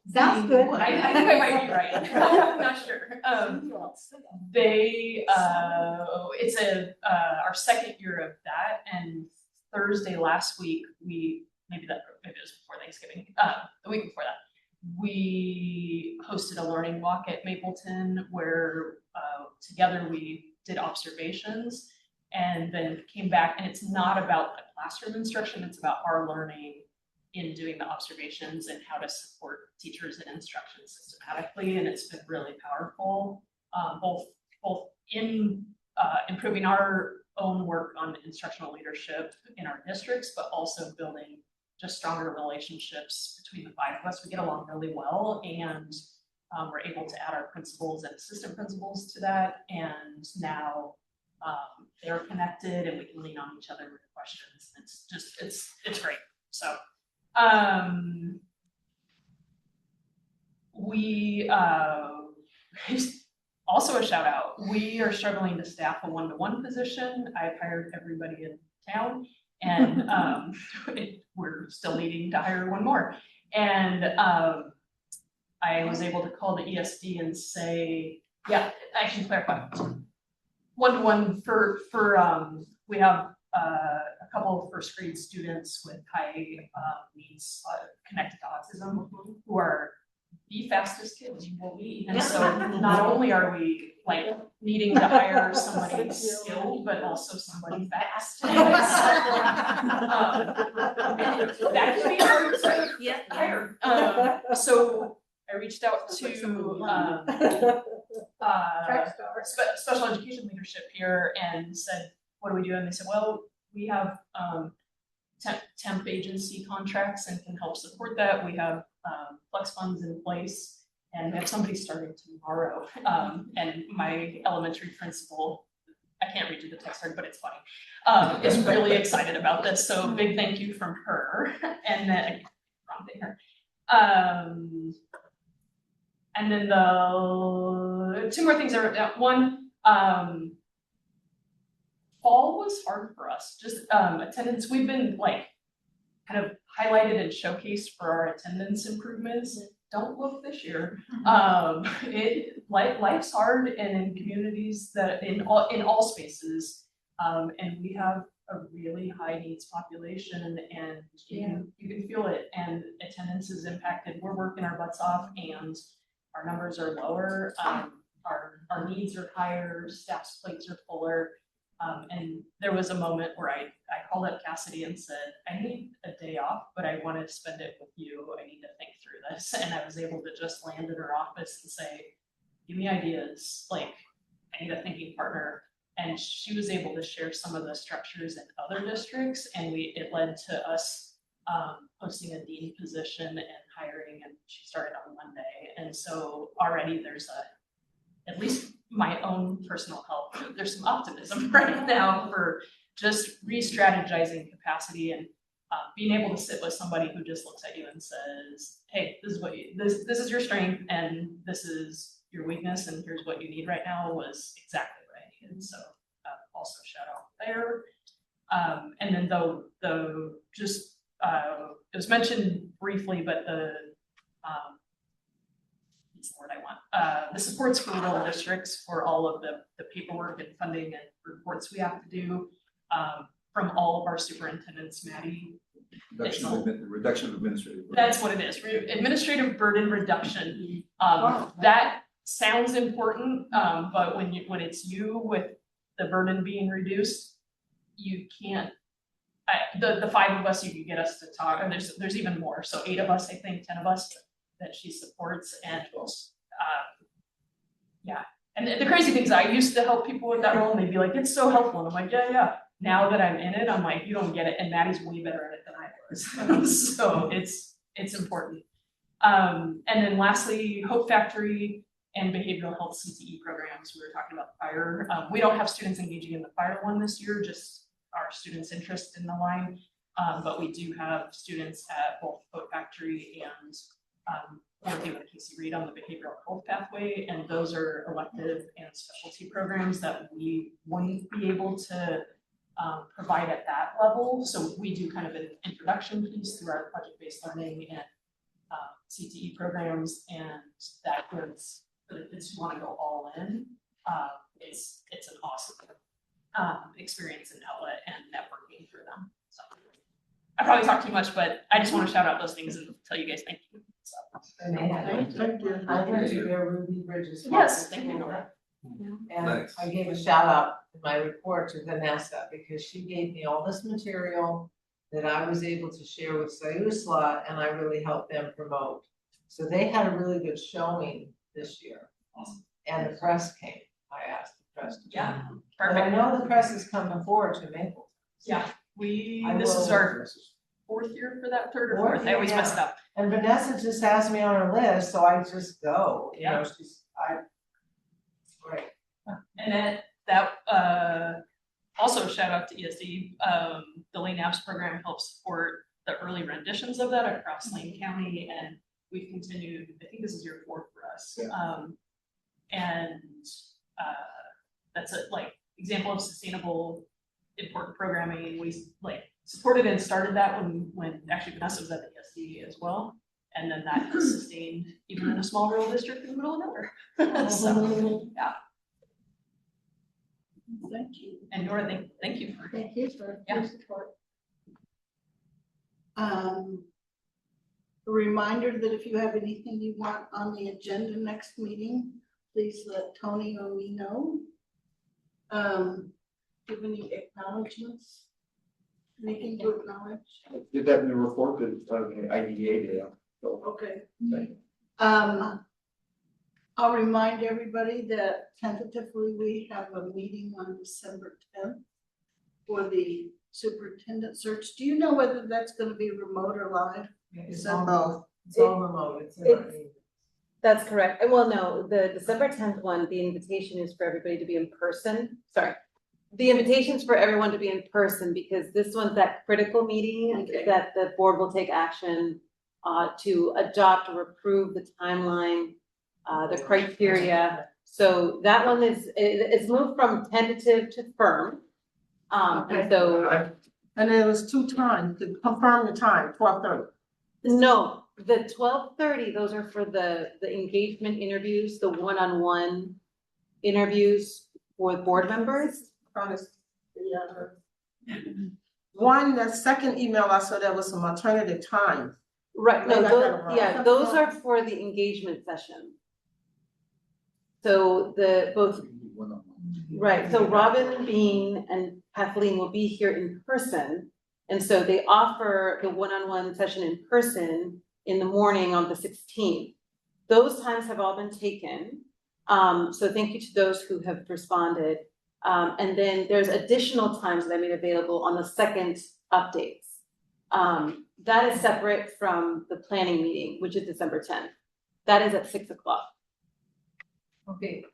[SPEAKER 14] Sounds good.
[SPEAKER 19] I think I might be right. I'm not sure. It's our second year of that, and Thursday last week, maybe it was before Thanksgiving, the week before that, we hosted a learning walk at Mapleton where together we did observations and then came back, and it's not about the classroom instruction, it's about our learning in doing the observations and how to support teachers in instruction systematically, and it's been really powerful, both in improving our own work on instructional leadership in our districts, but also building just stronger relationships between the 5 of us. We get along really well, and we're able to add our principals and assistant principals to that, and now they're connected and we can lean on each other with questions. It's great. So we also a shout out, we are struggling to staff a 1-to-1 position. I've hired everybody in town, and we're still needing to hire 1 more. And I was able to call the ESD and say, yeah, I should clarify. 1-to-1 for we have a couple of first grade students with high needs connected to autism who are the fastest kids you will meet. And so not only are we like needing to hire somebody skilled, but also somebody fast. That can be hard to hire. So I reached out to special education leadership here and said, what do we do? And they said, well, we have temp agency contracts and can help support that. We have flex funds in place, and we have somebody starting tomorrow. And my elementary principal, I can't read you the text, but it's funny, is really excited about this. So big thank you from her. And then, wrong thing, her. And then the two more things I wrote down. One, fall was hard for us. Just attendance. We've been like kind of highlighted and showcased for our attendance improvements. Don't look this year. Life's hard, and in communities that in all spaces, and we have a really high needs population, and you can feel it, and attendance is impacted. We're working our butts off, and our numbers are lower. Our needs are higher, staff's plates are fuller. And there was a moment where I called up Cassidy and said, I need a day off, but I want to spend it with you. I need to think through this. And I was able to just land in her office and say, give me ideas. Like, I need a thinking partner. And she was able to share some of the structures in other districts. And it led to us posting a dean position and hiring, and she started on Monday. And so already there's at least my own personal health, there's some optimism right now for just re-strategizing capacity and being able to sit with somebody who just looks at you and says, hey, this is your strength and this is your weakness and here's what you need right now was exactly right. And so also shout out there. And then it was mentioned briefly, but what's the word I want? The supports for rural districts for all of the paperwork and funding and reports we have to do from all of our superintendents, Maddie.
[SPEAKER 1] Reduction of administrative burden.
[SPEAKER 19] That's what it is, administrative burden reduction. That sounds important, but when it's you with the burden being reduced, you can't. The five of us, you can get us to talk, and there's even more. So 8 of us, I think, 10 of us that she supports, and yeah. And the crazy thing is, I used to help people with that role, and they'd be like, "It's so helpful," and I'm like, "Yeah." Now that I'm in it, I'm like, "You don't get it," and Maddie's way better at it than I was. So it's important. And then lastly, Hope Factory and behavioral health CTE programs. We were talking about the fire. We don't have students engaging in the fire one this year, just our students' interest in the line. But we do have students at both Hope Factory and working with Casey Reed on the behavioral health pathway, and those are elective and specialty programs that we wouldn't be able to provide at that level. So we do kind of an introduction piece through our project-based learning and CTE programs, and that gives for the kids who want to go all in. It's an awesome experience and outlet and networking for them. So I probably talked too much, but I just want to shout out those things and tell you guys thank you. So.
[SPEAKER 20] Thank you. I went to their Ruby Bridges.
[SPEAKER 19] Yes, thank you.
[SPEAKER 20] And
[SPEAKER 1] Nice.
[SPEAKER 20] I gave a shout out in my report to Vanessa because she gave me all this material that I was able to share with Sayusla, and I really helped them promote. So they had a really good showing this year.
[SPEAKER 19] Awesome.
[SPEAKER 20] And the press came. I asked the press to
[SPEAKER 19] Yeah,
[SPEAKER 20] come.
[SPEAKER 19] perfect.
[SPEAKER 20] And I know the press is coming forward to Maple.
[SPEAKER 19] Yeah, this is our 4th year for that, 3rd or 4th. I always mess it up.
[SPEAKER 20] And Vanessa just has me on her list, so I just go. You know, it's great.
[SPEAKER 19] And then that also shout out to ESD. The Lane Apps program helps support the early renditions of that across Lane County, and we've continued. I think this is year 4 for us. Yeah. That's a example of sustainable, important programming. We supported and started that when actually Vanessa was at the ESD as well, and then that has sustained even in a small rural district in the middle of nowhere. So yeah.
[SPEAKER 7] Thank you.
[SPEAKER 19] And Nora, thank you for
[SPEAKER 7] your support. A reminder that if you have anything you want on the agenda next meeting, please let Tony or me know. Give any acknowledgements? Anything to acknowledge?
[SPEAKER 12] Did that in the report that IDEA did. So.
[SPEAKER 7] Okay.
[SPEAKER 12] Thank you.
[SPEAKER 7] I'll remind everybody that tentatively we have a meeting on December 10th for the superintendent search. Do you know whether that's going to be remote or live?
[SPEAKER 20] It's
[SPEAKER 7] Is that
[SPEAKER 20] all
[SPEAKER 7] both?
[SPEAKER 20] It's all remote.
[SPEAKER 16] That's correct. And well, no, the December 10th one, the invitation is for everybody to be in person. Sorry. The invitation's for everyone to be in person because this one's that critical meeting that the board will take action to adopt or approve the timeline the criteria. So that one it's moved from tentative to firm. And so.
[SPEAKER 11] And it was 2 times, to confirm the time, 12:30.
[SPEAKER 16] No, the 12:30, those are for the engagement interviews, the one-on-one interviews for board members.
[SPEAKER 11] The second email I saw there was some alternative time.
[SPEAKER 16] Right, no,
[SPEAKER 11] Maybe I got it wrong.
[SPEAKER 16] yeah, those are for the engagement session. So right, so Robin, Bean, and Kathleen will be here in person. And so they offer the one-on-one session in person in the morning on the 16th. Those times have all been taken. So thank you to those who have responded. And then there's additional times that I made available on the second updates. That is separate from the planning meeting, which is December 10th. That is at 6 o'clock.
[SPEAKER 20] Okay,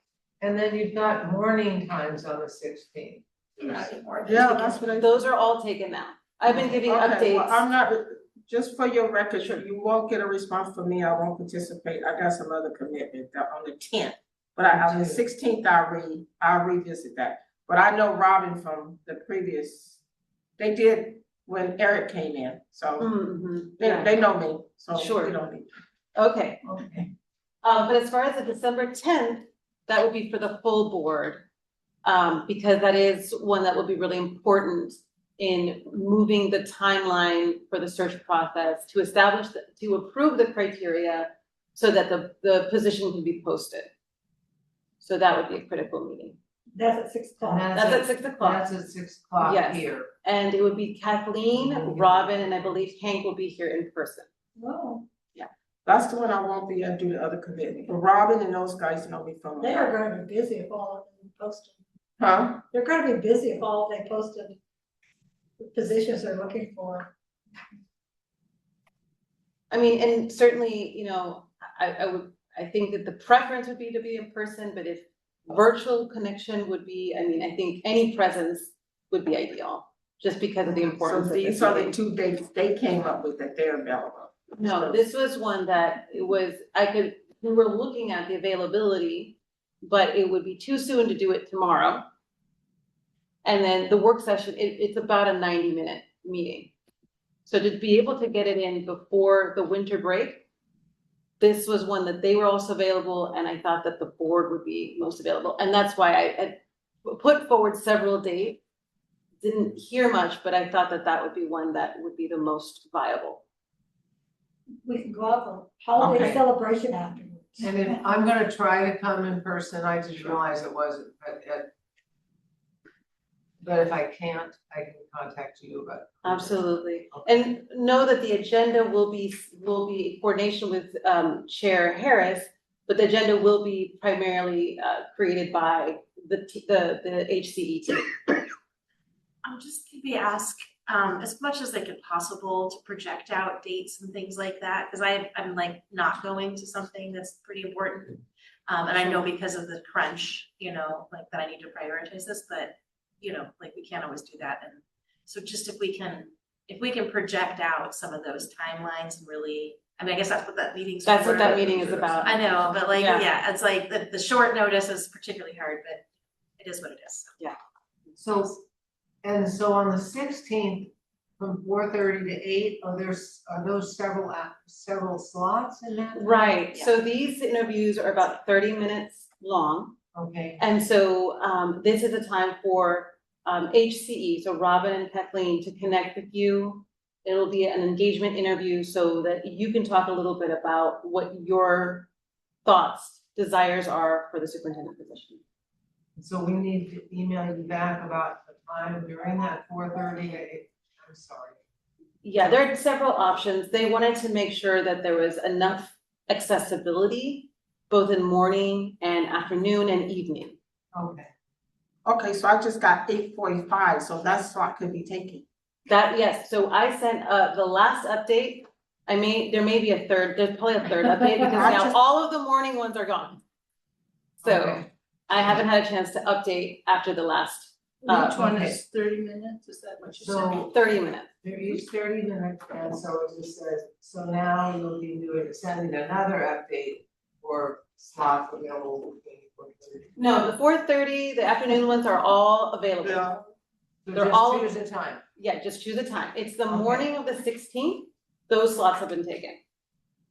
[SPEAKER 20] and then you've got morning times on the 16th.
[SPEAKER 11] Yeah, that's what
[SPEAKER 16] Those are all taken now. I've been giving updates.
[SPEAKER 11] Well, I'm not, just for your record, you won't get a response from me, I won't participate, I got some other commitment on the 10th. But on the 16th, I'll revisit that. But I know Robin from the previous, they did when Eric came in, so they know me, so
[SPEAKER 16] Sure.
[SPEAKER 11] we don't need.
[SPEAKER 16] Okay. But as far as the December 10th, that would be for the full board. Because that is one that will be really important in moving the timeline for the search process to establish, to approve the criteria so that the position can be posted. So that would be a critical meeting.
[SPEAKER 15] That's at 6 o'clock.
[SPEAKER 16] That's at 6 o'clock.
[SPEAKER 20] That's at 6 o'clock
[SPEAKER 16] Yes.
[SPEAKER 20] here.
[SPEAKER 16] And it would be Kathleen, Robin, and I believe Hank will be here in person.
[SPEAKER 15] Wow.
[SPEAKER 16] Yeah.
[SPEAKER 11] That's the one I won't be able to do the other commitment, but Robin and those guys know me from.
[SPEAKER 15] They are gonna be busy if all of them posted.
[SPEAKER 11] Huh?
[SPEAKER 15] They're gonna be busy if all they posted the positions they're looking for.
[SPEAKER 16] I mean, and certainly, you know, I think that the preference would be to be in person, but if virtual connection would be, I mean, I think any presence we would be ideal, just because of the importance
[SPEAKER 11] So
[SPEAKER 16] of this
[SPEAKER 11] these are the
[SPEAKER 16] meeting.
[SPEAKER 11] 2 dates they came up with that they're available.
[SPEAKER 16] No, this was one that it was, we were looking at the availability, but it would be too soon to do it tomorrow. And then the work session, it's about a 90-minute meeting. So to be able to get it in before the winter break, this was one that they were also available, and I thought that the board would be most available. And that's why I put forward several dates. Didn't hear much, but I thought that that would be one that would be the most viable.
[SPEAKER 15] We can go out for holiday
[SPEAKER 20] Okay.
[SPEAKER 15] celebration afterwards.
[SPEAKER 20] And then I'm gonna try to come in person, I didn't realize it wasn't, but if I can't, I can contact you, but.
[SPEAKER 16] Absolutely. And know that the agenda will be in coordination with Chair Harris, but the agenda will be primarily created by the HCE team.
[SPEAKER 14] Just maybe ask, as much as like if possible, to project out dates and things like that, because I'm like not going to something that's pretty important. And I know because of the crunch, you know, like that I need to prioritize this, but you know, like we can't always do that. And so just if we can project out some of those timelines and really, I mean, I guess that's what that meeting's for.
[SPEAKER 16] That's what that meeting is about.
[SPEAKER 14] I know, but like,
[SPEAKER 16] Yeah.
[SPEAKER 14] yeah, it's like the short notice is particularly hard, but it is what it is.
[SPEAKER 16] Yeah.
[SPEAKER 20] So on the 16th, from 4:30 to 8, are those several slots in that?
[SPEAKER 16] Right, so these interviews are about 30 minutes long.
[SPEAKER 20] Okay.
[SPEAKER 16] And so this is a time for HCE, so Robin and Kathleen, to connect with you. It'll be an engagement interview so that you can talk a little bit about what your thoughts, desires are for the superintendent position.
[SPEAKER 20] So we need to email you back about the time during that 4:30, I'm sorry.
[SPEAKER 16] Yeah, there are several options. They wanted to make sure that there was enough accessibility, both in morning and afternoon and evening.
[SPEAKER 20] Okay.
[SPEAKER 11] Okay, so I just got 8:45, so that slot could be taken.
[SPEAKER 16] That, yes, so I sent the last update. There may be a third, there's probably a third update because now all of the morning ones are gone. So
[SPEAKER 20] Okay.
[SPEAKER 16] I haven't had a chance to update after the last.
[SPEAKER 15] Each one is 30 minutes, is that what you said?
[SPEAKER 20] So
[SPEAKER 16] 30 minutes.
[SPEAKER 20] they're each 30 minutes, and so it just says, so now you'll be sending another update for slots available?
[SPEAKER 16] No, the 4:30, the afternoon ones are all available.
[SPEAKER 20] Yeah. So
[SPEAKER 16] They're
[SPEAKER 20] just
[SPEAKER 16] all-
[SPEAKER 20] choose a time.
[SPEAKER 16] Yeah, just choose a time. It's the
[SPEAKER 20] Okay.
[SPEAKER 16] morning of the 16th, those slots have been taken.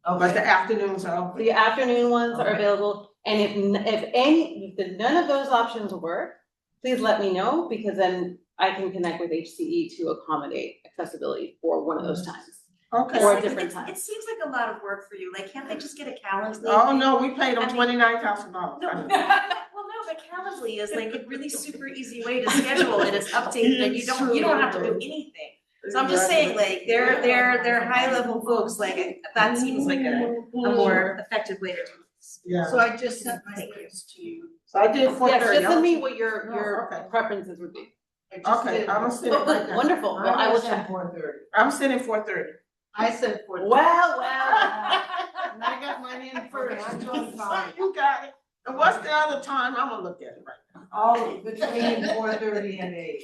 [SPEAKER 11] But the afternoons are open.
[SPEAKER 16] The afternoon ones are
[SPEAKER 11] Okay.
[SPEAKER 16] available, and if none of those options work, please let me know, because then I can connect with HCE to accommodate accessibility for one of those times.
[SPEAKER 11] Okay.
[SPEAKER 16] Or a different time.
[SPEAKER 14] It seems like a lot of work for you, like, can't they just get a Calendly?
[SPEAKER 11] Oh, no, we paid them
[SPEAKER 14] I mean-
[SPEAKER 11] $29,000.
[SPEAKER 14] No, well, no, but Calendly is like a really super easy way to schedule and it's updated and you don't have to do anything. So I'm just saying, like, they're high level folks, like, that seems like a more effective way to do this.
[SPEAKER 11] Yeah.
[SPEAKER 7] So I just sent my list to you.
[SPEAKER 11] So I did 4:30.
[SPEAKER 16] Yes, just send me what your
[SPEAKER 11] okay.
[SPEAKER 16] preferences would be.
[SPEAKER 11] Okay, I'm gonna send it
[SPEAKER 16] Oh,
[SPEAKER 11] right
[SPEAKER 16] good,
[SPEAKER 11] now.
[SPEAKER 16] wonderful, well, I will check.
[SPEAKER 20] 4:30.
[SPEAKER 11] I'm sending 4:30.
[SPEAKER 7] I said 4:30.
[SPEAKER 16] Well,
[SPEAKER 11] And I got mine in first.
[SPEAKER 20] I'm on time.
[SPEAKER 11] You got it. And what's the other time? I'm gonna look at it right now.
[SPEAKER 20] All between 4:30 and 8.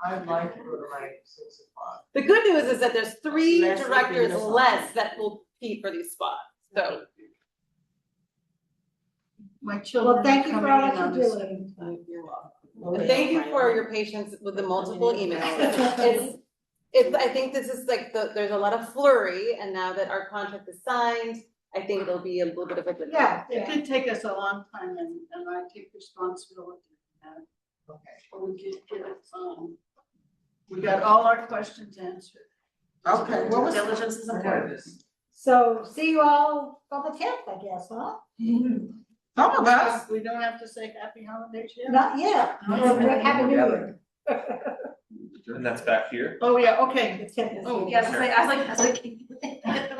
[SPEAKER 20] I'd like to go to my 6 o'clock.
[SPEAKER 16] the good news is that there's 3
[SPEAKER 11] Less would be
[SPEAKER 16] directors
[SPEAKER 11] no
[SPEAKER 16] less that will compete for these spots, so.
[SPEAKER 7] My children.
[SPEAKER 15] Well, thank you for all
[SPEAKER 7] are
[SPEAKER 15] that
[SPEAKER 7] coming
[SPEAKER 15] you're
[SPEAKER 7] in on
[SPEAKER 15] doing.
[SPEAKER 7] this.
[SPEAKER 16] You're welcome. And thank you for your patience with the multiple emails. I think this is like, there's a lot of flurry, and now that our contract is signed, I think it'll be a little bit of a good.
[SPEAKER 7] Yeah, it did take us a long time and I take responsibility for that.
[SPEAKER 20] Okay.
[SPEAKER 7] But we did get it, we got all our questions answered.
[SPEAKER 11] Okay, what was?
[SPEAKER 14] Diligence is important.
[SPEAKER 15] So see you all on the 10th, I guess, huh?
[SPEAKER 11] Some of us.
[SPEAKER 7] We don't have to say happy holidays yet?
[SPEAKER 15] Not yet. Happy New Year.
[SPEAKER 13] And that's back here.
[SPEAKER 7] Oh, yeah, okay.
[SPEAKER 15] The 10th is.
[SPEAKER 14] Oh, yes, I was like,